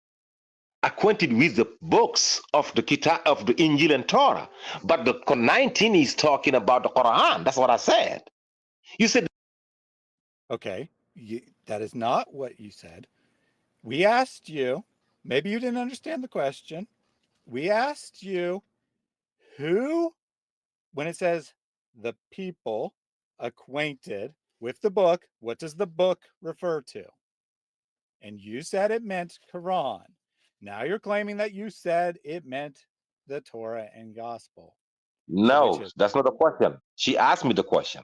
acquainted with the books of the Kitab, of the Injil and Torah, but the 19 is talking about the Quran. That's what I said. You said. Okay, that is not what you said. We asked you, maybe you didn't understand the question. We asked you who, when it says the people acquainted with the book, what does the book refer to? And you said it meant Quran. Now you're claiming that you said it meant the Torah and Gospel. No, that's not the question. She asked me the question.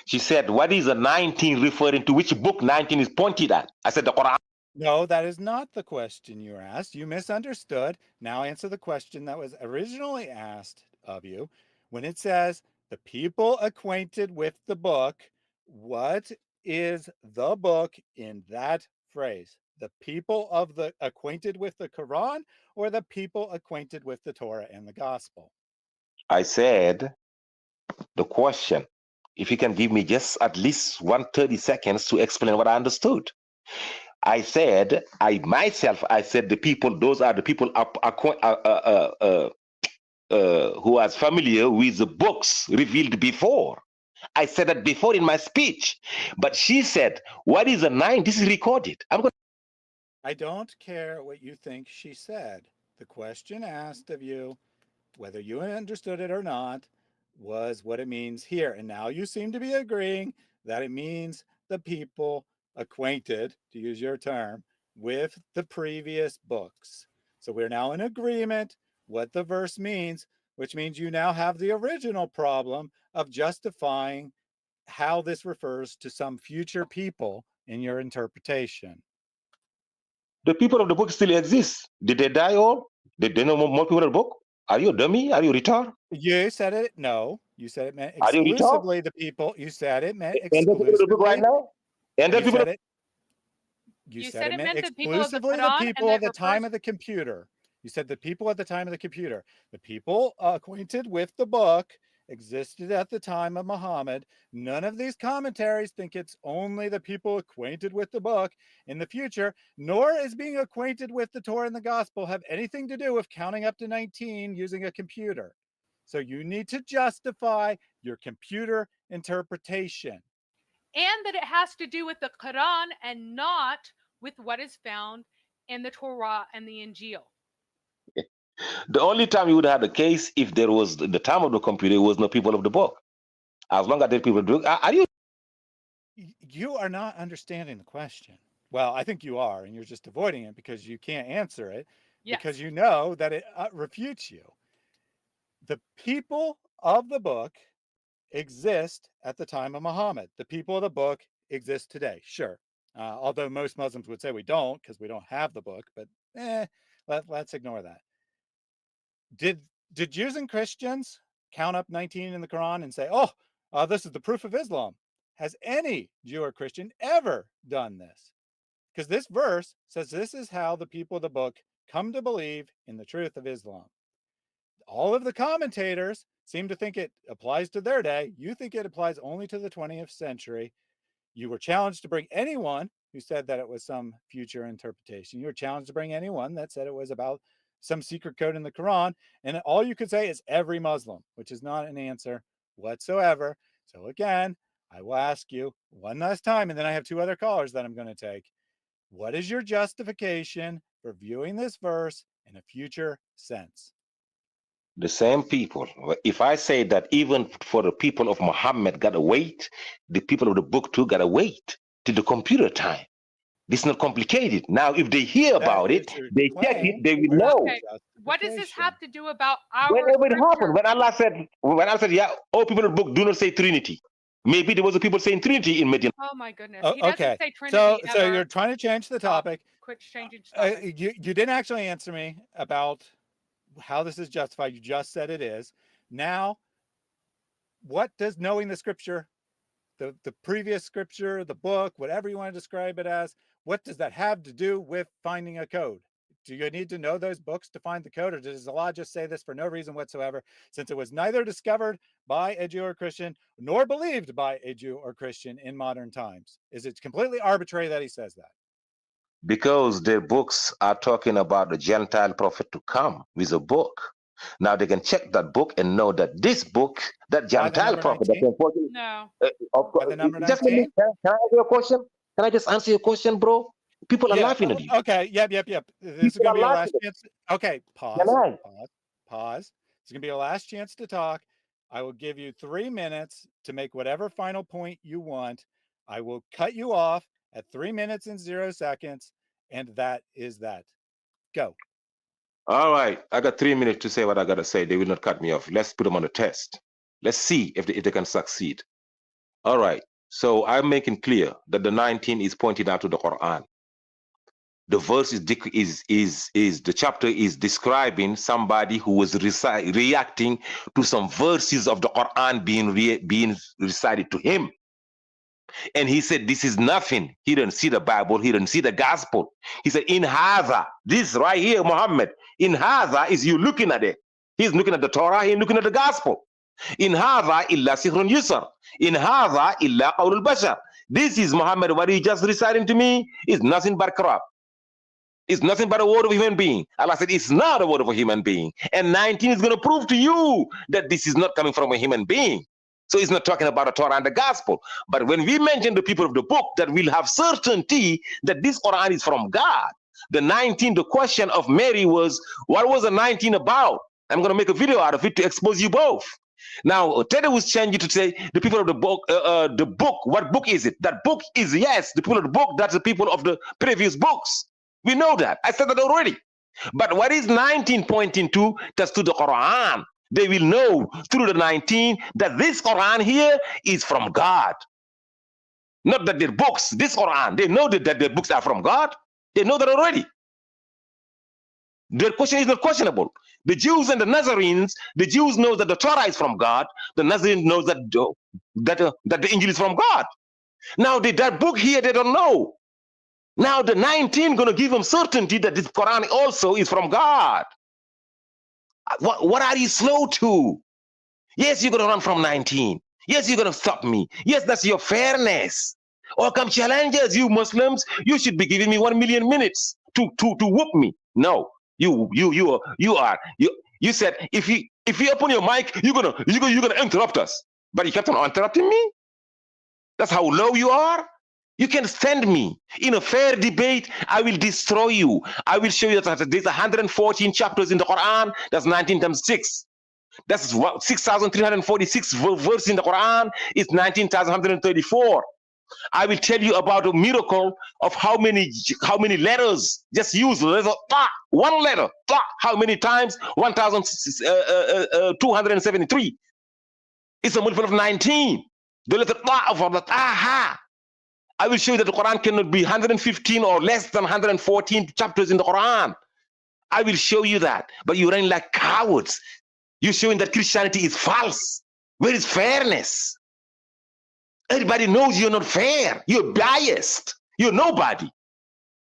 She said, what is the 19 referring to? Which book 19 is pointed at? I said, the Quran. No, that is not the question you were asked. You misunderstood. Now answer the question that was originally asked of you. When it says the people acquainted with the book, what is the book in that phrase? The people of the acquainted with the Quran, or the people acquainted with the Torah and the Gospel? I said the question, if you can give me just at least 130 seconds to explain what I understood. I said, I said the people, those are the people who are familiar with the books revealed before. I said that before in my speech, but she said, what is a 9? This is recorded. I don't care what you think she said. The question asked of you, whether you understood it or not, was what it means here. And now you seem to be agreeing that it means the people acquainted, to use your term, with the previous books. So we're now in agreement what the verse means, which means you now have the original problem of justifying how this refers to some future people in your interpretation. The people of the book still exist. Did they die all? Did they know more people of the book? Are you a dummy? Are you a retard? You said it. No, you said it meant exclusively the people. You said it meant exclusively. And the people right now? And the you people. Said it. You said it meant exclusively the people at the time of the computer. You said the people at the time of the computer. The people acquainted with the book existed at the time of Muhammad. None of these commentaries think it's only the people acquainted with the book in the future, nor is being acquainted with the Torah and the Gospel have anything to do with counting up to 19 using a computer. So you need to justify your computer interpretation. And that it has to do with the Quran and not with what is found in the Torah and the Injil. The only time you would have the case if there was the time of the computer was no people of the book. As long as there people do, are you? You are not understanding the question. Well, I think you are, and you're just avoiding it because you can't answer it because you know that it refutes you. The people of the book exist at the time of Muhammad. The people of the book exist today, sure. Although most Muslims would say we don't because we don't have the book, but let's ignore that. Did Jews and Christians count up 19 in the Quran and say, this is the proof of Islam? Has any Jew or Christian ever done this? Because this verse says this is how the people of the book come to believe in the truth of Islam. All of the commentators seem to think it applies to their day. You think it applies only to the 20th century. You were challenged to bring anyone who said that it was some future interpretation. You were challenged to bring anyone that said it was about some secret code in the Quran. And all you could say is every Muslim, which is not an answer whatsoever. So again, I will ask you one last time, and then I have two other callers that I'm going to take. What is your justification for viewing this verse in a future sense? The same people. If I say that even for the people of Muhammad gotta wait, the people of the book too gotta wait till the computer time. This is not complicated. Now, if they hear That about it, is your they check claim. it, they will Where's know. the Okay, what does this justification? have to do about our Whenever it happened, scripture? when Allah said, yeah, all people in the book do not say Trinity. Maybe there was a people saying Trinity in Medina. Oh my goodness. Oh, He doesn't okay. say Trinity So ever. you're trying to change the Stop. topic. Quit changing topic. You didn't actually answer me about how this is justified. You just said it is. Now, what does knowing the scripture, the previous scripture, the book, whatever you want to describe it as, what does that have to do with finding a code? Do you need to know those books to find the code, or does Allah just say this for no reason whatsoever, since it was neither discovered by a Jew or Christian nor believed by a Jew or Christian in modern times? Is it completely arbitrary that he says that? Because their books are talking about the Gentile prophet to come with a book. Now they can check that book and know that this book, that By the Gentile number prophet, 19? No. By the number just let me, 19? can I answer your question? Can I just answer your question, bro? People are Yeah. laughing at you. Okay. Yep. This is People going are to be your laughing last at chance. Okay. you. Can I? Pause. It's going to be your last chance to talk. I will give you 3 minutes to make whatever final point you want. I will cut you off at 3 minutes and 0 seconds. And that is that. Go. All right, I got 3 minutes to say what I gotta say. They will not cut me off. Let's put them on a test. Let's see if they can succeed. All right. So I'm making clear that the 19 is pointed out to the Quran. The verse is the chapter is describing somebody who was reacting to some verses of the Quran being recited to him. And he said, this is nothing. He didn't see the Bible. He didn't see the gospel. He said, in hadha, this right here, Muhammad, in hadha is you looking at it. He's looking at the Torah. He's looking at the gospel. In hadha illa sihrun yusar. In hadha illa qawlul bashar. This is Muhammad. What he just reciting to me is nothing but crap. It's nothing but a word of a human being. Allah said, it's not a word of a human being. And 19 is going to prove to you that this is not coming from a human being. So it's not talking about the Torah and the gospel. But when we mention the people of the book, that will have certainty that this Quran is from God. The 19, the question of Mary was, what was the 19 about? I'm going to make a video out of it to expose you both. Now, Teddy was changing to say the people of the book, what book is it? That book is, yes, the people of the book, that's the people of the previous books. We know that. I said that already. But what is 19 pointing to? That's to the Quran. They will know through the 19 that this Quran here is from God. Not that their books, this Quran, they know that their books are from God. They know that already. Their question is not questionable. The Jews and the Nazarenes, the Jews know that the Torah is from God. The Nazarenes knows that the Injil is from God. Now that book here, they don't know. Now the 19 going to give them certainty that this Quran also is from God. What are you slow to? Yes, you're going to run from 19. Yes, you're going to stop me. Yes, that's your fairness. Or come challenges, you Muslims. You should be giving me 1 million minutes to whoop me. No, you said if you open your mic, you're gonna interrupt us. But you kept on interrupting me. That's how low you are. You can stand me. In a fair debate, I will destroy you. I will show you that there's 114 chapters in the Quran. That's 19 times 6. That's 6,346 verses in the Quran. It's 19,134. I will tell you about a miracle of how many letters. Just use the letter ta, one letter ta. How many times? 1,273. It's a multiple of 19. The letter ta of the aha. I will show you that the Quran cannot be 115 or less than 114 chapters in the Quran. I will show you that. But you're running like cowards. You're showing that Christianity is false. Where is fairness? Everybody knows you're not fair. You're biased. You're nobody.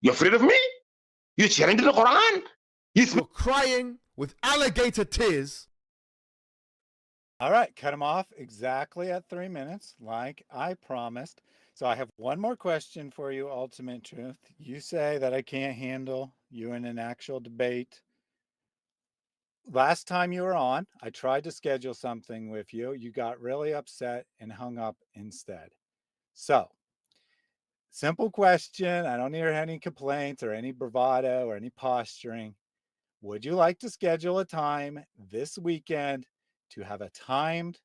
You're afraid of me? You're challenging the Quran? You're crying with alligator tears. All right, cut him off exactly at 3 minutes, like I promised. So I have one more question for you, Ultimate Truth. You say that I can't handle you in an actual debate. last time you were on, I tried to schedule something with you. You got really upset and hung up instead. So, simple question. I don't hear any complaints or any bravado or any posturing. Would you like to schedule a time this weekend to have a timed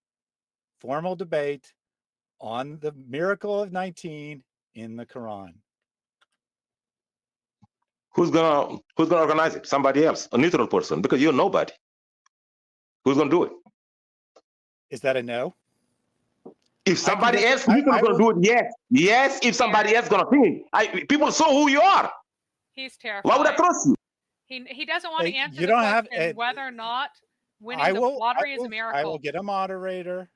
formal debate on the miracle of 19 in the Quran? Who's gonna organize it? Somebody else, a neutral person, because you're nobody. Who's gonna do it? Is that a no? If somebody else neutral I gonna will, do it, yes. Yes, if somebody else gonna think. People saw who you are. He's terrified. Why would I trust you? He doesn't want to answer you the don't have question whether or not winning I the will, lottery is a miracle. I will get a moderator.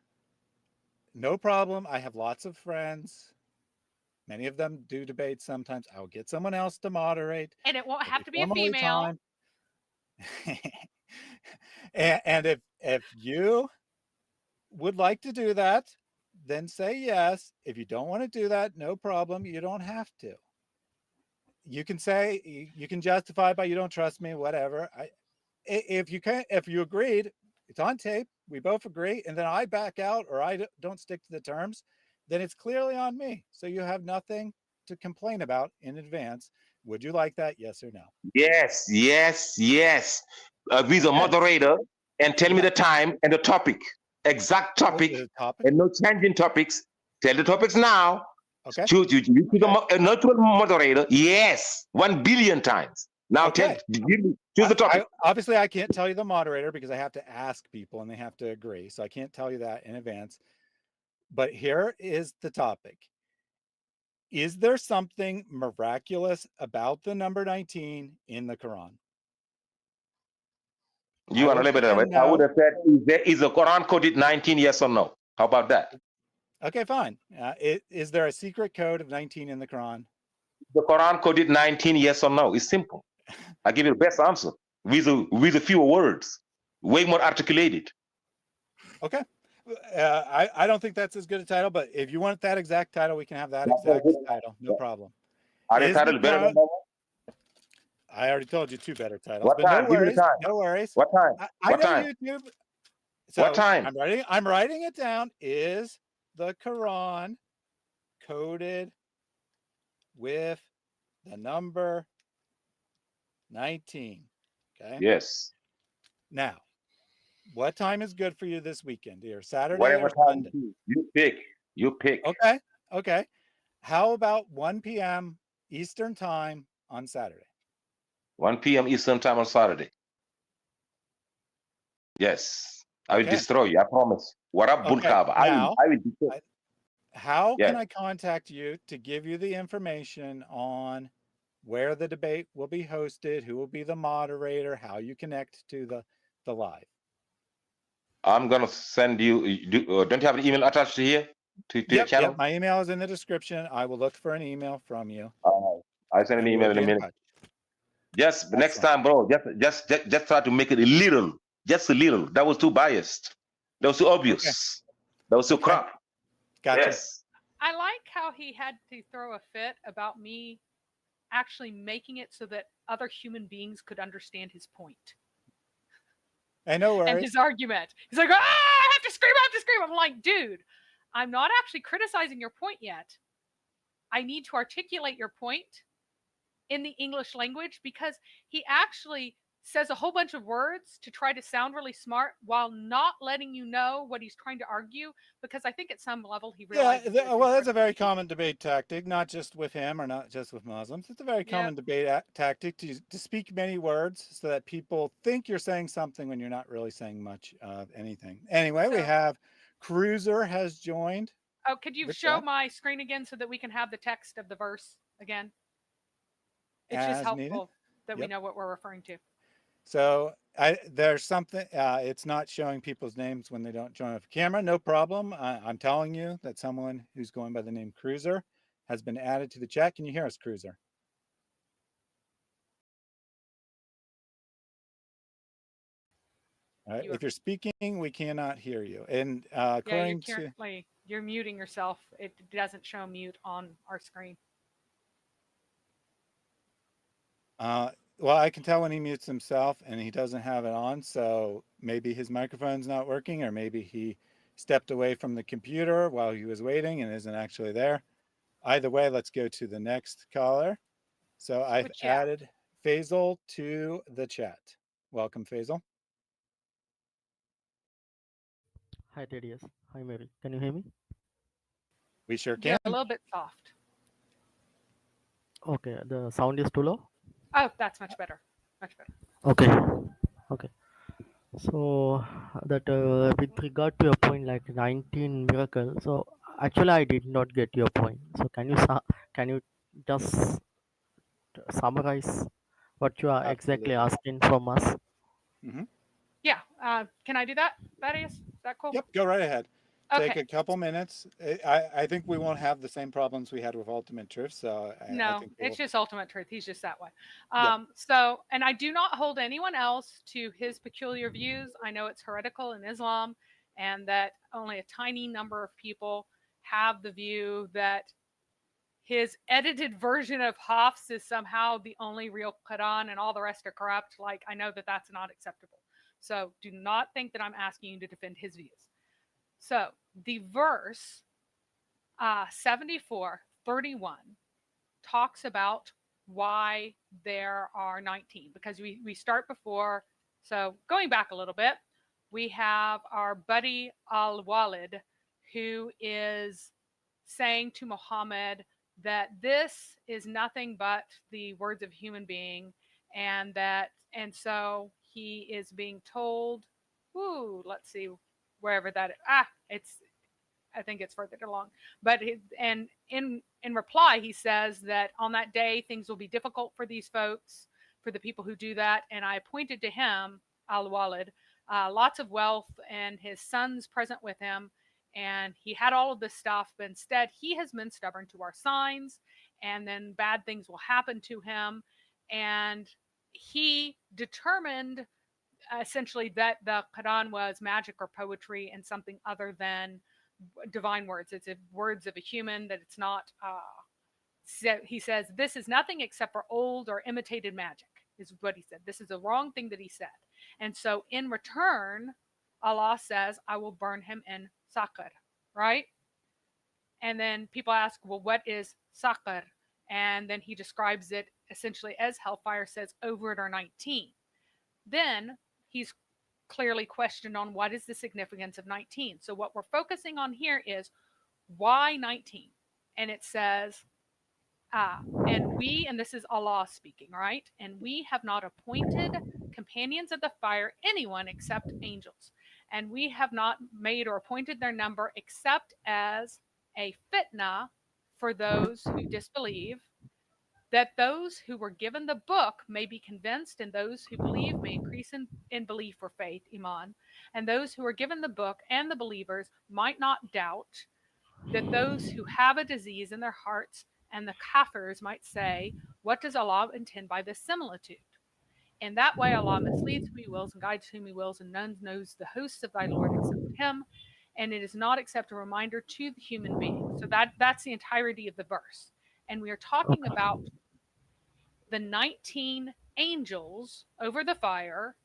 No problem. I have lots of friends. Many of them do debate sometimes. I'll get someone else to moderate. And it won't have to be a Formally female. and if you would like to do that, then say yes. If you don't want to do that, no problem. You don't have to. You can say, you can justify by you don't trust me, whatever. If you agreed, it's on tape, we both agree, and then I back out or I don't stick to the terms, then it's clearly on me. So you have nothing to complain about in advance. Would you like that? Yes or no? Yes, yes, yes. Be the moderator and tell me the time and the topic, exact topic, and no changing topics. Tell the topics now. Okay. Choose a neutral moderator. Yes, 1 billion times. Now choose the topic. Obviously, I can't tell you the moderator because I have to ask people and they have to agree. So I can't tell you that in advance. But here is the topic. Is there something miraculous about the number 19 in the Quran? You want to limit it? I would have said, is the Quran coded 19? Yes or no? How about that? Okay, fine. Is there a secret code of 19 in the Quran? The Quran coded 19? Yes or no? It's simple. I give you the best answer with a fewer words, way more articulated. Okay. I don't think that's as good a title, but if you want that exact title, we can have that exact title. No problem. Are the titles better than that one? I already told you 2 better titles. What but time? No Give me worries. the time. No worries. What time? I what know time? YouTube. So what time? I'm writing it down. Is the Quran coded with the number 19? Okay. Yes. Now, what time is good for you this weekend, dear? Saturday Whatever or time Sunday? you pick. You pick. Okay. Okay. How about 1 p.m. Eastern time on Saturday? 1 p.m. Eastern time on Saturday. Yes. I will destroy you. I promise. What up, Bulkaba? Now, I will destroy. How can I contact you to give you the information on where the debate will be hosted, who will be the moderator, how you connect to the live? I'm gonna send you. Don't you have an email attached to here to your channel? Yep, my email is in the description. I will look for an email from you. I'll send an email in a minute. Just next time, bro. Just try to make it a little, just a little. That was too biased. That was too obvious. That was too crap. Gotcha. Yes. I like how he had to throw a fit about me actually making it so that other human beings could understand his point. I know where. And his argument. He's like, I have to scream, I have to scream. I'm like, dude, I'm not actually criticizing your point yet. I need to articulate your point in the English language because he actually says a whole bunch of words to try to sound really smart while not letting you know what he's trying to argue, because I think at some level he realizes. Yeah, well, that's a very common debate tactic, not just with him or not just with Muslims. It's a very common debate tactic to speak many words so that people think you're saying something when you're not really saying much of anything. Anyway, we have Cruiser has joined. Oh, could you show my screen again so that we can have the text of the verse again? It's just helpful that we know what we're referring to. So there's something, it's not showing people's names when they don't join off camera. No problem. I'm telling you that someone who's going by the name Cruiser has been added to the chat. Can you hear us, Cruiser? All right. If you're speaking, we cannot hear you. And according you're muting yourself. It doesn't show mute on our screen. Well, I can tell when he mutes himself and he doesn't have it on, so maybe his microphone's not working, or maybe he stepped away from the computer while he was waiting and isn't actually there. Either way, let's go to the next caller. So I've added Faisal to the chat. Welcome, Faisal. Hi, Thaddeus. Hi, Mary. Can you hear me? We sure You're can. a little bit soft. Okay, the sound is too low? Oh, that's much better. Much better. Okay. Okay. So that with regard to your point, like 19 miracle. So actually, I did not get your point. So can you just summarize what you are exactly asking from us? Mm-hmm. Yeah. Can I do that, Thaddeus? Is that cool? Yep, go right ahead. Okay. Take a couple minutes. I think we won't have the same problems we had with Ultimate Truth, so I think it's just Ultimate Truth. He's just that way. Yep. So, and I do not hold anyone else to his peculiar views. I know it's heretical in Islam, and that only a tiny number of people have the view that his edited version of Hafs is somehow the only real Quran and all the rest are corrupt. Like, I know that that's not acceptable. So do not think that I'm asking you to defend his views. So the verse 74:31 talks about why there are 19, because we start before. So going back a little bit, we have our buddy Al-Walid, who is saying to Muhammad that this is nothing but the words of a human being, and so he is being told, let's see, wherever that is. I think it's further along, but in reply, he says that on that day things will be difficult for these folks, for the people who do that. And I pointed to him, Al-Walid, lots of wealth and his sons present with him, and he had all of this stuff, but instead he has been stubborn to our signs, and then bad things will happen to him. And he determined essentially that the Quran was magic or poetry and something other than divine words. It's words of a human, that it's not. So he says, this is nothing except for old or imitated magic, is what he said. This is the wrong thing that he said. And so in return, Allah says, I will burn him in Saqar, right? And then people ask, well, what is Saqar? And then he describes it essentially as hellfire, says over it are 19. Then he's clearly questioned on what is the significance of 19. So what we're focusing on here is why 19? And it says, and this is Allah speaking, right? And we have not appointed companions of the fire anyone except angels. And we have not made or appointed their number except as a fitna for those who disbelieve, that those who were given the book may be convinced, and those who believe may increase in belief or faith, iman, and those who are given the book and the believers might not doubt, that those who have a disease in their hearts and the kafirs might say, what does Allah intend by this similitude? In that way Allah misleads whom he wills and guides whom he wills, and none knows the hosts of thy Lord except him, and it is not except a reminder to the human being. So that's the entirety of the verse. And we are talking about the 19 angels over the fire,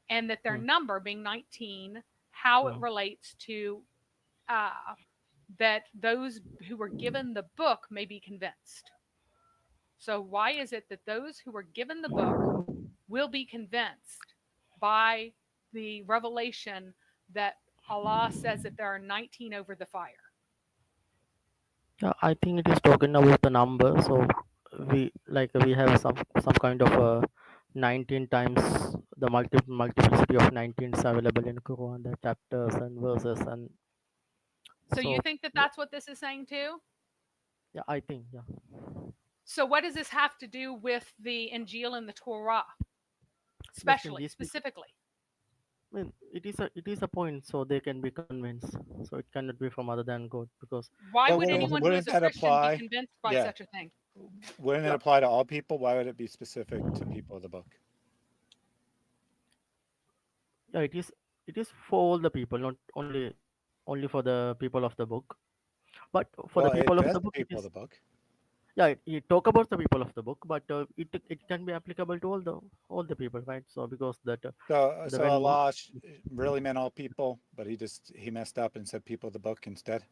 and that their number being 19, how it relates to that those who were given the book may be convinced. So why is it that those who were given the book will be convinced by the revelation that Allah says that there are 19 over the fire? Yeah, I think it is talking about the number. So we have some kind of a 19 times the multiplicity of 19 is available in Quran, the chapters and verses. And so you think that that's what this is saying too? Yeah, I think, yeah. So what does this have to do with the Injil and the Torah, specifically? I mean, it is a point, so they can be convinced. So it cannot be from other than God, because why would anyone who is a Christian be convinced by such a thing? Wouldn't it apply to all people? Why would it be specific to people of the book? Yeah, it is for all the people, not only for the people of the book, but for the people of the book. yeah, it talk about the people of the book, but it can be applicable to all the people, right? So because that So when Allah really meant all people, but he messed up and said people of the book instead.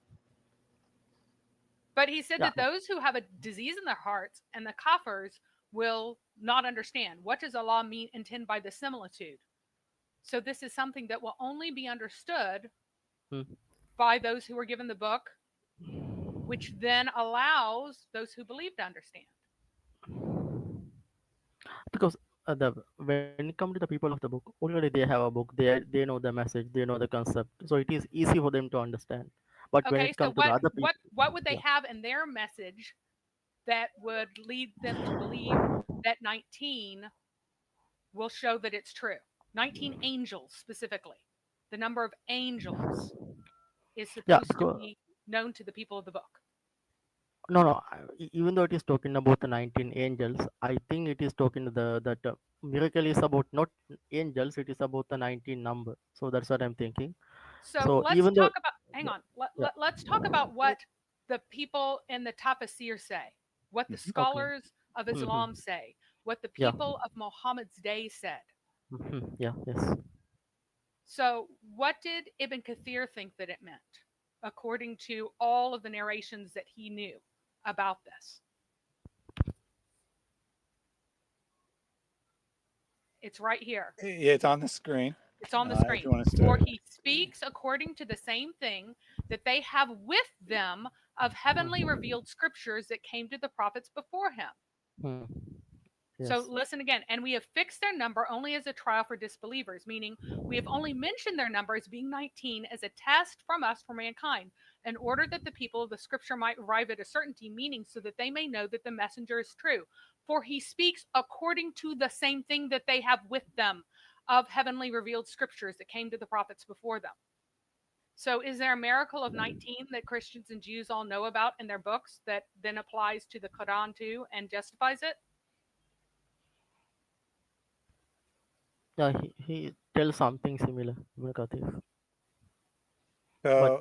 But he said yeah, that those who have a disease in their hearts and the kafirs will not understand. What does Allah intend by the similitude? So this is something that will only be understood by those who are given the book, which then allows those who believe to understand. because when it comes to the people of the book, already they have a book, they know the message, they know the concept, so it is easy for them to understand. But when Okay, it so comes to the other people, what would they yeah, have in their message that would lead them to believe that 19 will show that it's true? 19 angels specifically. The number of angels is yeah, supposed to because be known to the people of the book. no, even though it is talking about the 19 angels, I think it is talking to the that miracle is about not angels, it is about the 19 number. So that's what I'm thinking. So So let's even though, talk about, hang yeah, on, yeah, let's talk about what the people in the Tafsir say, what the okay, scholars of Islam say, what the yeah, people of Muhammad's day said. yeah, yes. So, what did Ibn Kathir think that it meant, according to all of the narrations that he knew about this? It's right here. Yeah, it's on the screen. It's on the If screen. you want to For start. he speaks according to the same thing that they have with them of heavenly revealed scriptures that came to the prophets before him. So Yes. listen again. And we have fixed their number only as a trial for disbelievers, meaning we have only mentioned their number as being 19 as a test from us for mankind, in order that the people of the scripture might arrive at a certainty, meaning so that they may know that the messenger is true. For he speaks according to the same thing that they have with them of heavenly revealed scriptures that came to the prophets before them. So is there a miracle of 19 that Christians and Jews all know about in their books that then applies to the Quran too and justifies it? Yeah, he tells something similar, Ibn Kathir. But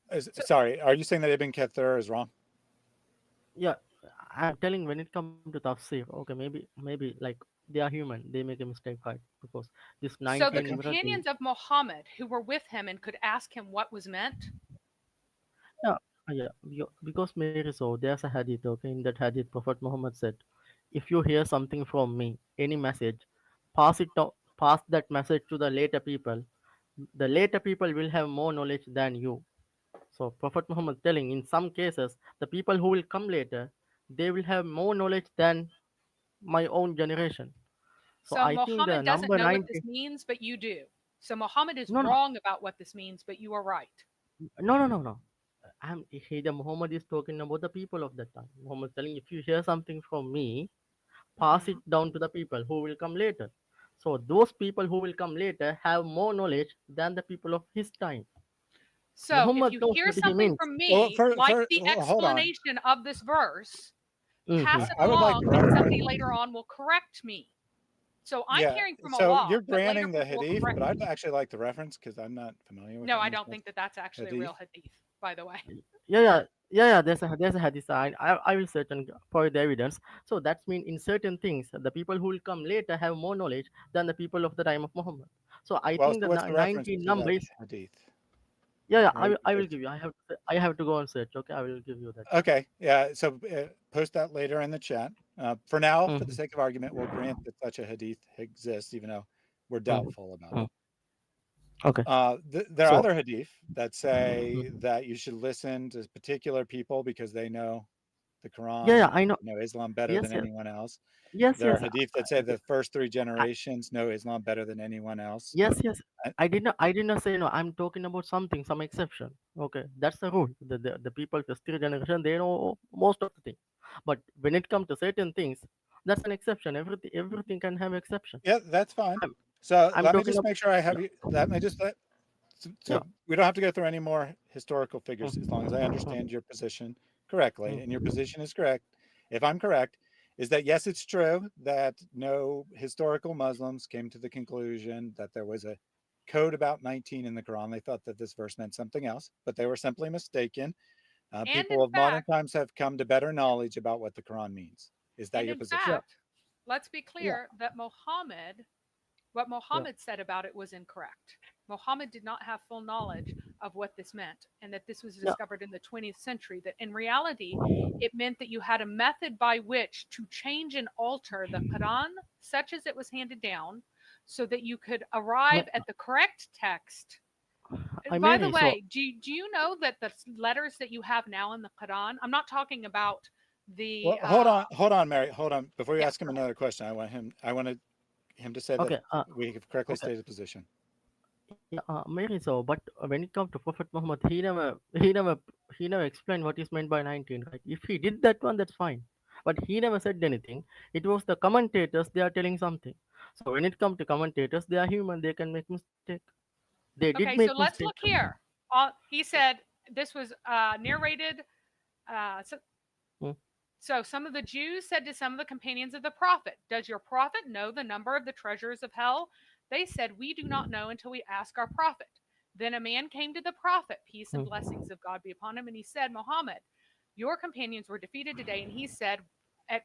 So, sorry, are you saying that Ibn Kathir is wrong? yeah, I'm telling when it comes to tafsir, okay, maybe like they are human, they make a mistake, right? Because this So the 19 Okay. miracle, companions of Muhammad who were with him and could ask him what was meant. yeah, yeah, because Mary saw there's a hadith, okay, in that hadith, Prophet Muhammad said, if you hear something from me, any message, pass that message to the later people. The later people will have more knowledge than you. So Prophet Muhammad telling in some cases the people who will come later they will have more knowledge than my own generation. So So I think the Muhammad doesn't number know what this 90. means, but you do. So Muhammad is No, no, wrong about what this means, but you are right. no. The Muhammad is talking about the people of that time. Muhammad telling if you hear something from me, pass it Mhm. down to the people who will come later. So those people who will come later have more knowledge than the people of his time. So if Muhammad you knows hear what he something means. from Well, me, like the hold on. explanation of this verse, Hmm. pass it I would like along, the and reference. somebody later on will correct me. So I'm Yeah. hearing from So Allah, you're but later granting the people will hadith, correct but I'd me. actually like the reference because I'm not familiar with No, I any don't such think that that's actually a hadith. real hadith, by the way. Yeah. There's a hadith. I will search and for the evidence. So that's mean in certain things, the people who will come later have more knowledge than the people of the time of Muhammad. So I Well, think so the what's the reference 19 to that numbers. hadith? Yeah. Right? I will Because give you. I have to go and search. Okay, I will give you that. okay, yeah. So post that later in the chat. For now, for the Mhm, sake of argument, we'll grant that such a hadith exists, even though we're mhm, doubtful about it. mhm. Okay. There are So other hadith that say mhm. that you should listen to particular people because they know the Yeah. Quran, I know. know Islam better Yes. than anyone else. Yes. There are Yes. hadith that say the first three I, generations know Islam better than anyone else. yes. I- I did not say no. I'm talking about something, some exception. Okay, that's the rule. The people, the still generation, they know most of the things. But when it comes to certain things, that's an exception. Everything can have exception. yeah, that's fine. I'm So I'm let me talking just about, make sure I have yeah, you. Let me just let. yeah. So we don't have to go through any more historical figures as long as I Mhm, understand your position correctly, and your mhm, position is correct. If I'm correct, is that yes, it's true that no historical Muslims came to the conclusion that there was a code about 19 in the Quran. They thought that this verse meant something else, but they were simply mistaken. And people in of modern fact, times have come to better knowledge about what the Quran means. Is that and your in position? fact, let's be clear that what Muhammad said about it was incorrect. Muhammad did not have full knowledge of what this meant, and that this was discovered in the 20th century, that in reality, it meant that you had a method by which to change and alter the Quran, such as it was handed down, so that you could arrive at the correct text. By the way, do you know that the letters that you have now in the Quran, I'm not talking about the... Well, hold on, Mary. Hold on. Before you ask him another question, I want him to say that we have correctly stated position. Yeah, maybe so. But when it comes to Prophet Muhammad, he never explained what is meant by 19. Right? If he did that one, that's fine. But he never said anything. It was the commentators. They are telling something. So when it comes to commentators, they are human. They can make mistake. They did Okay, make so let's mistake. look here. He said this was narrated. So some of the Jews said to some of the companions of the prophet, "Does your prophet know the number of the treasures of hell?" They said, "We do not know until we ask our prophet." Then a man came to the prophet, peace and blessings of God be upon him, and he said, "Muhammad, your companions were defeated today." And he said,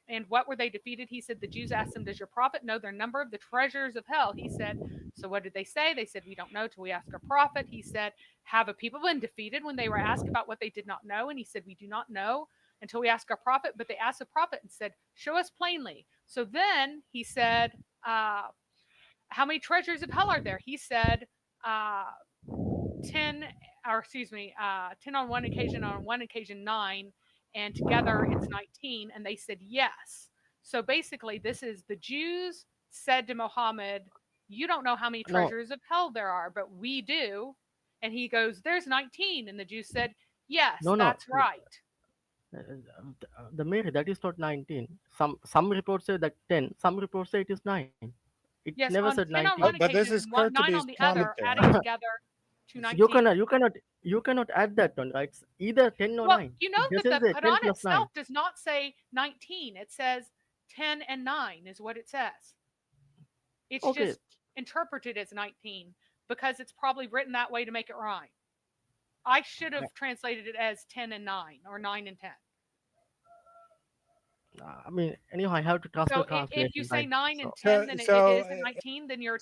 and what were they defeated? He said, the Jews asked him, "Does your prophet know their number of the treasures of hell?" He said, "So what did they say?" They said, "We don't know till we ask our prophet." He said, "Have a people been defeated when they were asked about what they did not know?" And he said, "We do not know until we ask our prophet." But they asked the prophet and said, "Show us plainly." So then he said, "How many treasures of hell are there?" He said, 10 on one occasion 9, and together it's 19. And they said yes. So basically, this is the Jews said to Muhammad, "You don't know how many treasures of hell there are, but we do." And he goes, "There's 19." And the Jews said, "Yes, that's right." The Mary, that is not 19. Some reports say that 10. Some reports say it is 9. It Yes, never on said 10 on 19. one But this occasion is and 9 on the other, adding together to 19. You cannot add that one, right? It's either 10 or Well, 9. you know This that is the the 10 Quran plus 9. itself does not say 19. It says 10 and 9 is what it says. It's just interpreted as 19 because it's probably written that way to make it rhyme. I should have translated it as 10 and 9 or 9 and 10. I mean, anyhow, I have to trust the translation. If you say 9 and 10, then it isn't 19, then your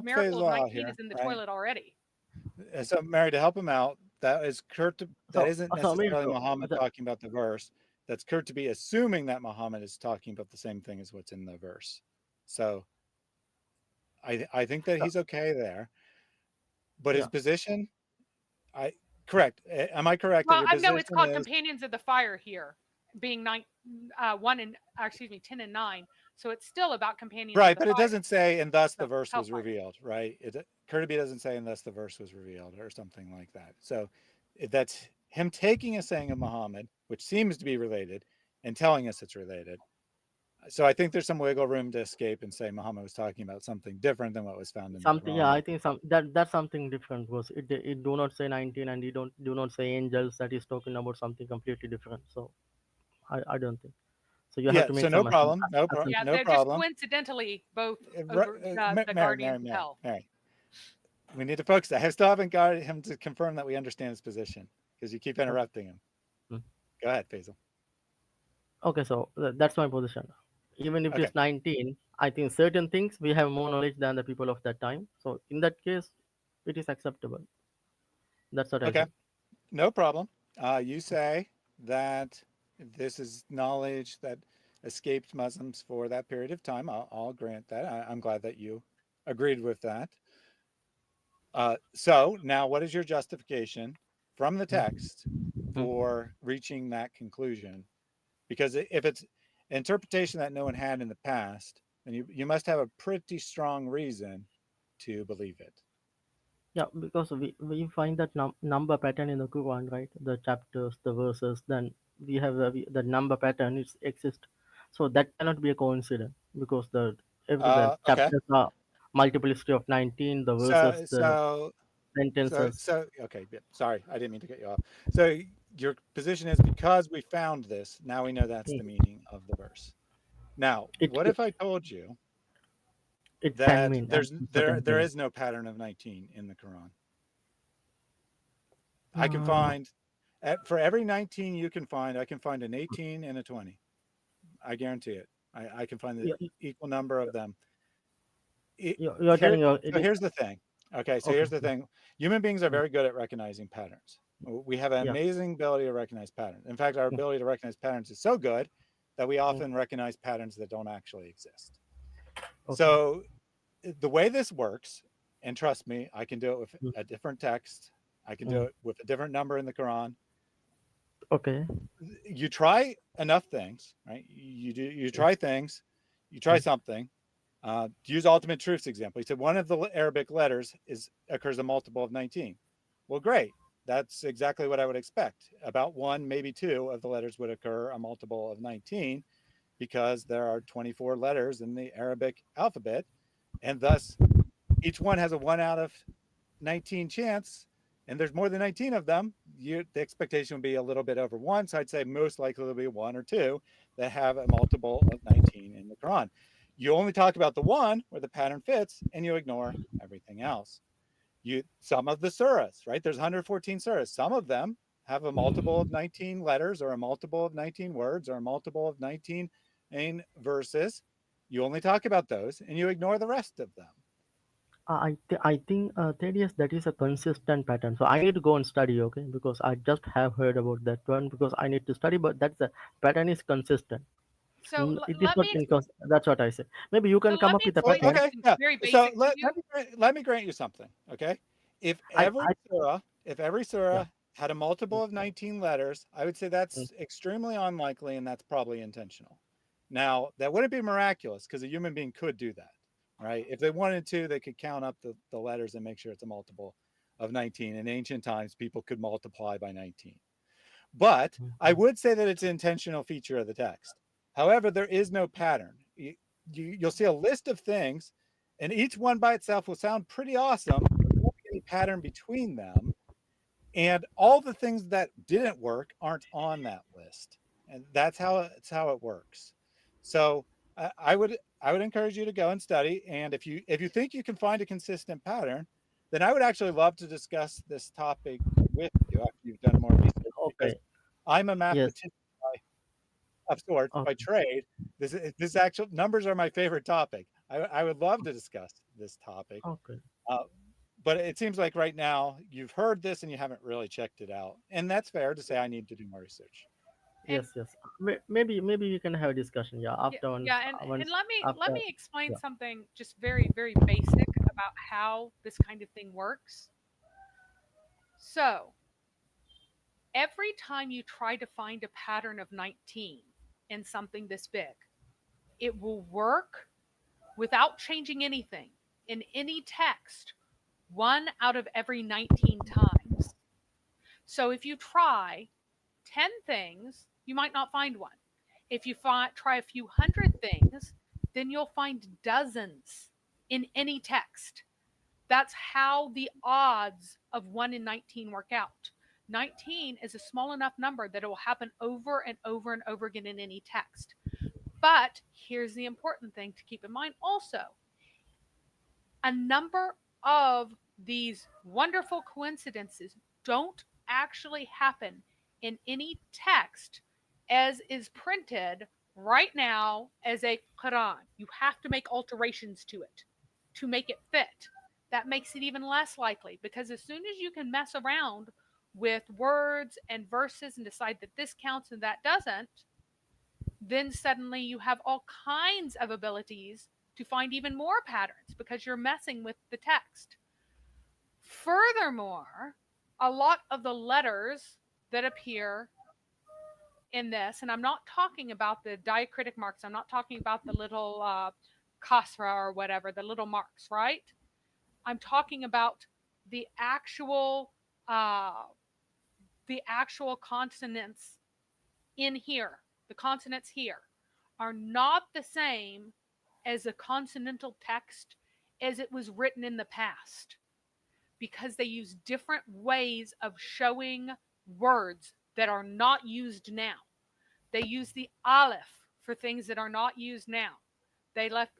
miracle of 19 is in the toilet already. So, Mary, to help him out, that isn't necessarily Muhammad talking about the verse. That's Kurtubi assuming that Muhammad is talking about the same thing as what's in the verse. So I think that he's okay there. But his position, correct. Am I correct? Well, I know it's called Companions of the Fire here, being 10 and 9. So it's still about companions. Right, but it doesn't say, "And thus the verse was revealed," right? Kurtubi doesn't say, "And thus the verse was revealed," or something like that. So that's him taking a saying of Muhammad, which seems to be related, and telling us it's related. So I think there's some wiggle room to escape and say Muhammad was talking about something different than what was found in the Quran. Yeah, I think that's something different, because it do not say 19, and you do not say angels. That is talking about something completely different. So I don't think. So you have to make no problem. No problem. Yeah, no they're problem. just coincidentally both over the guardians of hell. Mary, we need to focus. I still haven't got him to confirm that we understand his position, because you keep interrupting him. Go ahead, Faisal. Okay, so that's my position. Even if it's 19, I think certain things we have more knowledge than the people of that time. So in that case, it is acceptable. That's what I think. No problem. You say that this is knowledge that escaped Muslims for that period of time. I'll grant that. I'm glad that you agreed with that. So now, what is your justification from the text for reaching that conclusion? Because if it's interpretation that no one had in the past, then you must have a pretty strong reason to believe it. Yeah, because we find that number pattern in the Quran, right? The chapters, the verses, then we have the number pattern exists. So that cannot be a coincidence, because the chapters are multiplicity of 19, the verses, the sentences. Okay, sorry, I didn't mean to cut you off. So your position is, because we found this, now we know that's the meaning of the verse. Now, what if I told you that there is no pattern of 19 in the Quran? I can find For every 19 you can find, I can find an 18 and a 20. I guarantee it. I can find the You, equal number of them. you're telling So it is here's the thing. Okay, so okay. here's the thing. Human beings are Mm, very good at recognizing patterns. We have an yeah. amazing ability to recognize patterns. In fact, our Mm, ability to recognize patterns is so good that we mm, often recognize patterns that don't actually exist. okay. So the way this works, and trust me, I can do it with Mm, a different text. I can do mm, it with a different number in the Quran. okay. You try enough things, right? You try things, you try Mm, something. To use Ultimate Truth's example, he said one of the Arabic letters occurs a multiple of 19. Well, great. That's exactly what I would expect. About one, maybe two of the letters would occur a multiple of 19 because there are 24 letters in the Arabic alphabet, and thus each one has a 1 out of 19 chance, and there's more than 19 of them. The expectation would be a little bit over one. So I'd say most likely there'll be one or two that have a multiple of 19 in the Quran. You only talk about the one where the pattern fits, and you ignore everything else. Some of the surahs, right? There's 114 surahs. Some of them have a multiple of 19 letters, or a multiple of 19 words, or a multiple of 19 verses. You only talk about those, and you ignore the rest of them. I think Thaddeus, that is a consistent pattern. So I need to go and study, okay? Because I just have heard about that one because I need to study. But that's the pattern is consistent. So It is let not me inconsistent. That's what I say. Maybe you can come up with a Well, explain pattern. okay, something yeah. very So basic to you. let me grant you something. Okay, if I every I surah yeah. had a Mm, multiple of 19 letters, I would say mm, that's extremely unlikely, and that's probably intentional. Now, that wouldn't be miraculous because a human being could do that, right? If they wanted to, they could count up the letters and make sure it's a multiple of 19. In ancient times, people could multiply by 19. But mm, I would say that it's an intentional feature of the text. However, there is no pattern. You'll see a list of things, and each one by itself will sound pretty awesome, but there won't be any pattern between them. And all the things that didn't work aren't on that list. And that's how it works. So I would encourage you to go and study. And if you think you can find a consistent pattern, then I would actually love to discuss this topic with you after you've done more research, because okay. I'm a Yes. mathematician of sorts by Okay. trade. This actual numbers are my favorite topic. I would love to discuss this topic. Okay. Uh, but it seems like right now you've heard this and you haven't really checked it out. And that's fair to say I need to do more research. And Yes. Yes. Maybe we can have a discussion. Yeah. yeah, After once. yeah, and Once let after. me explain Yeah. something just very, very basic about how this kind of thing works. So every time you try to find a pattern of 19 in something this big, it will work without changing anything in any text 1 out of every 19 times. So if you try 10 things, you might not find one. If you try a few hundred things, then you'll find dozens in any text. That's how the odds of 1 in 19 work out. 19 is a small enough number that it will happen over and over and over again in any text. But here's the important thing to keep in mind also. A number of these wonderful coincidences don't actually happen in any text as is printed right now as a Quran. You have to make alterations to it to make it fit. That makes it even less likely, because as soon as you can mess around with words and verses and decide that this counts and that doesn't, then suddenly you have all kinds of abilities to find even more patterns because you're messing with the text. Furthermore, a lot of the letters that appear in this, and I'm not talking about the diacritic marks, I'm not talking about the little kasra or whatever, the little marks, right? I'm talking about the actual uh, consonants in here. The consonants here are not the same as a consonantal text as it was written in the past, because they use different ways of showing words that are not used now. They use the aleph for things that are not used now. They left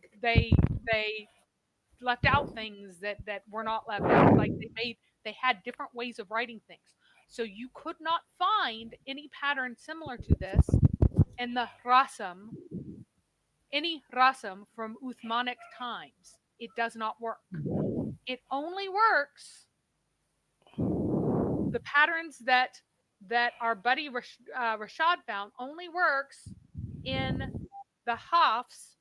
out things that were not left out. Like they had different ways of writing things. So you could not find any pattern similar to this in the rasam, any rasam from Uthmanic times. It does not work. It only works, the patterns that our buddy Rashad found only works in the Hafs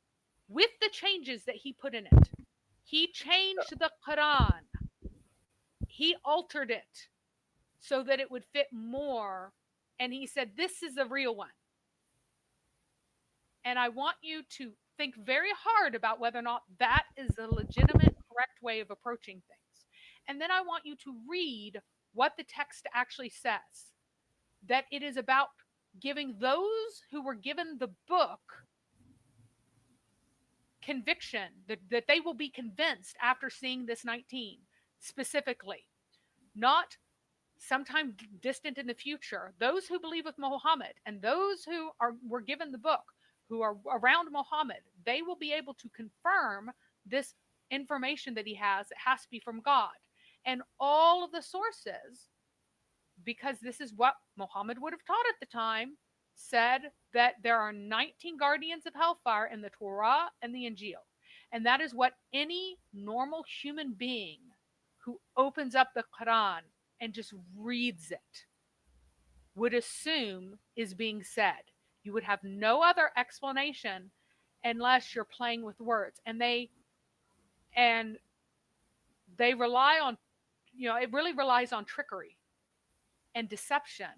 with the changes that he put in it. He changed the Quran. He altered it so that it would fit more. And he said, this is a real one. And I want you to think very hard about whether or not that is a legitimate, correct way of approaching things. And then I want you to read what the text actually says, that it is about giving those who were given the book conviction, that they will be convinced after seeing this 19 specifically, not sometime distant in the future. Those who believe with Muhammad and those who were given the book, who are around Muhammad, they will be able to confirm this information that he has. It has to be from God. And all of the sources, because this is what Muhammad would have taught at the time, said that there are 19 guardians of hellfire in the Torah and the Injil. And that is what any normal human being who opens up the Quran and just reads it would assume is being said. You would have no other explanation unless you're playing with words. And they rely on, it really relies on trickery and deception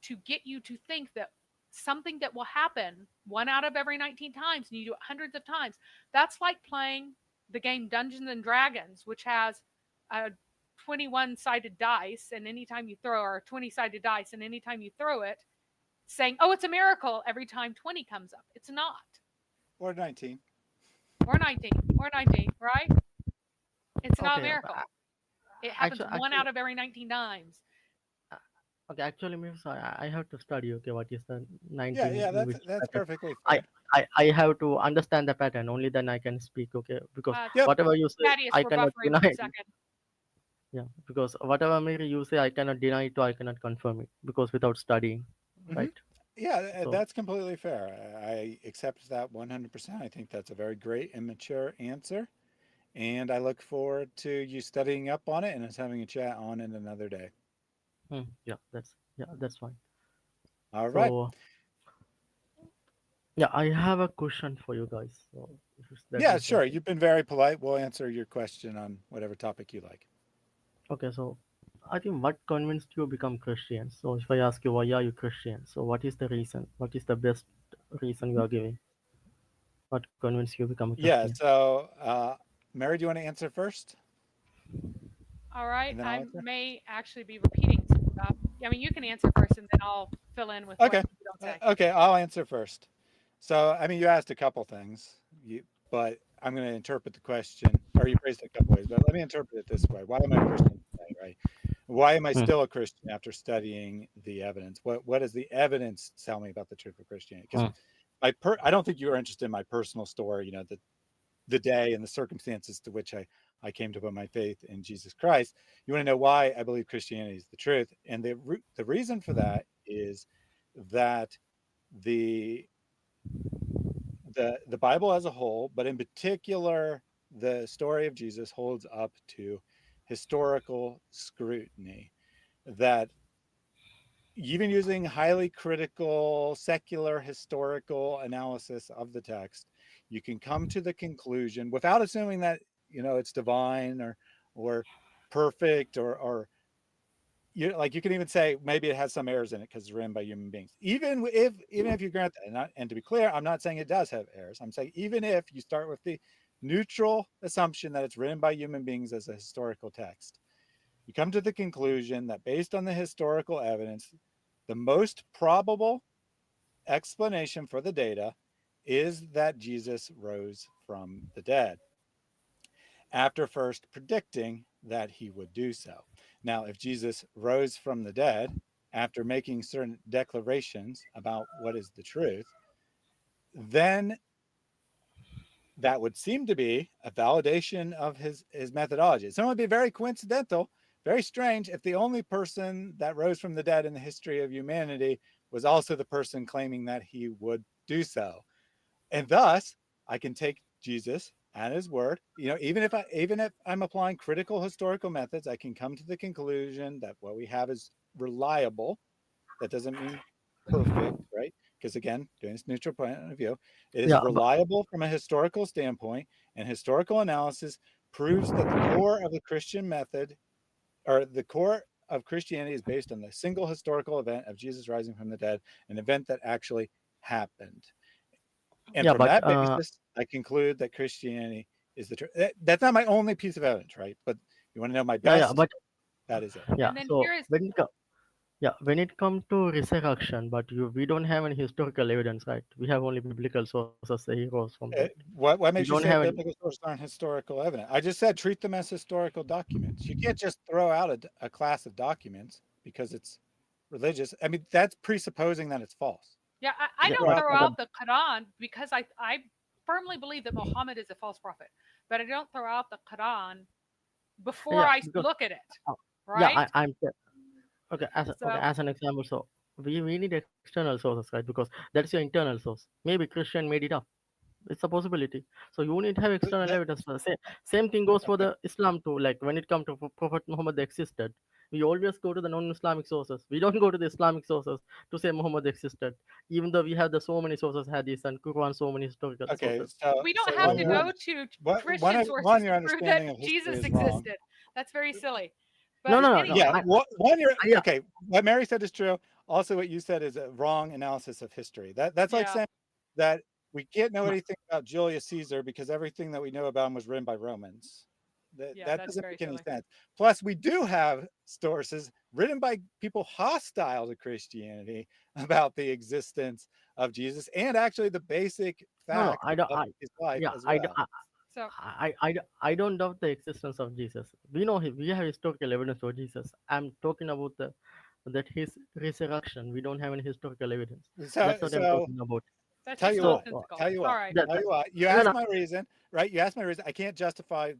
to get you to think that something that will happen 1 out of every 19 times, and you do it hundreds of times. That's like playing the game Dungeons and Dragons, which has a 21-sided dice, and anytime you throw, or a 20-sided dice, and anytime you throw it, saying, oh, it's a miracle every time 20 comes up. It's not. Or 19. Or 19. Or 19, right? It's not a miracle. It happens Actually, 1 out of every 19 times. okay, actually, means I have to study. Okay, what is the 19? Yeah, in which that's pattern. perfectly fine. I have to understand the pattern. Only then I can speak. Okay, because Yep. whatever you say, Thaddeus, I we're cannot buffering deny for a it. second. Yeah, because whatever maybe you say, I cannot deny it or I cannot confirm it because without studying, right? Yeah, So that's completely fair. I accept that 100%. I think that's a very great and mature answer. And I look forward to you studying up on it and us having a chat on it another day. yeah, that's fine. All right. So yeah, I have a question for you guys. So that Yeah, is sure. okay. You've been very polite. We'll answer your question on whatever topic you like. Okay, so I think what convinced you to become Christian? So if I ask you why are you Christian, so what is the reason? What is the best reason you are giving? What convinced you to become a Yeah, Christian? so Mary, do you want to answer first? All right. And then I'll I answer? may actually be repeating some stuff. I mean, you can answer first, and then I'll fill in with what Okay. you don't say. Okay, I'll answer first. So, I mean, you asked a couple things, but I'm going to interpret the question, or you phrased it a couple ways, but let me interpret it this way. Why am I a Christian today, right? Why am I still a Christian after studying the evidence? What does the evidence tell me about the truth of Christianity? Because I don't think you were interested in my personal story, the day and the circumstances to which I came to put my faith in Jesus Christ. You want to know why I believe Christianity is the truth. And the reason for that is that the Bible as a whole, but in particular, the story of Jesus holds up to historical scrutiny, that even using highly critical, secular, historical analysis of the text, you can come to the conclusion without assuming that, it's divine or perfect or you can even say maybe it has some errors in it because it's written by human beings. Even if you grant that, and to be clear, I'm not saying it does have errors. I'm saying even if you start with the neutral assumption that it's written by human beings as a historical text, you come to the conclusion that based on the historical evidence, the most probable explanation for the data is that Jesus rose from the dead, after first predicting that he would do so. Now, if Jesus rose from the dead after making certain declarations about what is the truth, then that would seem to be a validation of his methodology. It's only be very coincidental, very strange if the only person that rose from the dead in the history of humanity was also the person claiming that he would do so. And thus, I can take Jesus at his word. Even if I'm applying critical historical methods, I can come to the conclusion that what we have is reliable. That doesn't mean perfect, right? Because again, doing this neutral point of view, it is Yeah, reliable from a historical standpoint, and historical analysis proves that the core of the Christian method, or the core of Christianity, is based on the single historical event of Jesus rising from the dead, an event that actually happened. And yeah, from but that basis, I conclude that Christianity is the truth. That's not my only piece of evidence, right? But you want to know my best? but That is it. yeah. And then So here is when it comes to resurrection, but we don't have any historical evidence, right? We have only biblical sources say he rose from dead. What We makes you don't say have any. biblical sources aren't historical evidence? I just said treat them as historical documents. You can't just throw out a class of documents because it's religious. I mean, that's presupposing that it's false. Yeah, I Yeah, don't but throw out the Quran because I firmly believe that Muhammad is a false prophet, but I don't throw out the Quran before I because look at it, yeah, right? I'm okay. So As an example, so we need external sources, right? Because that's your internal source. Maybe Christian made it up. It's a possibility. So you need to have external evidence for the same thing goes for the Islam too. Like when it comes to Prophet Muhammad existed, we always go to the non-Islamic sources. We don't go to the Islamic sources to say Muhammad existed, even though we have the so many sources, hadith and Quran, so many historical Okay, sources. we don't so have one, to your, go to one, Christian one sources your to prove that understanding of history Jesus is wrong. existed. That's very silly. No, But no, no, no. anyway, Yeah, Yeah, okay. What Mary said is true. Also, what you said is a wrong analysis of history. That's like yeah, saying that we can't know no, anything about Julius Caesar because everything that we know about him was written by Romans. yeah, That that's doesn't very make any silly. sense. Plus, we do have sources written by people hostile to Christianity about the existence of Jesus and actually the basic no, fact I don't. of his life Yeah, as well. So I don't doubt the existence of Jesus. We know we have historical evidence for Jesus. I'm talking about that his resurrection. We don't have any historical evidence. That's what I'm So talking about. that's tell just you So what, nonsensical. tell you All what, right. you no, asked no, my reason, right? You asked my reason. I can't justify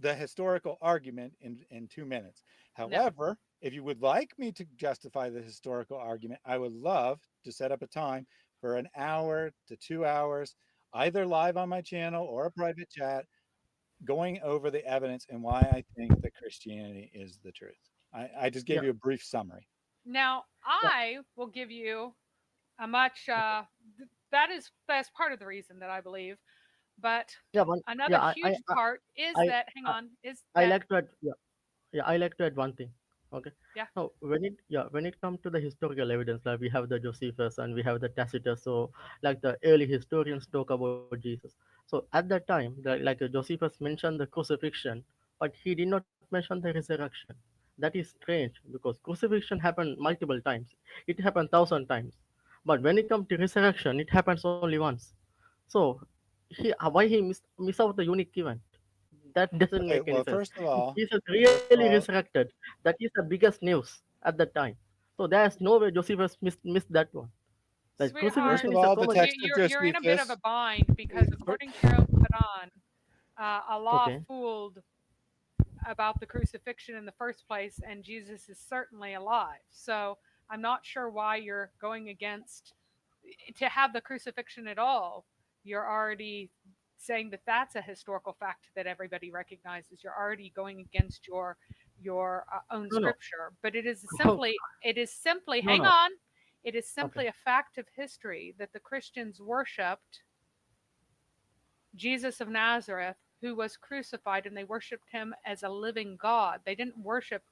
the historical argument in 2 minutes. No. However, if you would like me to justify the historical argument, I would love to set up a time for an hour to 2 hours, either live on my channel or a private chat, going over the evidence and why I think that Christianity is the truth. I just gave yeah, you a brief summary. Now yeah, I will give you a much that's part of the reason that I believe. But yeah, another yeah. huge part is I, that hang on is I that like to add, yeah, I like to add one thing. Okay. yeah. Now, when it comes to the historical evidence, like we have the Josephus and we have the Tacitus, so like the early historians talk about Jesus. So at that time, Josephus mentioned the crucifixion, but he did not mention the resurrection. That is strange because crucifixion happened multiple times. It happened 1,000 times, but when it comes to resurrection, it happens only once. So why he miss out the unique event? That doesn't Okay, make any well, sense. first of If all, Jesus really resurrected, that is the biggest news at that time. So there's no way Josephus missed that one. Like Sweetheart, first crucifixion of is a all, the common. text of you're in a bit of a Josephus. bind because according to your own Quran, Allah Okay. fooled about the crucifixion in the first place, and Jesus is certainly alive. So I'm not sure why you're going against to have the crucifixion at all. You're already saying that that's a historical fact that everybody recognizes. You're already going against your own No, no, scripture. But it is simply no, hang no. on. It is Okay. simply a fact of history that the Christians worshipped Jesus of Nazareth, who was crucified, and they worshiped him as a living God. They didn't worship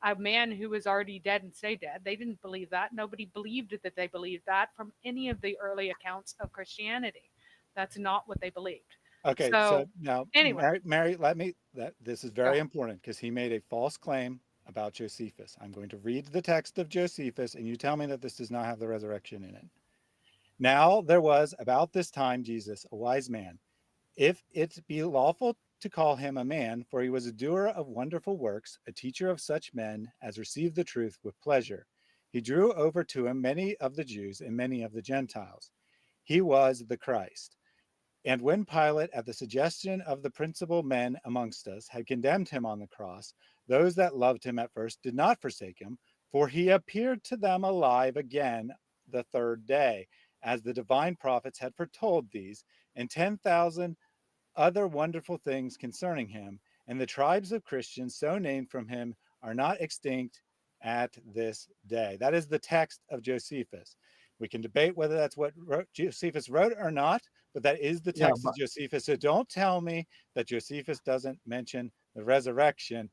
a man who was already dead and stay dead. They didn't believe that. Nobody believed that they believed that from any of the early accounts of Christianity. That's not what they believed. Okay, so So now, anyway, Mary, this is very important because he made a false claim about Josephus. I'm going to read the text of Josephus, and you tell me that this does not have the resurrection in it. Now there was about this time Jesus, a wise man, if it be lawful to call him a man, for he was a doer of wonderful works, a teacher of such men as received the truth with pleasure. He drew over to him many of the Jews and many of the Gentiles. He was the Christ. And when Pilate, at the suggestion of the principal men amongst us, had condemned him on the cross, Those that loved him at first did not forsake him, for he appeared to them alive again the third day, as the divine prophets had foretold these, and 10,000 other wonderful things concerning him. And the tribes of Christians so named from him are not extinct at this day. That is the text of Josephus. We can debate whether that's what Josephus wrote or not, but that is the text of Josephus. So don't tell me that Josephus doesn't mention the resurrection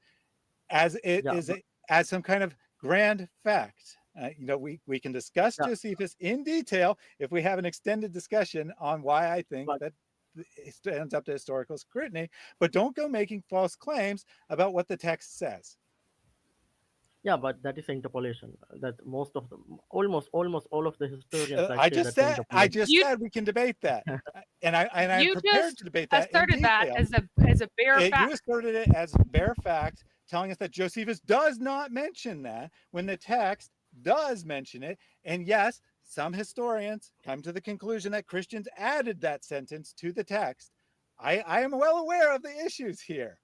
as it is as some kind of grand fact. We can discuss Josephus in detail if we have an extended discussion on why I think that it stands up to historical scrutiny, but don't go making false claims about what the text says. Yeah, but that is interpolation. That most of them, almost all of the historians. I just said we can debate that, and I'm prepared to debate that in detail. That as a bare fact. You asserted it as bare fact, telling us that Josephus does not mention that when the text does mention it. And yes, some historians come to the conclusion that Christians added that sentence to the text. I am well aware of the issues here,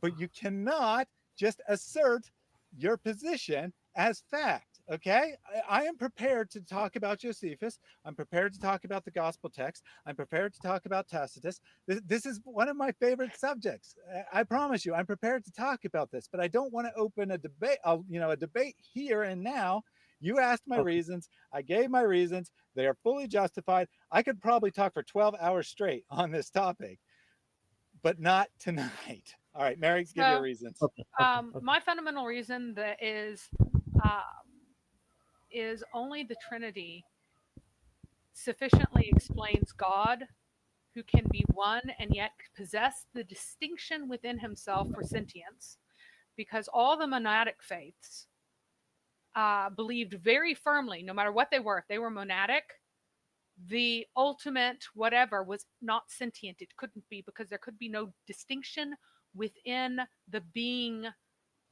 but you cannot just assert your position as fact. Okay, I am prepared to talk about Josephus. I'm prepared to talk about the gospel text. I'm prepared to talk about Tacitus. This is one of my favorite subjects. I promise you, I'm prepared to talk about this, but I don't want to open a debate. A debate here and now. You asked my reasons. I gave my reasons. They are fully justified. I could probably talk for 12 hours straight on this topic, but not tonight. All right, Mary, give your reasons. My fundamental reason that is only the Trinity sufficiently explains God, who can be one and yet possess the distinction within himself for sentience, because all the monadic faiths believed very firmly, no matter what they were, if they were monadic, the ultimate whatever was not sentient. It couldn't be, because there could be no distinction within the being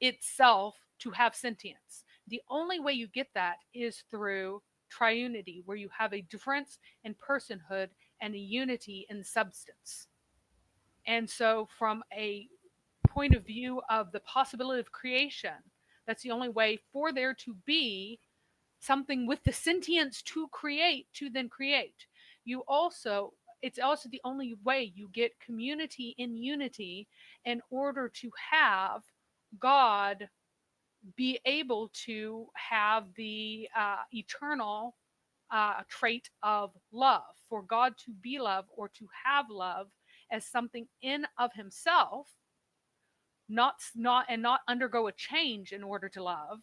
itself to have sentience. The only way you get that is through triunity, where you have a difference in personhood and a unity in substance. And so from a point of view of the possibility of creation, that's the only way for there to be something with the sentience to create, to then create. It's also the only way you get community in unity in order to have God be able to have the eternal trait of love. For God to be love, or to have love as something in of himself, not undergo a change in order to love,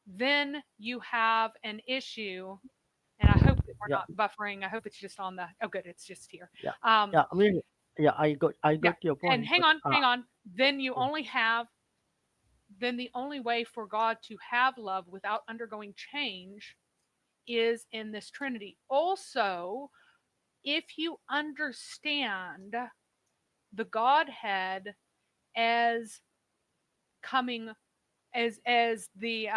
then you have an issue. And I hope that we're not buffering. I hope it's just on the. Oh, good, it's just here. I got your point. And hang on. Then you only have. Then the only way for God to have love without undergoing change is in this Trinity. Also, if you understand the Godhead as coming as the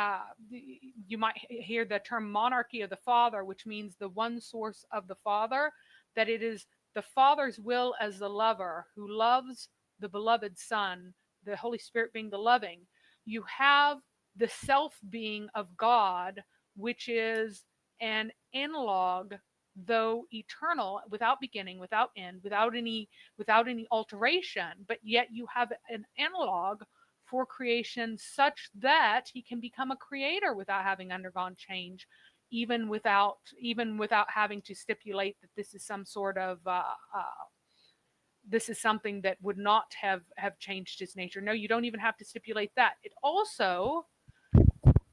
you might hear the term monarchy of the Father, which means the one source of the Father, that it is the Father's will as the lover who loves the beloved Son, the Holy Spirit being the loving. You have the self being of God, which is an analog, though eternal, without beginning, without end, without any alteration, but yet you have an analog for creation such that he can become a creator without having undergone change, even without having to stipulate that this is some sort of this is something that would not have changed his nature. No, you don't even have to stipulate that. It also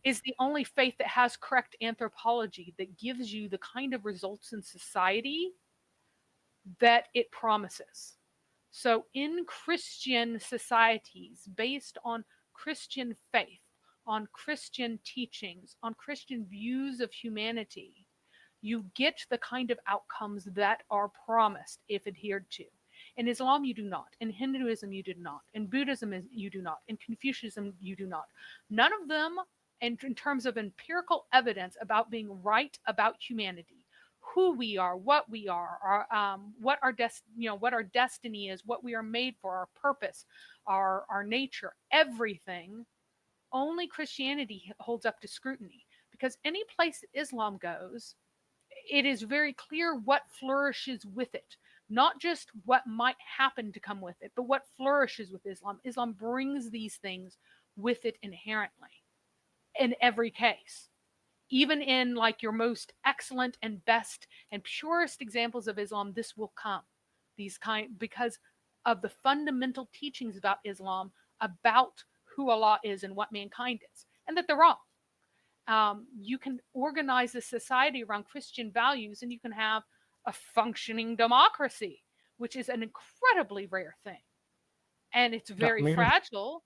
is the only faith that has correct anthropology, that gives you the kind of results in society that it promises. So in Christian societies, based on Christian faith, on Christian teachings, on Christian views of humanity, you get the kind of outcomes that are promised if adhered to. In Islam, you do not. In Hinduism, you do not. In Buddhism, you do not. In Confucianism, you do not. None of them, in terms of empirical evidence about being right about humanity, who we are, what we are, what our what our destiny is, what we are made for, our purpose, our nature, everything. Only Christianity holds up to scrutiny, because any place that Islam goes, it is very clear what flourishes with it, not just what might happen to come with it, but what flourishes with Islam. Islam brings these things with it inherently in every case. Even in like your most excellent and best and purest examples of Islam, this will come. Because of the fundamental teachings about Islam, about who Allah is and what mankind is, and that they're wrong. You can organize a society around Christian values, and you can have a functioning democracy, which is an incredibly rare thing. And it's very fragile,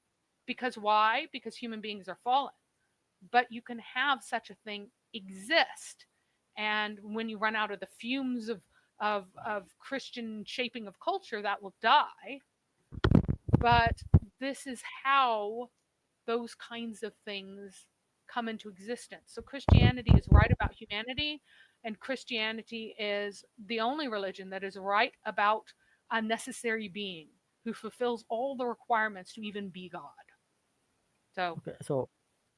because why? Because human beings are fallen. But you can have such a thing exist. And when you run out of the fumes of Christian shaping of culture, that will die. But this is how those kinds of things come into existence. So Christianity is right about humanity, and Christianity is the only religion that is right about a necessary being who fulfills all the requirements to even be God. So Okay, so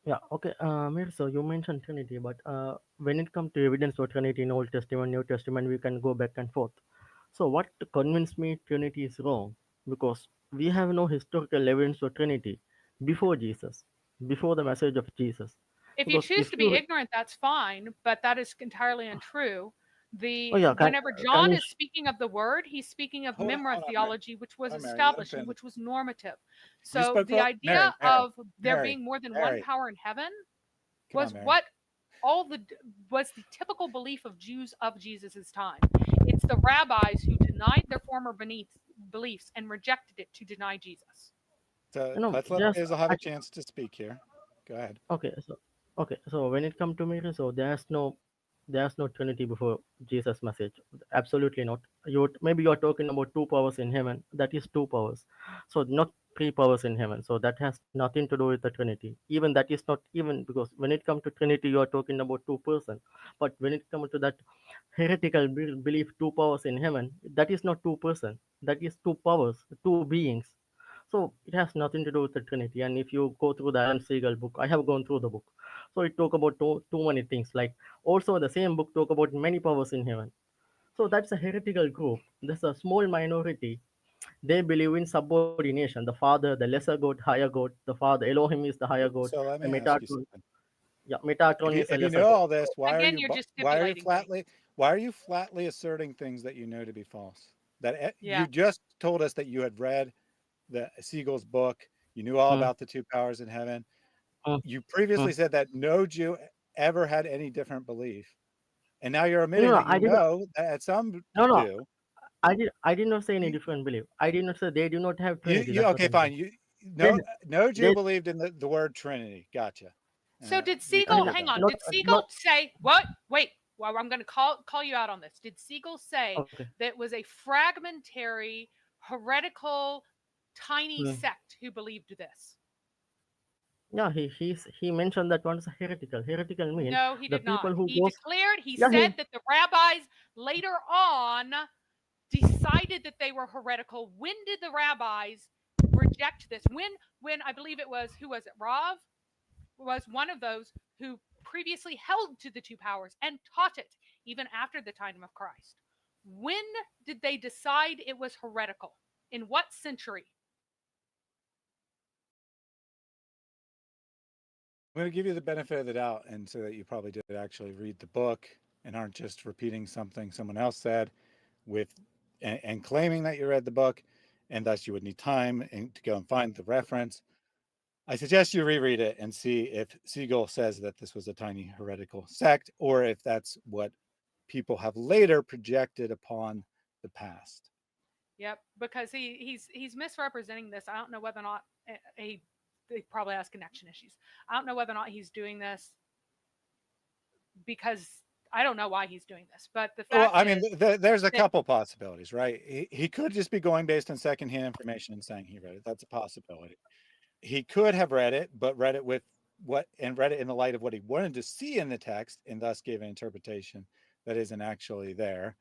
yeah, okay, Mir, so you mentioned Trinity, but when it comes to evidence for Trinity in Old Testament, New Testament, we can go back and forth. So what convinced me Trinity is wrong? Because we have no historical evidence for Trinity before Jesus, before the message of Jesus. if you Because choose if to be you, ignorant, that's fine, but that is entirely untrue. oh yeah, Whenever can John you, is speaking of the word, he's speaking of Hold on, Memra hold on, theology, which was Mary. Let him established and finish. which was normative. You So spoke the for Mary, idea of there Mary, being more than one Mary. power in heaven Come was on, Mary. what was the typical belief of Jews of Jesus's time. It's the rabbis who denied their former beliefs and rejected it to deny Jesus. So no, let's let just Basil have a chance to speak here. Go ahead. okay, so when it comes to me, so there's no Trinity before Jesus' message. Absolutely not. Maybe you're talking about two powers in heaven. That is two powers. So not three powers in heaven. So that has nothing to do with the Trinity. Even that is not even, because when it comes to Trinity, you are talking about two persons. But when it comes to that heretical belief, two powers in heaven, that is not two persons. That is two powers, two beings. So it has nothing to do with the Trinity. And if you go through the Alan Siegel book, I have gone through the book. So it talk about too many things. Like also the same book talk about many powers in heaven. So that's a heretical group. There's a small minority. They believe in subordination. The Father, the lesser God, higher God. The Father, Elohim is the higher God. So let The me ask you Metatron, something. yeah, Metatron is a If you lesser know God. all this, Again, you're just stipulating things. why are you flatly asserting things that you know to be false? That Yeah. you just told us that you had read the Siegel's book, you knew all Mm, about the two powers in heaven. mm, You previously mm. said that no Jew ever had any different belief, and now you're No, admitting no, that you I did not. know that some No, no, do. I did not say any You, different belief. I did not say they do not have you, Trinity. you That's what okay? I said. Fine. You They, no Jew they, believed in the word Trinity. Gotcha. So did We can Siegel, move hang on. on, did Siegel say, what? Wait, well, I'm going to call you out on this. Did Siegel say okay. that it was a fragmentary, heretical, tiny Mm. sect who believed this? Yeah, he mentioned that one is heretical. Heretical mean No, he the did not. people who He goes. declared, he Yeah, said that the rabbis later on decided that they were heretical. When did the rabbis reject this? When I believe it was, who was it? Rav was one of those who previously held to the two powers and taught it even after the time of Christ. When did they decide it was heretical? In what century? I'm going to give you the benefit of the doubt, and so that you probably did actually read the book and aren't just repeating something someone else said, with and claiming that you read the book, and thus you would need time and to go and find the reference. I suggest you reread it and see if Siegel says that this was a tiny heretical sect, or if that's what people have later projected upon the past. Yep, because he's misrepresenting this. I don't know whether or not they probably has connection issues. I don't know whether or not he's doing this because I don't know why he's doing this. But the fact Well, I mean, is there's a that, couple possibilities, right? He could just be going based on secondhand information and saying he read it. That's a possibility. He could have read it, but read it with read it in the light of what he wanted to see in the text, and thus gave an interpretation that isn't actually there.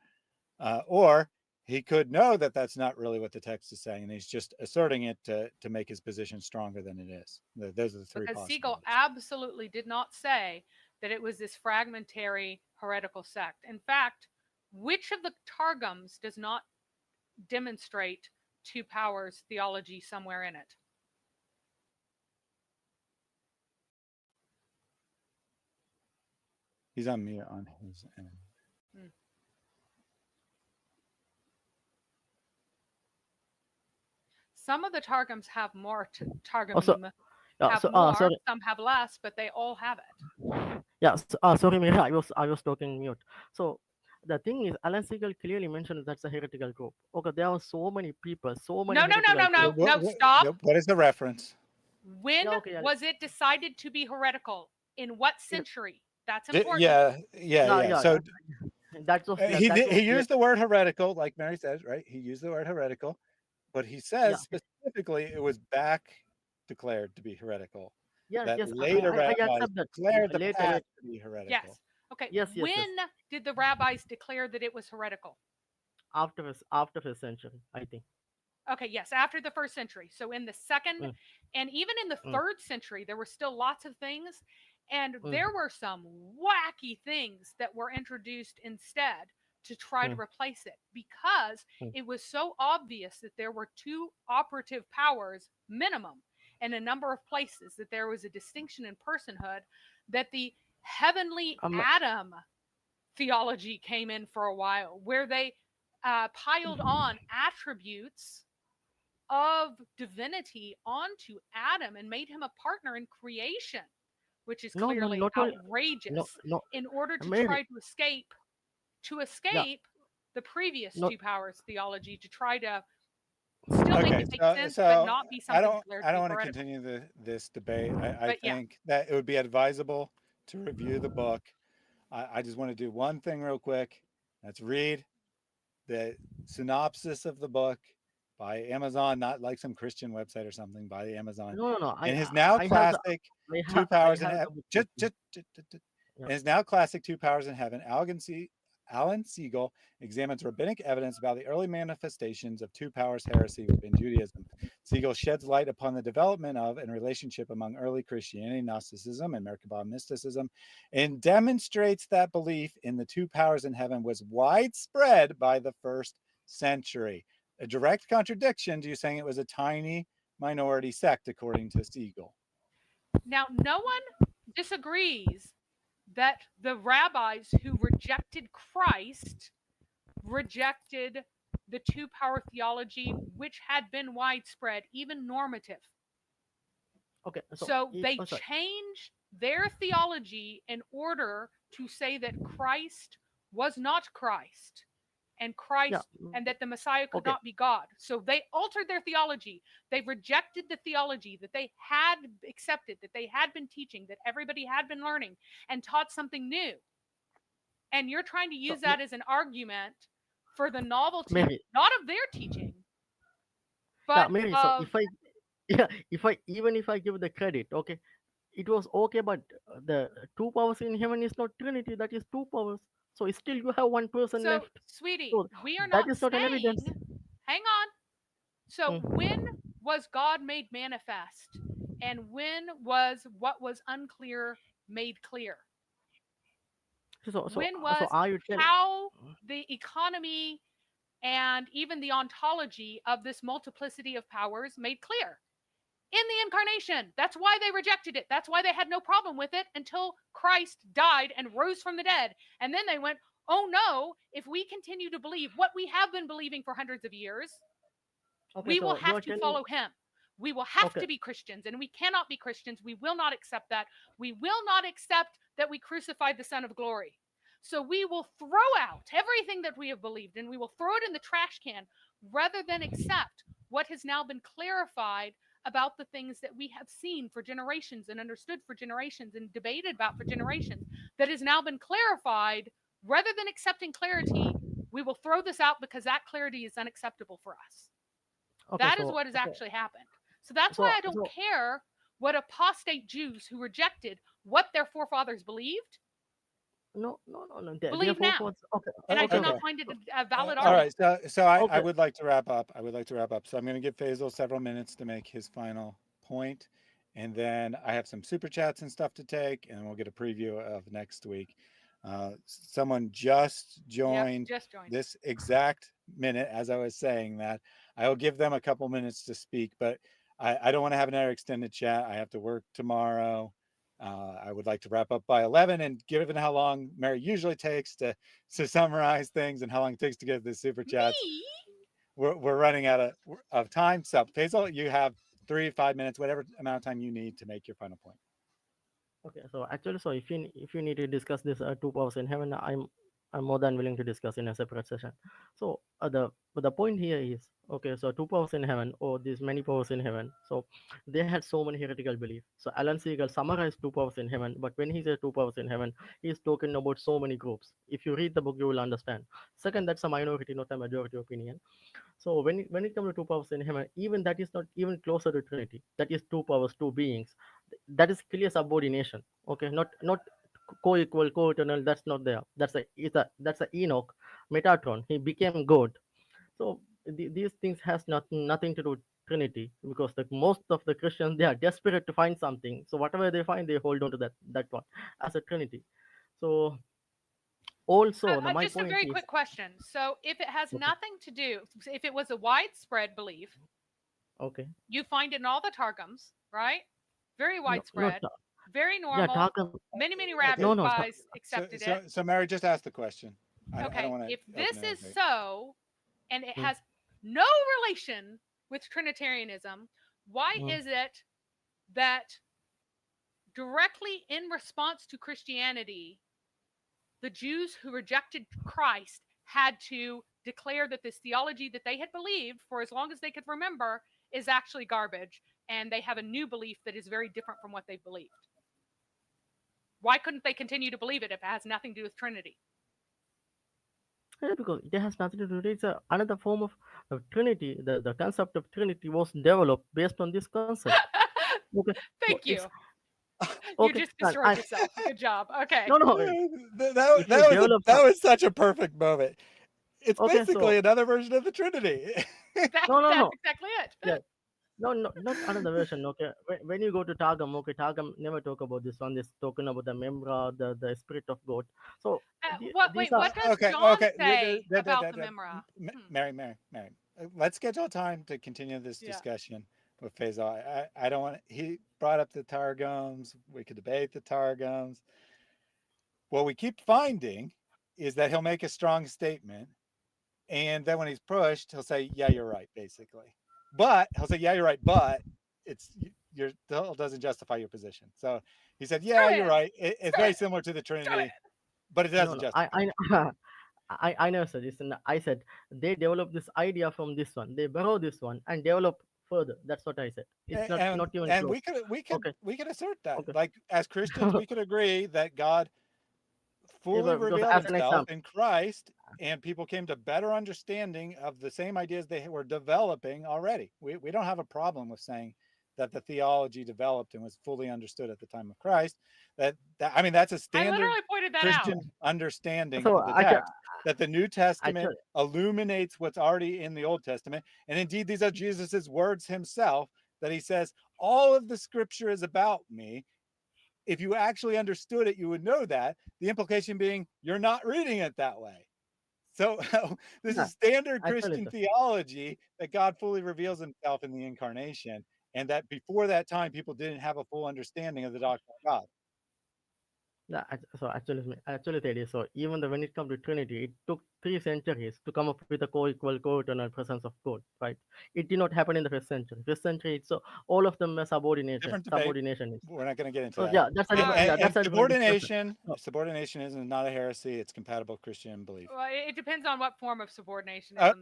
Or he could know that that's not really what the text is saying, and he's just asserting it to make his position stronger than it is. Those are the three Because possibilities. Siegel absolutely did not say that it was this fragmentary heretical sect. In fact, which of the Targums does not demonstrate two powers theology somewhere in it? He's on mute on his end. Some of the Targums have more Targum Also, have more, sorry. some have less, but they all have it. Yeah, sorry, Mira, I was talking mute. So the thing is, Alan Siegel clearly mentioned that's a heretical group. Okay, there are so many people, so many. No, stop. What is the reference? When was it decided to be heretical? In what century? That's important. Yeah. So he used the word heretical, like Mary says, right? He used the word heretical, but he says specifically it was back declared to be heretical. Yes, later I rabbis accept that. declared the path to be heretical. Yes. Okay. Yes. When did the rabbis declare that it was heretical? After his century, I think. Okay, yes, after the first century. So in the second and even in the third century, there were still lots of things. And there were some wacky things that were introduced instead to try to replace it, because it was so obvious that there were two operative powers minimum in a number of places, that there was a distinction in personhood, that the heavenly Adam theology came in for a while, where they piled on attributes of divinity onto Adam and made him a partner in creation, which is clearly outrageous, in order to try to escape the previous two powers theology, to try to still make it make sense, but not be something declared to be heretical. I don't want to continue this debate. I think that it would be advisable to review the book. I just want to do one thing real quick. Let's read the synopsis of the book by Amazon, not like some Christian website or something, by Amazon. No. And his now classic Two Powers in Heaven. His now classic Two Powers in Heaven, Alan Siegel examines rabbinic evidence about the early manifestations of two powers heresy within Judaism. Siegel sheds light upon the development of and relationship among early Christianity, Gnosticism, and Merkabah mysticism, and demonstrates that belief in the two powers in heaven was widespread by the first century. A direct contradiction to you saying it was a tiny minority sect, according to Siegel. Now, no one disagrees that the rabbis who rejected Christ rejected the two power theology, which had been widespread, even normative. Okay. So they changed their theology in order to say that Christ was not Christ, and and that the Messiah could not be God. So they altered their theology. They rejected the theology that they had accepted, that they had been teaching, that everybody had been learning, and taught something new. And you're trying to use that as an argument for the novelty, not of their teaching, but Mary, of... so if I give the credit, okay, it was okay, but the two powers in heaven is not Trinity, that is two powers. So still you have one person left. Sweetie, so we are not saying... an evidence. Hang on. So when was God made manifest? And when was what was unclear made clear? When was how the economy and even the ontology of this multiplicity of powers made clear? In the incarnation. That's why they rejected it. That's why they had no problem with it until Christ died and rose from the dead. And then they went, oh no, if we continue to believe what we have been believing for hundreds of years, we will have to follow him. We will have to be Christians, and we cannot be Christians. We will not accept that. We will not accept that we crucified the Son of Glory. So we will throw out everything that we have believed, and we will throw it in the trash can rather than accept what has now been clarified about the things that we have seen for generations and understood for generations and debated about for generations, that has now been clarified. Rather than accepting clarity, we will throw this out because that clarity is unacceptable for us. That is what has actually happened. So that's why I don't care what apostate Jews who rejected what their forefathers believed No. Believe Therefore, now. okay. And I do Okay. not find it a valid All argument. right. So I Okay. would like to wrap up. So I'm going to give Faisal several minutes to make his final point, and then I have some super chats and stuff to take, and we'll get a preview of next week. Someone just joined this exact minute as I was saying that. I will give them a couple minutes to speak, but I don't want to have another extended chat. I have to work tomorrow. I would like to wrap up by 11, and given how long Mary usually takes to summarize things and how long it takes to get the super chats, we're running out of time. So Faisal, you have 3-5 minutes, whatever amount of time you need to make your final point. Okay, so actually, so if you need to discuss this two powers in heaven, I'm more than willing to discuss in a separate session. So the point here is, okay, so two powers in heaven, or these many powers in heaven. So they had so many heretical beliefs. So Alan Siegel summarized two powers in heaven, but when he says two powers in heaven, he's talking about so many groups. If you read the book, you will understand. Second, that's a minority, not a majority opinion. So when it comes to two powers in heaven, even that is not even closer to Trinity. That is two powers, two beings. That is clear subordination. Okay, not co-equal, co-eternal. That's not there. That's a Enoch, Metatron. He became God. So these things has nothing to do with Trinity, because most of the Christians, they are desperate to find something. So whatever they find, they hold on to that one as a Trinity. So also, my just a point very is, quick question. So if it has nothing to do, if it was a widespread belief, okay, you find it in all the Targums, right? Very widespread, very normal. Yeah, Targum. Many rabbis accepted it. So Mary, just ask the question. I Okay, don't want to. if this is debate. so, and it has no relation with Trinitarianism, why is it that directly in response to Christianity, the Jews who rejected Christ had to declare that this theology that they had believed for as long as they could remember is actually garbage, and they have a new belief that is very different from what they believed? Why couldn't they continue to believe it if it has nothing to do with Trinity? Yeah, because it has nothing to do with it. It's another form of Trinity. The concept of Trinity was developed based on this concept. Okay. Thank you. Okay, you just destroyed yourself. Good job. Okay. No, that was such a perfect moment. It's Okay, basically another version of the Trinity. That's exactly it. Yeah. No, not another version. Okay, when you go to Targum, okay, Targum never talk about this one. They're talking about the Memra, the Spirit of God. So what does John say about the Memra? Mary, let's schedule time to continue this discussion with Faisal. I don't want. He brought up the Targums. We could debate the Targums. What we keep finding is that he'll make a strong statement, and then when he's pushed, he'll say, "Yeah, you're right," basically. But he'll say, "Yeah, you're right," but still doesn't justify your position. So he said, "Yeah, you're right. It's very similar to the Trinity, but it doesn't justify." I never said this, and I said they develop this idea from this one. They borrow this one and develop further. That's what I said. It's not even and close. we could assert that. Okay. Like as Christians, we could agree that God fully revealed himself in Christ, and people came to better understanding of the same ideas they were developing already. We don't have a problem with saying that the theology developed and was fully understood at the time of Christ. I mean, that's a standard Christian understanding of the text, that the New Testament illuminates what's already in the Old Testament. And indeed, these are Jesus's words himself, that he says, all of the scripture is about me. If you actually understood it, you would know that. The implication being you're not reading it that way. So this is standard Christian theology, that God fully reveals himself in the incarnation, and that before that time, people didn't have a full understanding of the doctrine of God. Yeah, so actually, so even when it comes to Trinity, it took 3 centuries to come up with a co-equal, co-eternal presence of God, right? It did not happen in the first century. First century, so all of them are subordination. Subordination is. We're not going to get into that. Yeah, that's a subordination. Subordination is not a heresy. It's compatible Christian belief. Well, it depends on what form of subordination. Okay,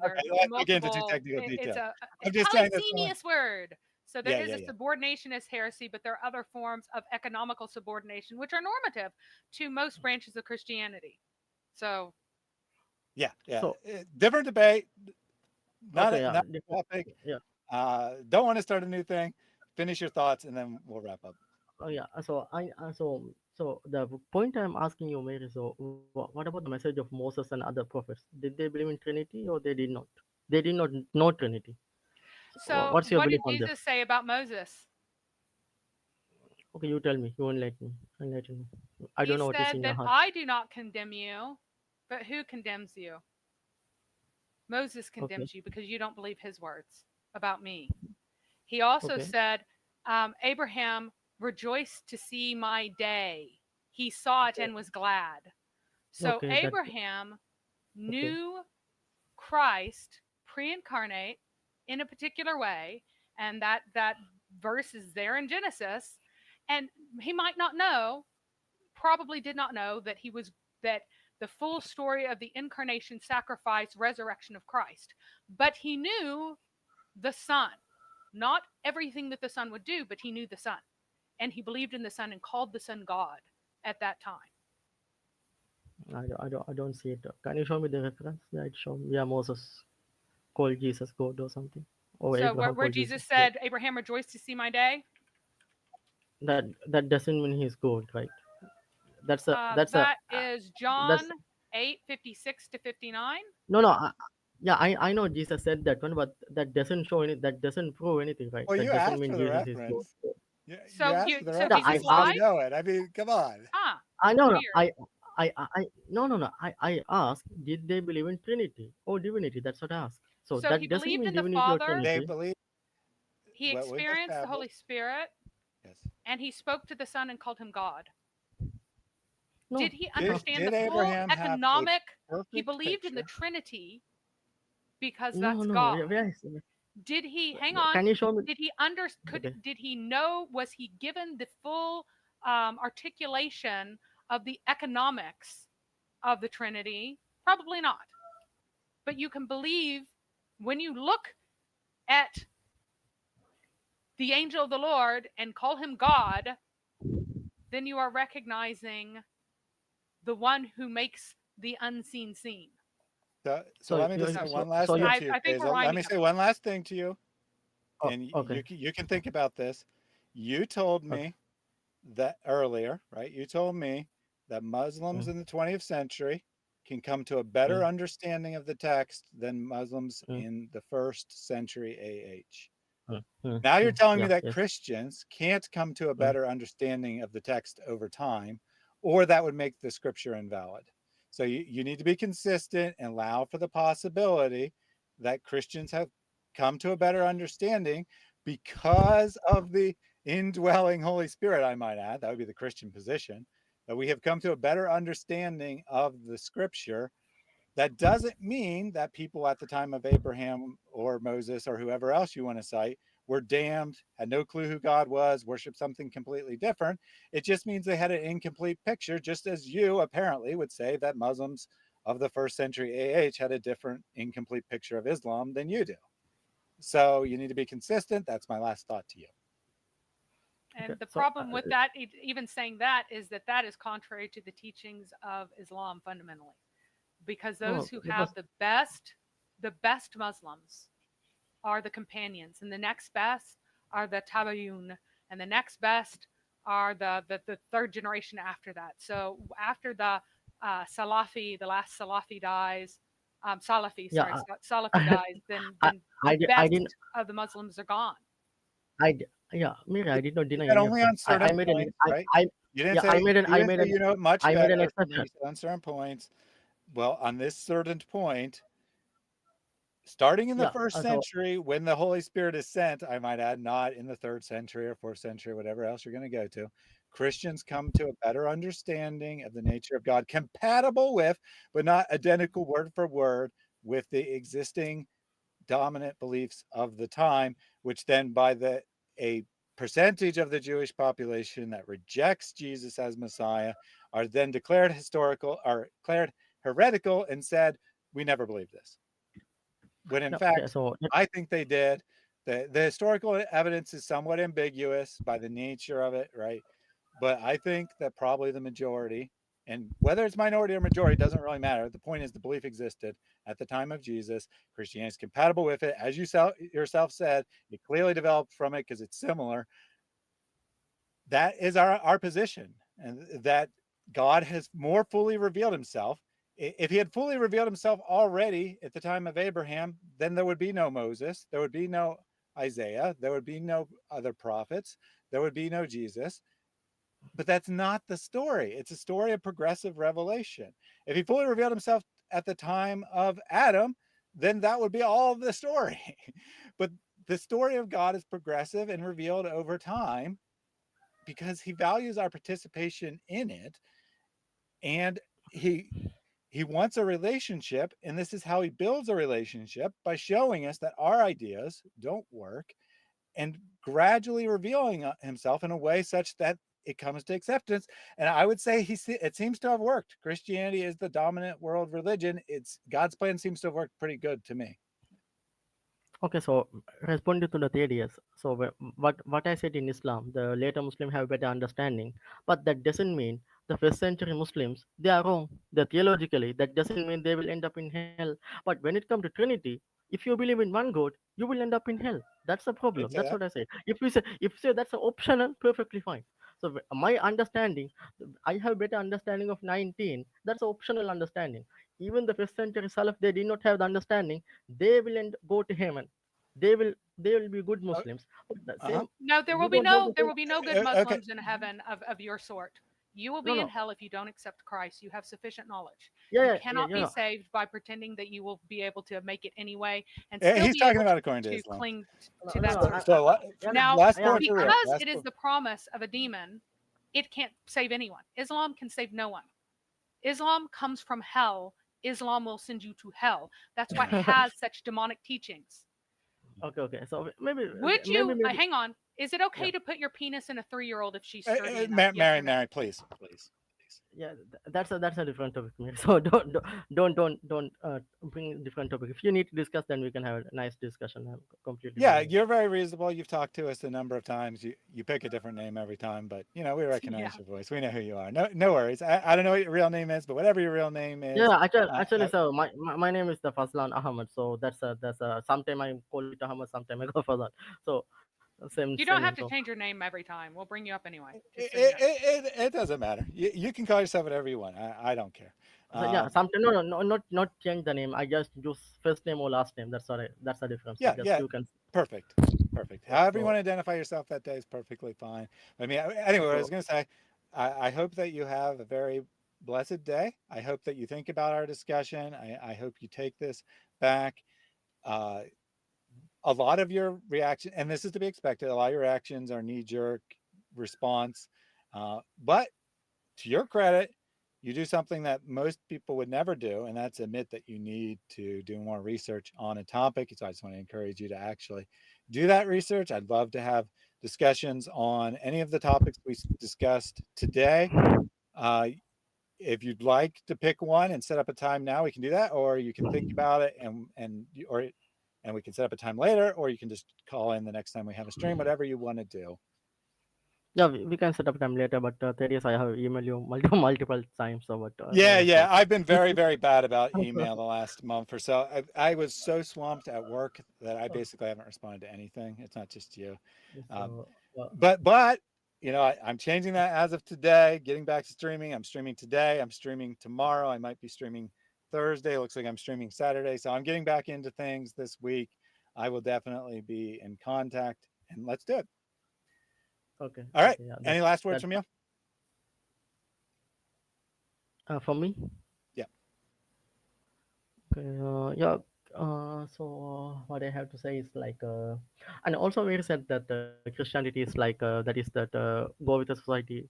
let's get into technical detail. It's a Polyxenius word. So there is a subordinationist heresy, but there are other forms of economical subordination, which are normative to most branches of Christianity. So, so, different debate. Not a topic. Yeah. Don't want to start a new thing. Finish your thoughts, and then we'll wrap up. yeah. So the point I'm asking you, Mary. So what about the message of Moses and other prophets? Did they believe in Trinity or they did not? They did not know Trinity. So What's your what did belief on this? Jesus say about Moses? Okay, you tell me. You enlighten me. I He don't know what is said in your that heart. I do not condemn you, but who condemns you? Moses Okay. condemns you because you don't believe his words about me. He also Okay. said, Abraham rejoiced to see my day. He saw it and was glad. So Okay. That. Abraham Okay. knew Christ pre-incarnate in a particular way, and that verse is there in Genesis, and he might not know, probably did not know that that the full story of the incarnation, sacrifice, resurrection of Christ, but he knew the Son, not everything that the Son would do, but he knew the Son, and he believed in the Son and called the Son God at that time. I don't see it. Can you show me the reference? Yeah, it show me. Yeah, Moses called Jesus God or something. Or So Abraham where called Jesus Jesus God. said, Abraham rejoiced to see my day, That doesn't mean he's God, right? That's a that is that's John 8:56-59. no. Yeah, I know Jesus said that one, but that doesn't show any. That doesn't prove anything, right? Well, That you doesn't asked mean for the Jesus is God. reference. You So asked for the so reference. I Jesus You said asked. you lied? know it. I mean, come on. I know. Weird. No. I asked, did they believe in Trinity or divinity? That's what I asked. So So he that doesn't believed mean in the divinity or Father, They Trinity. believe he what we've experienced the Holy established. Spirit, Yes. and he spoke to the Son and called him God. No. Did he Did, understand did the full Abraham have a economic? He perfect believed in the picture? Trinity because No. that's God. Yes. Did he hang on? Can you show me? Did he Okay. did he know, was he given the full articulation of the economics of the Trinity? Probably not. But you can believe when you look at the angel of the Lord and call him God, then you are recognizing the one who makes the unseen seen. So let me just say one last thing to you, I think we're Faisal. Let winding me up. say one last thing to you, Oh, and okay. you can think about this. You told Okay. me that earlier, right? You told me that Muslims in the 20th century can come to a better understanding of the text than Muslims in the first century AH. Now you're telling me that Yes. Christians can't come to a better understanding of the text over time, or that would make the scripture invalid. So you need to be consistent and allow for the possibility that Christians have come to a better understanding because of the indwelling Holy Spirit, I might add. That would be the Christian position. That we have come to a better understanding of the scripture. That doesn't mean that people at the time of Abraham or Moses or whoever else you want to cite were damned, had no clue who God was, worshiped something completely different. It just means they had an incomplete picture, just as you apparently would say that Muslims of the first century AH had a different incomplete picture of Islam than you do. So you need to be consistent. That's my last thought to you. And the problem with that, even saying that, is that is contrary to the teachings of Islam fundamentally. Because those who have the best Muslims are the companions, and the next best are the tabayun, and the next best are the third generation after that. So after the Salafi, the last Salafi dies, Salafi dies, then the best of the Muslims are gone. Mary, I did not deny That any of only that. on certain points, right? You didn't say you know it much better. an You exception. said on certain points. Well, on this certain point, starting in the first century, when the Holy Spirit is sent, I might add, not in the 3rd century or 4th century, whatever else you're going to go to, Christians come to a better understanding of the nature of God, compatible with, but not identical word for word, with the existing dominant beliefs of the time, which then by a percentage of the Jewish population that rejects Jesus as Messiah are then declared heretical and said, we never believed this. When in fact, I think they did. The historical evidence is somewhat ambiguous by the nature of it, right? But I think that probably the majority, and whether it's minority or majority doesn't really matter. The point is the belief existed at the time of Jesus. Christianity is compatible with it. As you yourself said, it clearly developed from it because it's similar. that is our position, and that God has more fully revealed himself. If he had fully revealed himself already at the time of Abraham, then there would be no Moses, there would be no Isaiah, there would be no other prophets, there would be no Jesus. But that's not the story. It's a story of progressive revelation. If he fully revealed himself at the time of Adam, then that would be all of the story. But the story of God is progressive and revealed over time because he values our participation in it, and he wants a relationship, and this is how he builds a relationship, by showing us that our ideas don't work and gradually revealing himself in a way such that it comes to acceptance. And I would say it seems to have worked. Christianity is the dominant world religion. God's plan seems to have worked pretty good to me. Okay, so responding to the theories. So what I said in Islam, the later Muslims have better understanding, but that doesn't mean the first century Muslims they are wrong. The theologically that doesn't mean they will end up in hell. But when it comes to Trinity, if you believe in one God, you will end up in hell. That's the problem. That's what I say. If you say that's optional, perfectly fine. So my understanding, I have better understanding of 19. That's optional understanding. Even the first century Salaf, they did not have the understanding. They will go to heaven. They will be good Muslims. No, there will be no good Muslims in heaven of your sort. You will be in hell if you don't accept Christ. You have sufficient knowledge. You cannot be saved by pretending that you will be able to make it anyway, and still He's be talking able about according to to cling Islam. to that. So now, last point for real. because it is the promise of a demon, it can't save anyone. Islam can save no one. Islam comes from hell. Islam will send you to hell. That's why it has such demonic teachings. Okay. So maybe would you hang on? Is it okay to put your penis in a 3-year-old if she's sturdy enough? Mary, please. Yeah, that's a different topic. So don't bring different topic. If you need to discuss, then we can have a nice discussion. Completely. Yeah, you're very reasonable. You've talked to us a number of times. You pick a different name every time, but we recognize your voice. We know who you are. No worries. I don't know what your real name is, but whatever your real name is. Yeah, actually, so my name is the Fazlan Ahmad. So that's a sometime I call it Ahmad, sometime I go for that. So same. You don't have to change your name every time. We'll bring you up anyway. It doesn't matter. You can call yourself whatever you want. I don't care. Yeah, sometimes not change the name. I just use first name or last name. That's the difference. Yeah, You can... Perfect. However you want to identify yourself that day is perfectly fine. I mean, anyway, what I was going to say, I hope that you have a very blessed day. I hope that you think about our discussion. I hope you take this back. A lot of your reaction, and this is to be expected, a lot of your reactions are knee-jerk response. But to your credit, you do something that most people would never do, and that's admit that you need to do more research on a topic. So I just want to encourage you to actually do that research. I'd love to have discussions on any of the topics we discussed today. If you'd like to pick one and set up a time now, we can do that, or you can think about it and we can set up a time later, or you can just call in the next time we have a stream, whatever you want to do. Yeah, we can set up time later, but Thaddeus, I have emailed you multiple times. So what? Yeah, I've been very, very bad about email the last month or so. I was so swamped at work that I basically haven't responded to anything. It's not just you. But I'm changing that as of today, getting back to streaming. I'm streaming today. I'm streaming tomorrow. I might be streaming Thursday. Looks like I'm streaming Saturday. So I'm getting back into things this week. I will definitely be in contact, and let's do it. Okay. All right. Okay, yeah, any last words from you? For me? Yeah. Okay. So what I have to say is like, and also we said that Christianity is like that is that go with the society.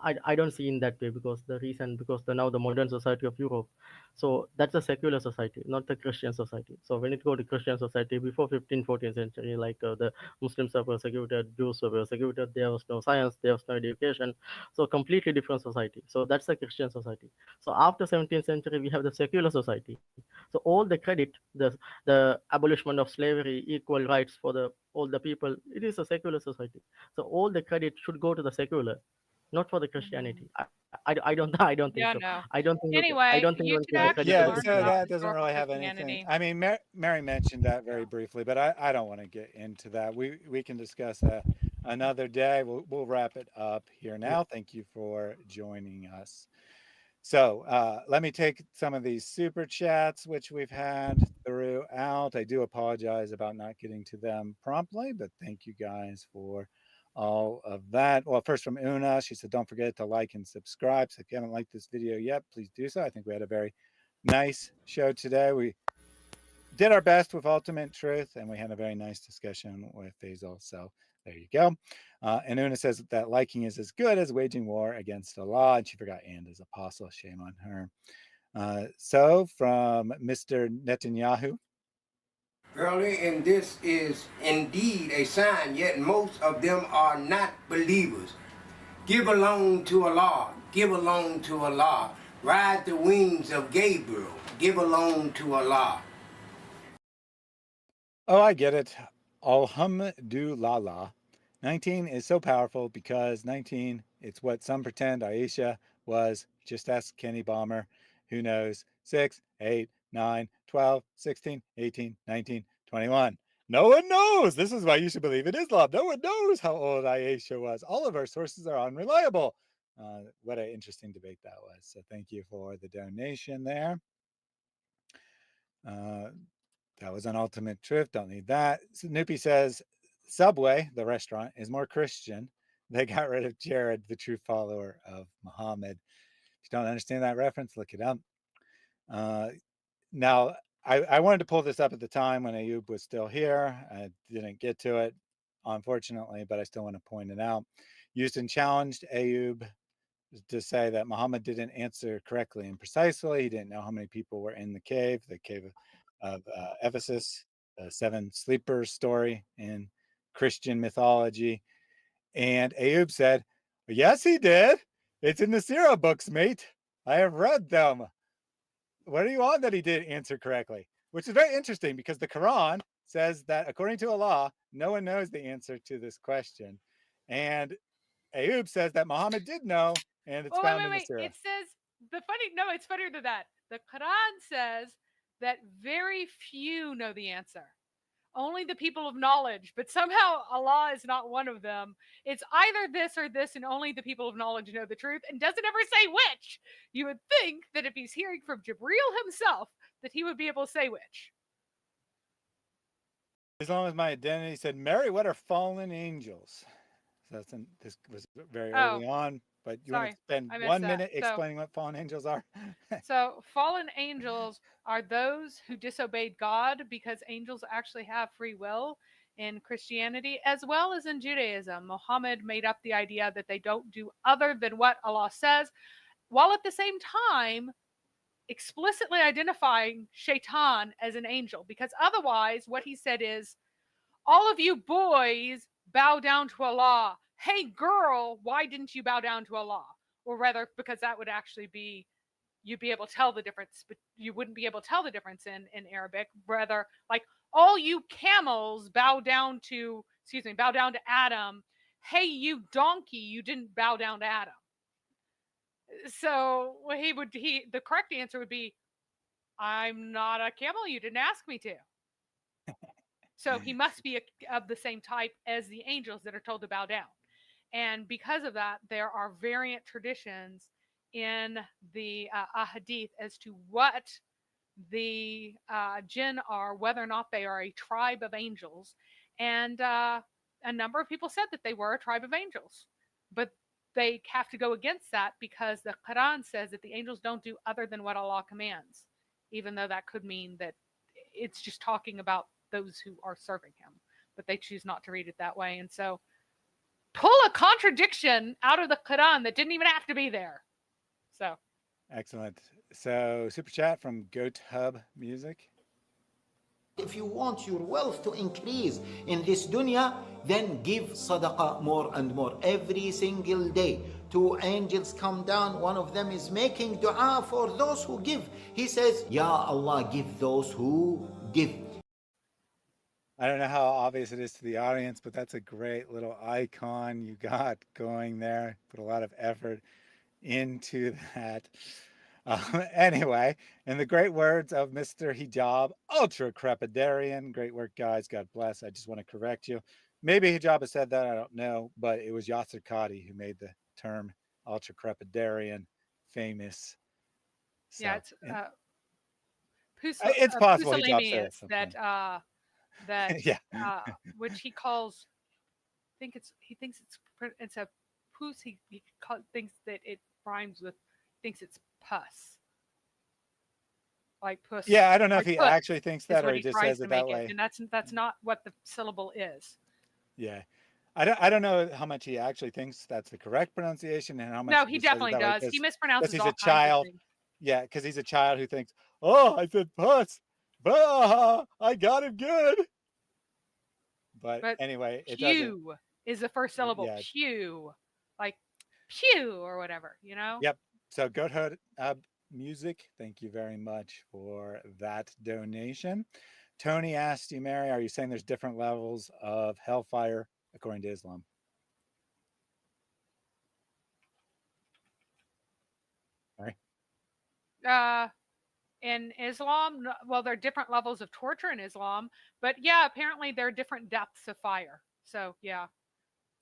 I don't see in that way because now the modern society of Europe, so that's a secular society, not the Christian society. So when it go to Christian society before 15th, 14th century, like the Muslims are persecuted, Jews were persecuted, there was no science, there was no education, so completely different society. So that's a Christian society. So after 17th century, we have the secular society. So all the credit, the abolishment of slavery, equal rights for all the people, it is a secular society. So all the credit should go to the secular, not for the Christianity. I don't think so. No. I don't think. Anyway, I don't think you should actually so learn that about doesn't really have anything. I mean, Mary mentioned that very briefly, but I don't want to get into that. We can discuss that another day. We'll wrap it up here now. Thank you for joining us. So let me take some of these super chats, which we've had throughout. I do apologize about not getting to them promptly, but thank you guys for all of that. Well, first from Una, she said, don't forget to like and subscribe. So if you haven't liked this video yet, please do so. I think we had a very nice show today. We did our best with Ultimate Truth, and we had a very nice discussion with Faisal. So there you go. And Una says that liking is as good as waging war against Allah, and she forgot and as apostle. Shame on her. So from Mr. Netanyahu. Early, and this is indeed a sign, yet most of them are not believers. Give alone to Allah, give alone to Allah. Ride the wings of Gabriel, give alone to Allah. Oh, I get it. Alhamdulillah. 19 is so powerful because 19, it's what some pretend Aisha was. Just ask Kenny Bomber. Who knows? 6, 8, 9, 12, 16, 18, 19, 21. No one knows. This is why you should believe in Islam. No one knows how old Aisha was. All of our sources are unreliable. What an interesting debate that was. So thank you for the donation there. That was an Ultimate Truth. Don't need that. Snoopy says Subway, the restaurant, is more Christian. They got rid of Jared, the true follower of Muhammad. If you don't understand that reference, look it up. Now, I wanted to pull this up at the time when Ayub was still here. I didn't get to it, unfortunately, but I still want to point it out. Houston challenged Ayub to say that Muhammad didn't answer correctly and precisely. He didn't know how many people were in the cave of Ephesus, the 7 sleepers story in Christian mythology. And Ayub said, yes, he did. It's in the Surah books, mate. I have read them. What are you on that he did answer correctly? Which is very interesting because the Quran says that according to Allah, no one knows the answer to this question. And Ayub says that Muhammad did know, and it's found in the Surah. It says it's funnier than that. The Quran says that very few know the answer. Only the people of knowledge, but somehow Allah is not one of them. It's either this or this, and only the people of knowledge know the truth, and doesn't ever say which. You would think that if he's hearing from Jibreel himself, that he would be able to say which. As long as my identity said, Mary, what are fallen angels? So this was very early on, but you want to spend 1 minute explaining what fallen angels are? So fallen angels are those who disobeyed God, because angels actually have free will in Christianity as well as in Judaism. Muhammad made up the idea that they don't do other than what Allah says, while at the same time explicitly identifying Shaitan as an angel, because otherwise what he said is, all of you boys bow down to Allah. Hey girl, why didn't you bow down to Allah? Or rather, because that would actually be, you'd be able to tell the difference, but you wouldn't be able to tell the difference in Arabic. Rather, like, all you camels bow down to Adam. Hey, you donkey, you didn't bow down to Adam. So the correct answer would be, I'm not a camel, you didn't ask me to. So he must be of the same type as the angels that are told to bow down. And because of that, there are variant traditions in the ahadith as to what the jinn are, whether or not they are a tribe of angels. And a number of people said that they were a tribe of angels. But they have to go against that because the Quran says that the angels don't do other than what Allah commands, even though that could mean that it's just talking about those who are serving him. But they choose not to read it that way. And so pull a contradiction out of the Quran that didn't even have to be there. So excellent. So super chat from Goat Hub Music. If you want your wealth to increase in this dunya, then give sadaqah more and more every single day. 2 angels come down, one of them is making dua for those who give. He says, Ya Allah, give those who give. I don't know how obvious it is to the audience, but that's a great little icon you got going there. Put a lot of effort into that. Anyway, in the great words of Mr. Hijab, ultra crepidarian, great work, guys. God bless. I just want to correct you. maybe Hijaba said that, I don't know, but it was Yasser Qadi who made the term ultra-crepidarian famous. So, Yeah, it's it's possible Hijab said it Pusillanimous at some that point. Yeah. which he calls. He thinks it's a pus. Thinks that it rhymes with. Thinks it's pus. Like puss. Yeah, I don't know if Like he put actually thinks is that or what he he just tries says to it that make it, way. and that's not what the syllable is. Yeah. I don't know how much he actually thinks that's the correct pronunciation and how much No, he he just says it definitely that way does. He because mispronounces he's all a kinds of child. things. Yeah, because he's a child who thinks, oh, I said pus, but I got it good. But anyway, it doesn't. Pew is the first syllable. Yeah. Pew, like pew or whatever, you know. Yep. So Goat Music, thank you very much for that donation. Tony asked you, Mary, are you saying there's different levels of hellfire according to Islam? Mary? In Islam, well, there are different levels of torture in Islam, but yeah, apparently there are different depths of fire. So yeah.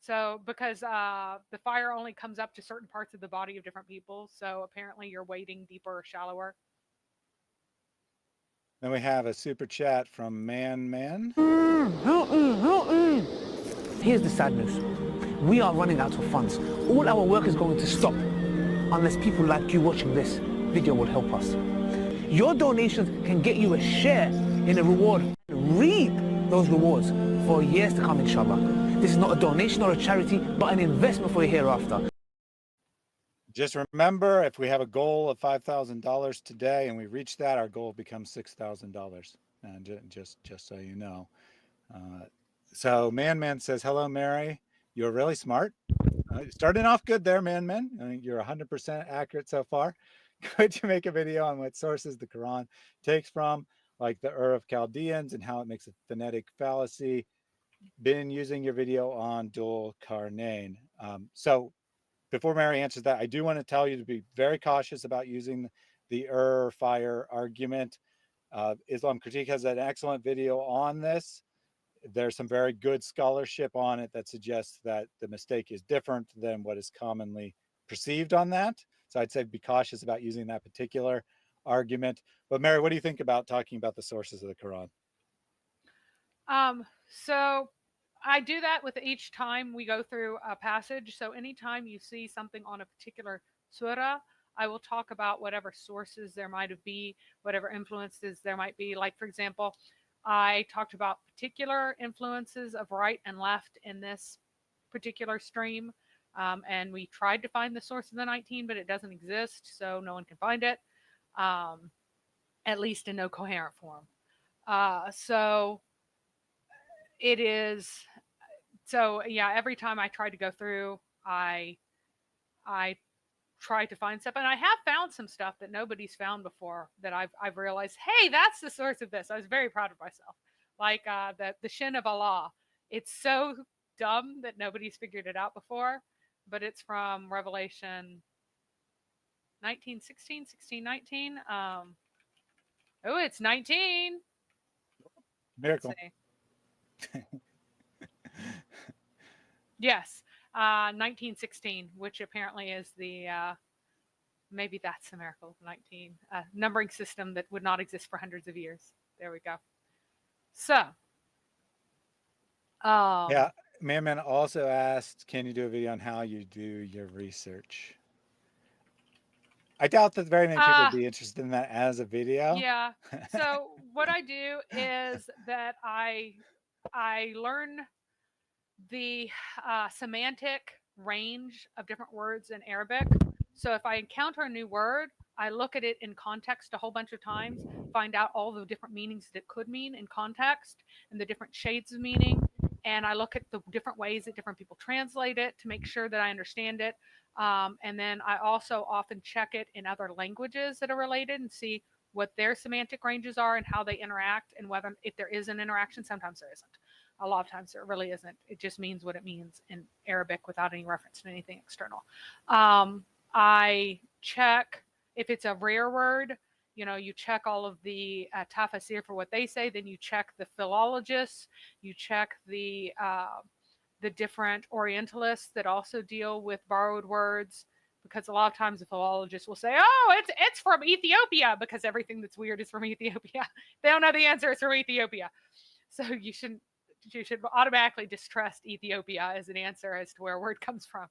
So because the fire only comes up to certain parts of the body of different people, so apparently you're wading deeper or shallower. Then we have a super chat from Man. Here's the sadness. We are running out of funds. All our work is going to stop unless people like you watching this video will help us. Your donations can get you a share in a reward. Reap those rewards for years to come, inshallah. This is not a donation or a charity, but an investment for your hereafter. Just remember, if we have a goal of $5,000 today and we reach that, our goal becomes $6,000. And just so you know. So Man says, hello, Mary. You're really smart. Starting off good there, Man. I think you're 100% accurate so far. Could you make a video on what sources the Quran takes from, like the Ur of Chaldeans and how it makes a phonetic fallacy? Been using your video on Dul Qarnayn. So before Mary answers that, I do want to tell you to be very cautious about using the Ur fire argument. Islam Critique has an excellent video on this. There's some very good scholarship on it that suggests that the mistake is different than what is commonly perceived on that. So I'd say be cautious about using that particular argument. But Mary, what do you think about talking about the sources of the Quran? So I do that with each time we go through a passage. So anytime you see something on a particular surah, I will talk about whatever sources there might be, whatever influences there might be. Like, for example, I talked about particular influences of right and left in this particular stream. And we tried to find the source of the 19, but it doesn't exist, so no one can find it, at least in no coherent form. So it is, so yeah, every time I try to go through, I try to find stuff, and I have found some stuff that nobody's found before that I've realized, hey, that's the source of this. I was very proud of myself. Like the Shin of Allah. It's so dumb that nobody's figured it out before, but it's from Revelation 1619. Oh, it's 19. Miracle. Yes, 1916, which apparently is the, maybe that's the miracle of 19, numbering system that would not exist for hundreds of years. There we go. So. Yeah, Man also asked, can you do a video on how you do your research? I doubt that very many people would be interested in that as a video. Yeah. So what I do is that I learn the semantic range of different words in Arabic. So if I encounter a new word, I look at it in context a whole bunch of times, find out all the different meanings that it could mean in context and the different shades of meaning. And I look at the different ways that different people translate it to make sure that I understand it. And then I also often check it in other languages that are related and see what their semantic ranges are and how they interact, and whether, if there is an interaction. Sometimes there isn't. A lot of times there really isn't. It just means what it means in Arabic without any reference to anything external. I check if it's a rare word you check all of the tafsir for what they say, then you check the philologists, you check the different Orientalists that also deal with borrowed words, because a lot of times the philologists will say, oh, it's from Ethiopia, because everything that's weird is from Ethiopia. They don't know the answer, it's from Ethiopia. So you should automatically distrust Ethiopia as an answer as to where a word comes from.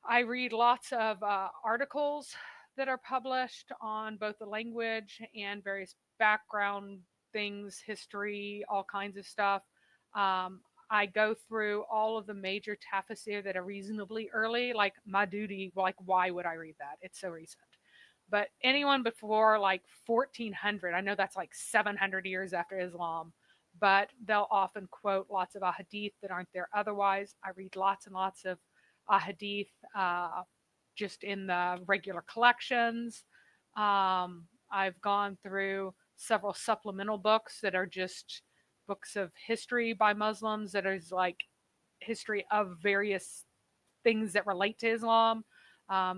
I read lots of articles that are published on both the language and various background things, history, all kinds of stuff. I go through all of the major tafsir that are reasonably early, like Madudi. Like, why would I read that? It's so recent. But anyone before like 1400, I know that's like 700 years after Islam, but they'll often quote lots of ahadith that aren't there otherwise. I read lots and lots of ahadith just in the regular collections. I've gone through several supplemental books that are just books of history by Muslims that is like history of various things that relate to Islam. A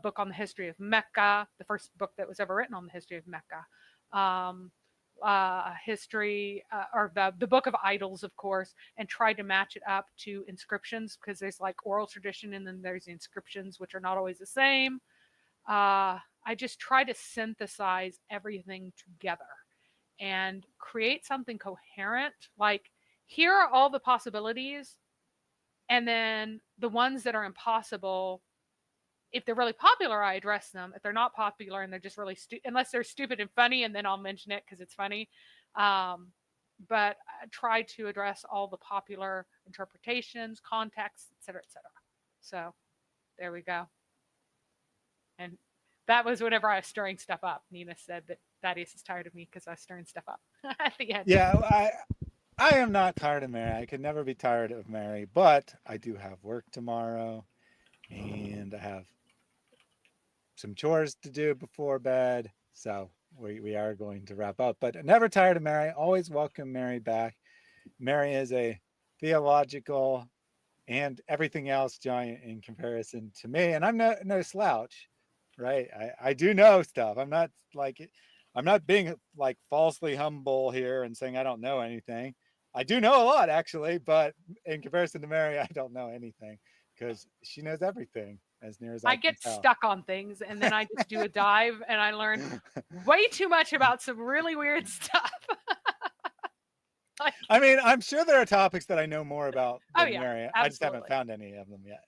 book on the history of Mecca, the first book that was ever written on the history of Mecca. History or the Book of Idols, of course, and try to match it up to inscriptions, because there's like oral tradition and then there's inscriptions, which are not always the same. I just try to synthesize everything together and create something coherent. Like, here are all the possibilities, and then the ones that are impossible, if they're really popular, I address them. If they're not popular and they're just really unless they're stupid and funny, and then I'll mention it because it's funny. But I try to address all the popular interpretations, contexts, etc., etc. So there we go. And that was whenever I was stirring stuff up. Nina said that Thaddeus is tired of me because I was stirring stuff up at the end. Yeah, I am not tired of Mary. I could never be tired of Mary, but I do have work tomorrow, and I have some chores to do before bed. So we are going to wrap up, but never tired of Mary. Always welcome Mary back. Mary is a theological and everything else giant in comparison to me, and I'm no slouch, right? I do know stuff. I'm not being like falsely humble here and saying I don't know anything. I do know a lot, actually, but in comparison to Mary, I don't know anything, because she knows everything as near as I get can tell. stuck on things, and then I just do a dive, and I learn way too much about some really weird stuff. I mean, I'm sure there are topics that I know more about than Mary. Absolutely. I just haven't found any of them yet.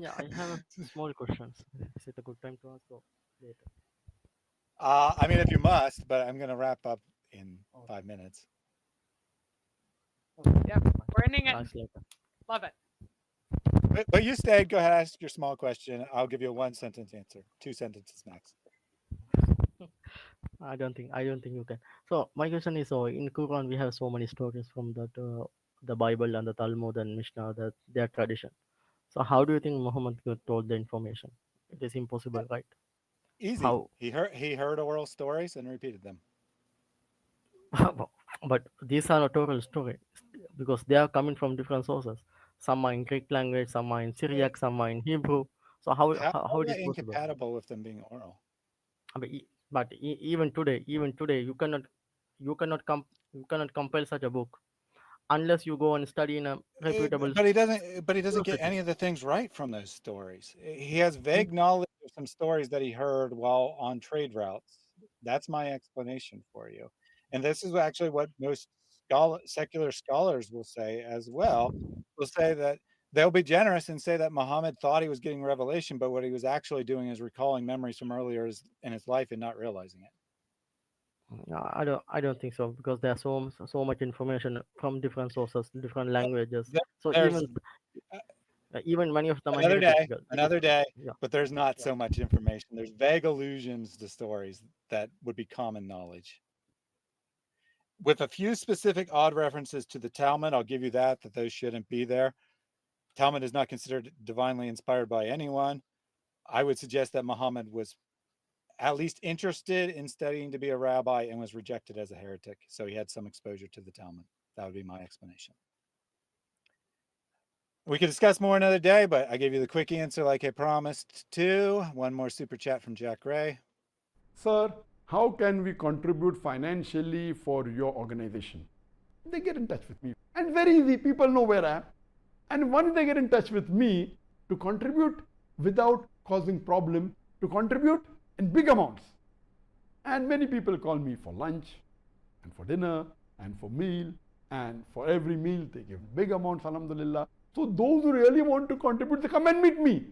Yeah, I have small questions. Is it a good time to ask or later? I mean, if you must, but I'm going to wrap up in 5 minutes. Yep, we're ending it. Love it. But you stayed. Go ahead, ask your small question. I'll give you a 1-sentence answer, 2 sentences max. I don't think you can. So my question is, in Quran we have so many stories from that the Bible and the Talmud and Mishnah, that their tradition. So how do you think Muhammad told the information? It is impossible, right? Easy. How? He heard oral stories and repeated them. But these are not oral stories, because they are coming from different sources. Some are in Greek language, some are in Syriac, some are in Hebrew. So how it is possible? Incompatible with them being oral. But even today, you cannot compile such a book unless you go and study in a reputable. But he doesn't get any of the things right from those stories. He has vague knowledge of some stories that he heard while on trade routes. That's my explanation for you. And this is actually what most secular scholars will say as well. Will say that they'll be generous and say that Muhammad thought he was getting revelation, but what he was actually doing is recalling memories from earlier in his life and not realizing it. I don't think so, because there's so much information from different sources, different languages. So even many of them another day. Yeah. But there's not so much information. There's vague allusions to stories that would be common knowledge. With a few specific odd references to the Talmud, I'll give you that those shouldn't be there. Talmud is not considered divinely inspired by anyone. I would suggest that Muhammad was at least interested in studying to be a rabbi and was rejected as a heretic. So he had some exposure to the Talmud. That would be my explanation. We could discuss more another day, but I gave you the quick answer like I promised to. One more super chat from Jack Ray. Sir, how can we contribute financially for your organization? They get in touch with me. And very easy, people know where I am. And once they get in touch with me to contribute without causing problem, to contribute in big amounts. And many people call me for lunch and for dinner and for meal, and for every meal they give big amounts, alhamdulillah. So those who really want to contribute, they come and meet me.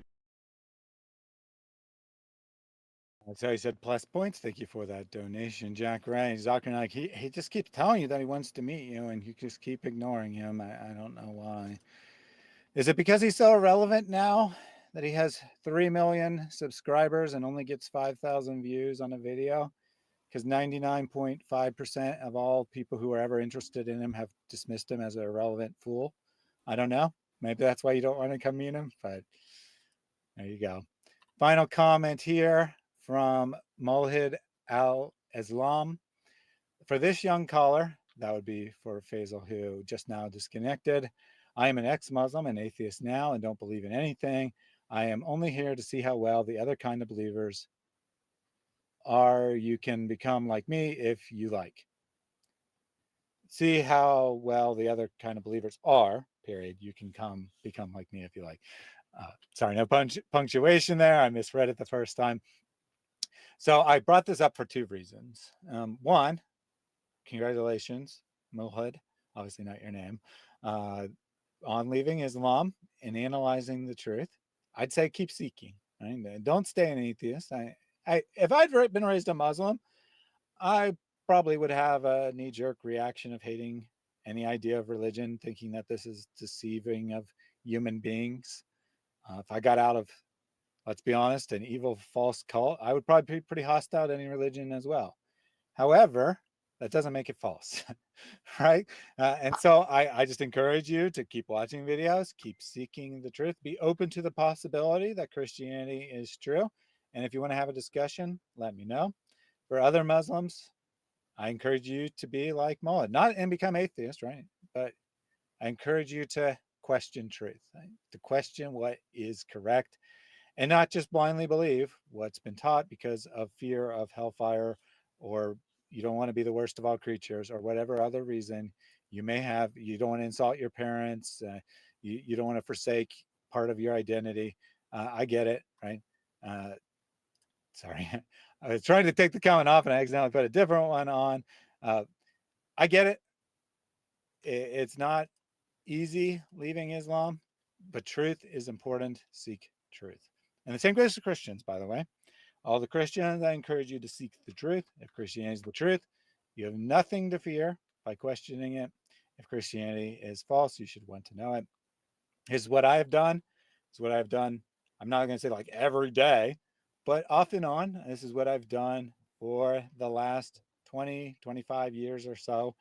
So he said plus points. Thank you for that donation, Jack Ray. Zakir Naik, he just keeps telling you that he wants to meet you, and you just keep ignoring him. I don't know why. Is it because he's so irrelevant now that he has 3 million subscribers and only gets 5,000 views on a video? Because 99.5% of all people who are ever interested in him have dismissed him as an irrelevant fool. I don't know. Maybe that's why you don't want to come meet him, but there you go. Final comment here from Mulhid Al-Islam. For this young caller, that would be for Faisal, who just now disconnected. I am an ex-Muslim and atheist now and don't believe in anything. I am only here to see how well the other kind of believers are. You can become like me if you like. See how well the other kind of believers are, period. You can become like me if you like. Sorry, no punctuation there. I misread it the first time. So I brought this up for two reasons. One, congratulations, Mulhid, obviously not your name, on leaving Islam and analyzing the truth. I'd say keep seeking. Right? Don't stay an atheist. If I'd been raised a Muslim, I probably would have a knee-jerk reaction of hating any idea of religion, thinking that this is deceiving of human beings. If I got out of, let's be honest, an evil false cult, I would probably be pretty hostile to any religion as well. However, that doesn't make it false, right? And so I just encourage you to keep watching videos, keep seeking the truth, be open to the possibility that Christianity is true. And if you want to have a discussion, let me know. For other Muslims, I encourage you to be like Mullah, not and become atheist, right? But I encourage you to question truth, right? To question what is correct and not just blindly believe what's been taught because of fear of hellfire, or you don't want to be the worst of all creatures, or whatever other reason you may have. You don't want to insult your parents. You don't want to forsake part of your identity. I get it, right? Sorry, I was trying to take the comment off and I accidentally put a different one on. I get it. It's not easy leaving Islam, but truth is important. Seek truth. And the same goes to Christians, by the way. All the Christians, I encourage you to seek the truth. If Christianity is the truth, you have nothing to fear by questioning it. If Christianity is false, you should want to know it. This is what I have done. It's what I've done. I'm not going to say like every day, but off and on. This is what I've done for the last 20, 25 years or so.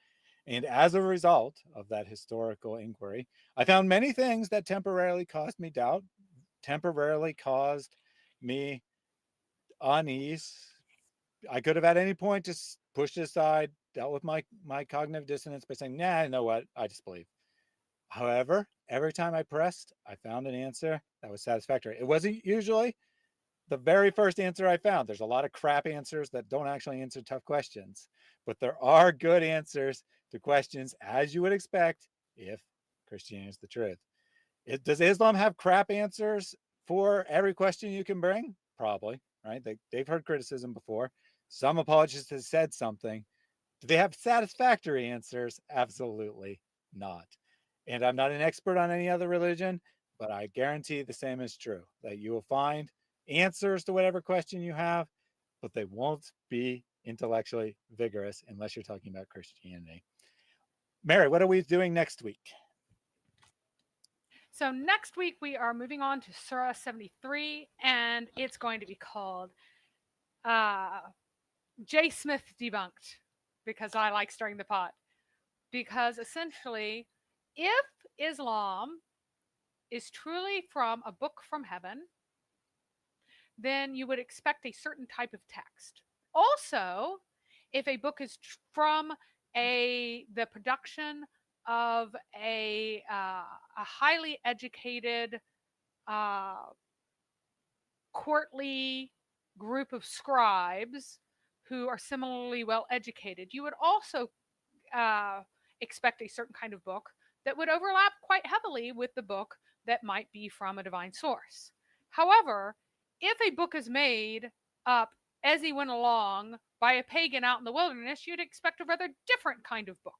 And as a result of that historical inquiry, I found many things that temporarily caused me doubt, temporarily caused me unease. I could have at any point just pushed it aside, dealt with my cognitive dissonance by saying, nah, you know what, I just believe. However, every time I pressed, I found an answer that was satisfactory. It wasn't usually the very first answer I found. There's a lot of crap answers that don't actually answer tough questions, but there are good answers to questions, as you would expect if Christianity is the truth. Does Islam have crap answers for every question you can bring? Probably, right? They've heard criticism before. Some apologists have said something. Do they have satisfactory answers? Absolutely not. And I'm not an expert on any other religion, but I guarantee the same is true, that you will find answers to whatever question you have, but they won't be intellectually vigorous unless you're talking about Christianity. Mary, what are we doing next week? So next week we are moving on to Surah 73, and it's going to be called J. Smith Debunked, because I like stirring the pot. Because essentially, if Islam is truly from a book from heaven, then you would expect a certain type of text. Also, if a book is from the production of a highly educated, courtly group of scribes who are similarly well educated, you would also expect a certain kind of book that would overlap quite heavily with the book that might be from a divine source. However, if a book is made up as he went along by a pagan out in the wilderness, you'd expect a rather different kind of book.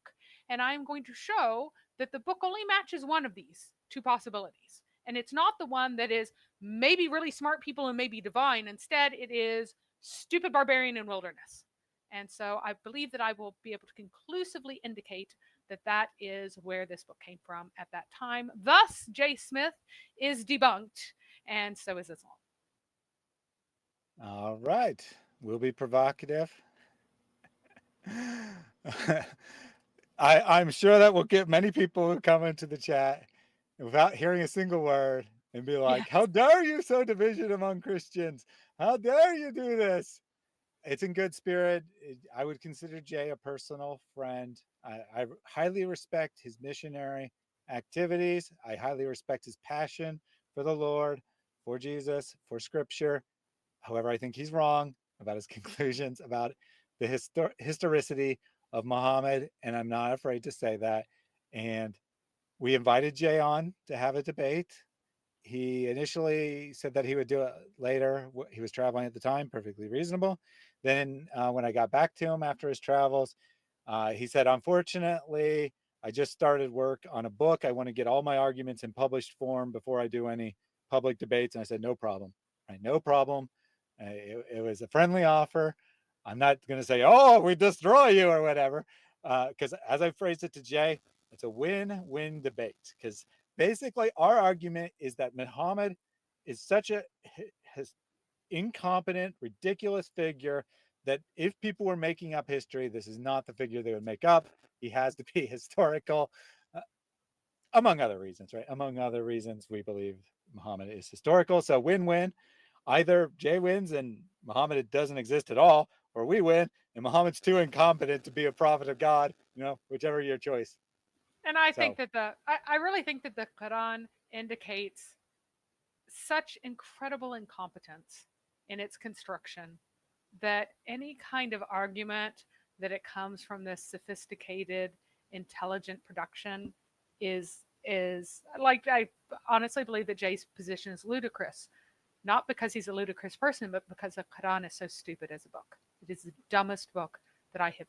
And I'm going to show that the book only matches one of these two possibilities. And it's not the one that is maybe really smart people and maybe divine. Instead, it is stupid barbarian in wilderness. And so I believe that I will be able to conclusively indicate that that is where this book came from at that time. Thus, J. Smith is debunked, and so is Islam. All right. We'll be provocative. I'm sure that will get many people who come into the chat without hearing a single word and be like, Yes. how dare you sow division among Christians? How dare you do this? It's in good spirit. I would consider Jay a personal friend. I highly respect his missionary activities. I highly respect his passion for the Lord, for Jesus, for Scripture. However, I think he's wrong about his conclusions about the historicity of Muhammad, and I'm not afraid to say that. And we invited Jay on to have a debate. He initially said that he would do it later. He was traveling at the time, perfectly reasonable. Then when I got back to him after his travels, he said, unfortunately, I just started work on a book. I want to get all my arguments in published form before I do any public debates. And I said, no problem. Right, no problem. It was a friendly offer. I'm not going to say, oh, we destroy you or whatever. Because as I phrased it to Jay, it's a win-win debate. Because basically our argument is that Muhammad is such a incompetent, ridiculous figure that if people were making up history, this is not the figure they would make up. He has to be historical, among other reasons, right? Among other reasons, we believe Muhammad is historical. So win-win. Either Jay wins and Muhammad doesn't exist at all, or we win and Muhammad's too incompetent to be a prophet of God, whichever your choice. And I think that I really think that the Quran indicates such incredible incompetence in its construction that any kind of argument that it comes from this sophisticated, intelligent production is like, I honestly believe that Jay's position is ludicrous. Not because he's a ludicrous person, but because the Quran is so stupid as a book. It is the dumbest book that I have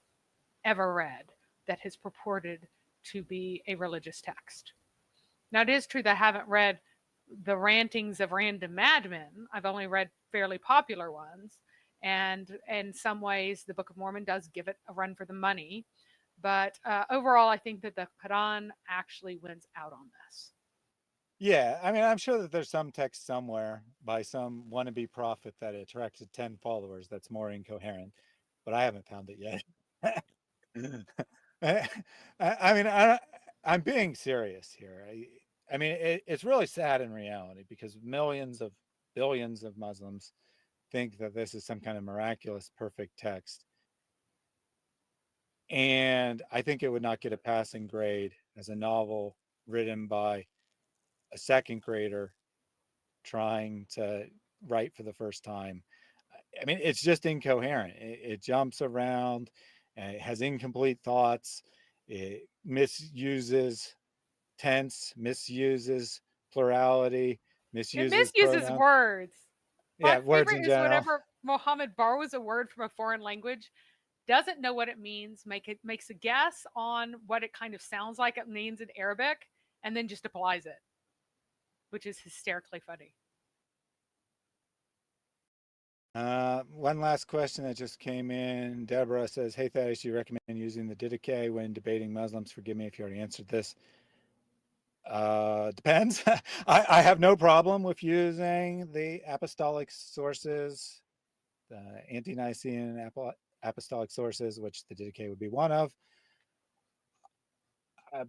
ever read that has purported to be a religious text. Now, it is true that I haven't read the rantings of random madmen. I've only read fairly popular ones. And in some ways, the Book of Mormon does give it a run for the money. But overall, I think that the Quran actually wins out on this. Yeah, I mean, I'm sure that there's some text somewhere by some wannabe prophet that attracted 10 followers that's more incoherent, but I haven't found it yet. I mean, I'm being serious here. I mean, it's really sad in reality because billions of Muslims think that this is some kind of miraculous, perfect text. And I think it would not get a passing grade as a novel written by a second grader trying to write for the first time. I mean, it's just incoherent. It jumps around, it has incomplete thoughts, it misuses tense, misuses plurality, It misuses misuses words. Yeah, My words favorite in is general. whenever Muhammad borrows a word from a foreign language, doesn't know what it means, makes a guess on what it kind of sounds like it means in Arabic, and then just applies it, which is hysterically funny. One last question that just came in. Deborah says, hey, Thaddeus, do you recommend using the Didache when debating Muslims? Forgive me if you already answered this. Depends. I have no problem with using the apostolic sources, the ante-Nicene apostolic sources, which the Didache would be one of.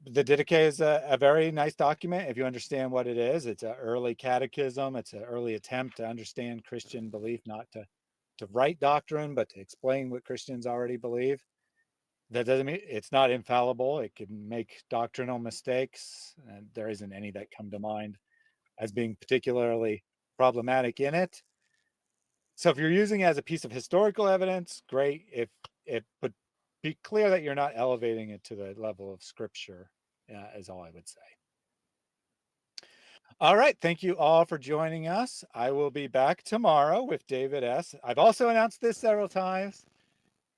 The Didache is a very nice document if you understand what it is. It's an early catechism. It's an early attempt to understand Christian belief, not to write doctrine, but to explain what Christians already believe. That doesn't mean it's not infallible. It can make doctrinal mistakes, and there isn't any that come to mind as being particularly problematic in it. So if you're using it as a piece of historical evidence, great. If it would be clear that you're not elevating it to the level of scripture, is all I would say. All right. Thank you all for joining us. I will be back tomorrow with David S. I've also announced this several times.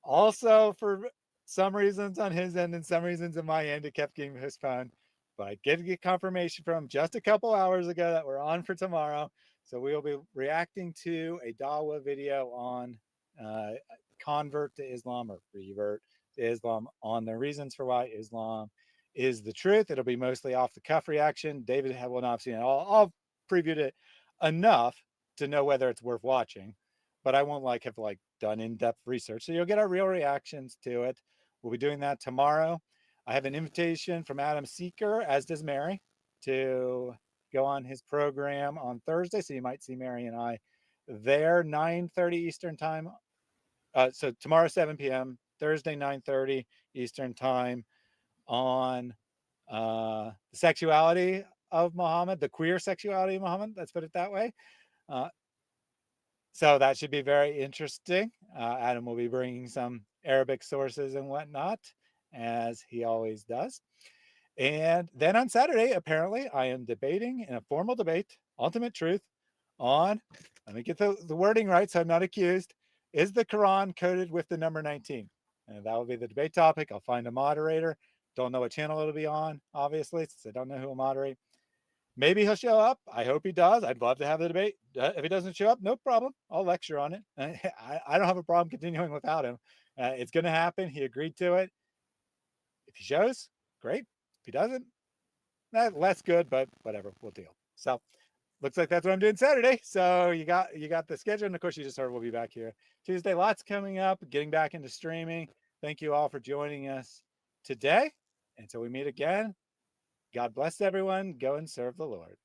Also, for some reasons on his end and some reasons on my end, it kept getting postponed. But I did get confirmation from him just a couple hours ago that we're on for tomorrow. So we will be reacting to a Dawa video on convert to Islam or revert to Islam, on the reasons for why Islam is the truth. It'll be mostly off the cuff reaction. David will not have seen it all. I'll previewed it enough to know whether it's worth watching, but I won't have done in-depth research. So you'll get our real reactions to it. We'll be doing that tomorrow. I have an invitation from Adam Seeker, as does Mary, to go on his program on Thursday. So you might see Mary and I there, 9:30 Eastern time. So tomorrow, 7 p.m., Thursday, 9:30 Eastern time, on the sexuality of Muhammad, the queer sexuality of Muhammad. Let's put it that way. So that should be very interesting. Adam will be bringing some Arabic sources and whatnot, as he always does. And then on Saturday, apparently, I am debating in a formal debate, Ultimate Truth, on, let me get the wording right so I'm not accused, is the Quran coded with the number 19? And that will be the debate topic. I'll find a moderator. Don't know what channel it'll be on, obviously, since I don't know who will moderate. Maybe he'll show up. I hope he does. I'd love to have the debate. If he doesn't show up, no problem. I'll lecture on it. I don't have a problem continuing without him. It's going to happen. He agreed to it. If he shows, great. If he doesn't, less good, but whatever, we'll deal. So looks like that's what I'm doing Saturday. So you got the schedule, and of course you just heard we'll be back here Tuesday. Lots coming up, getting back into streaming. Thank you all for joining us today. Until we meet again, God bless everyone. Go and serve the Lord.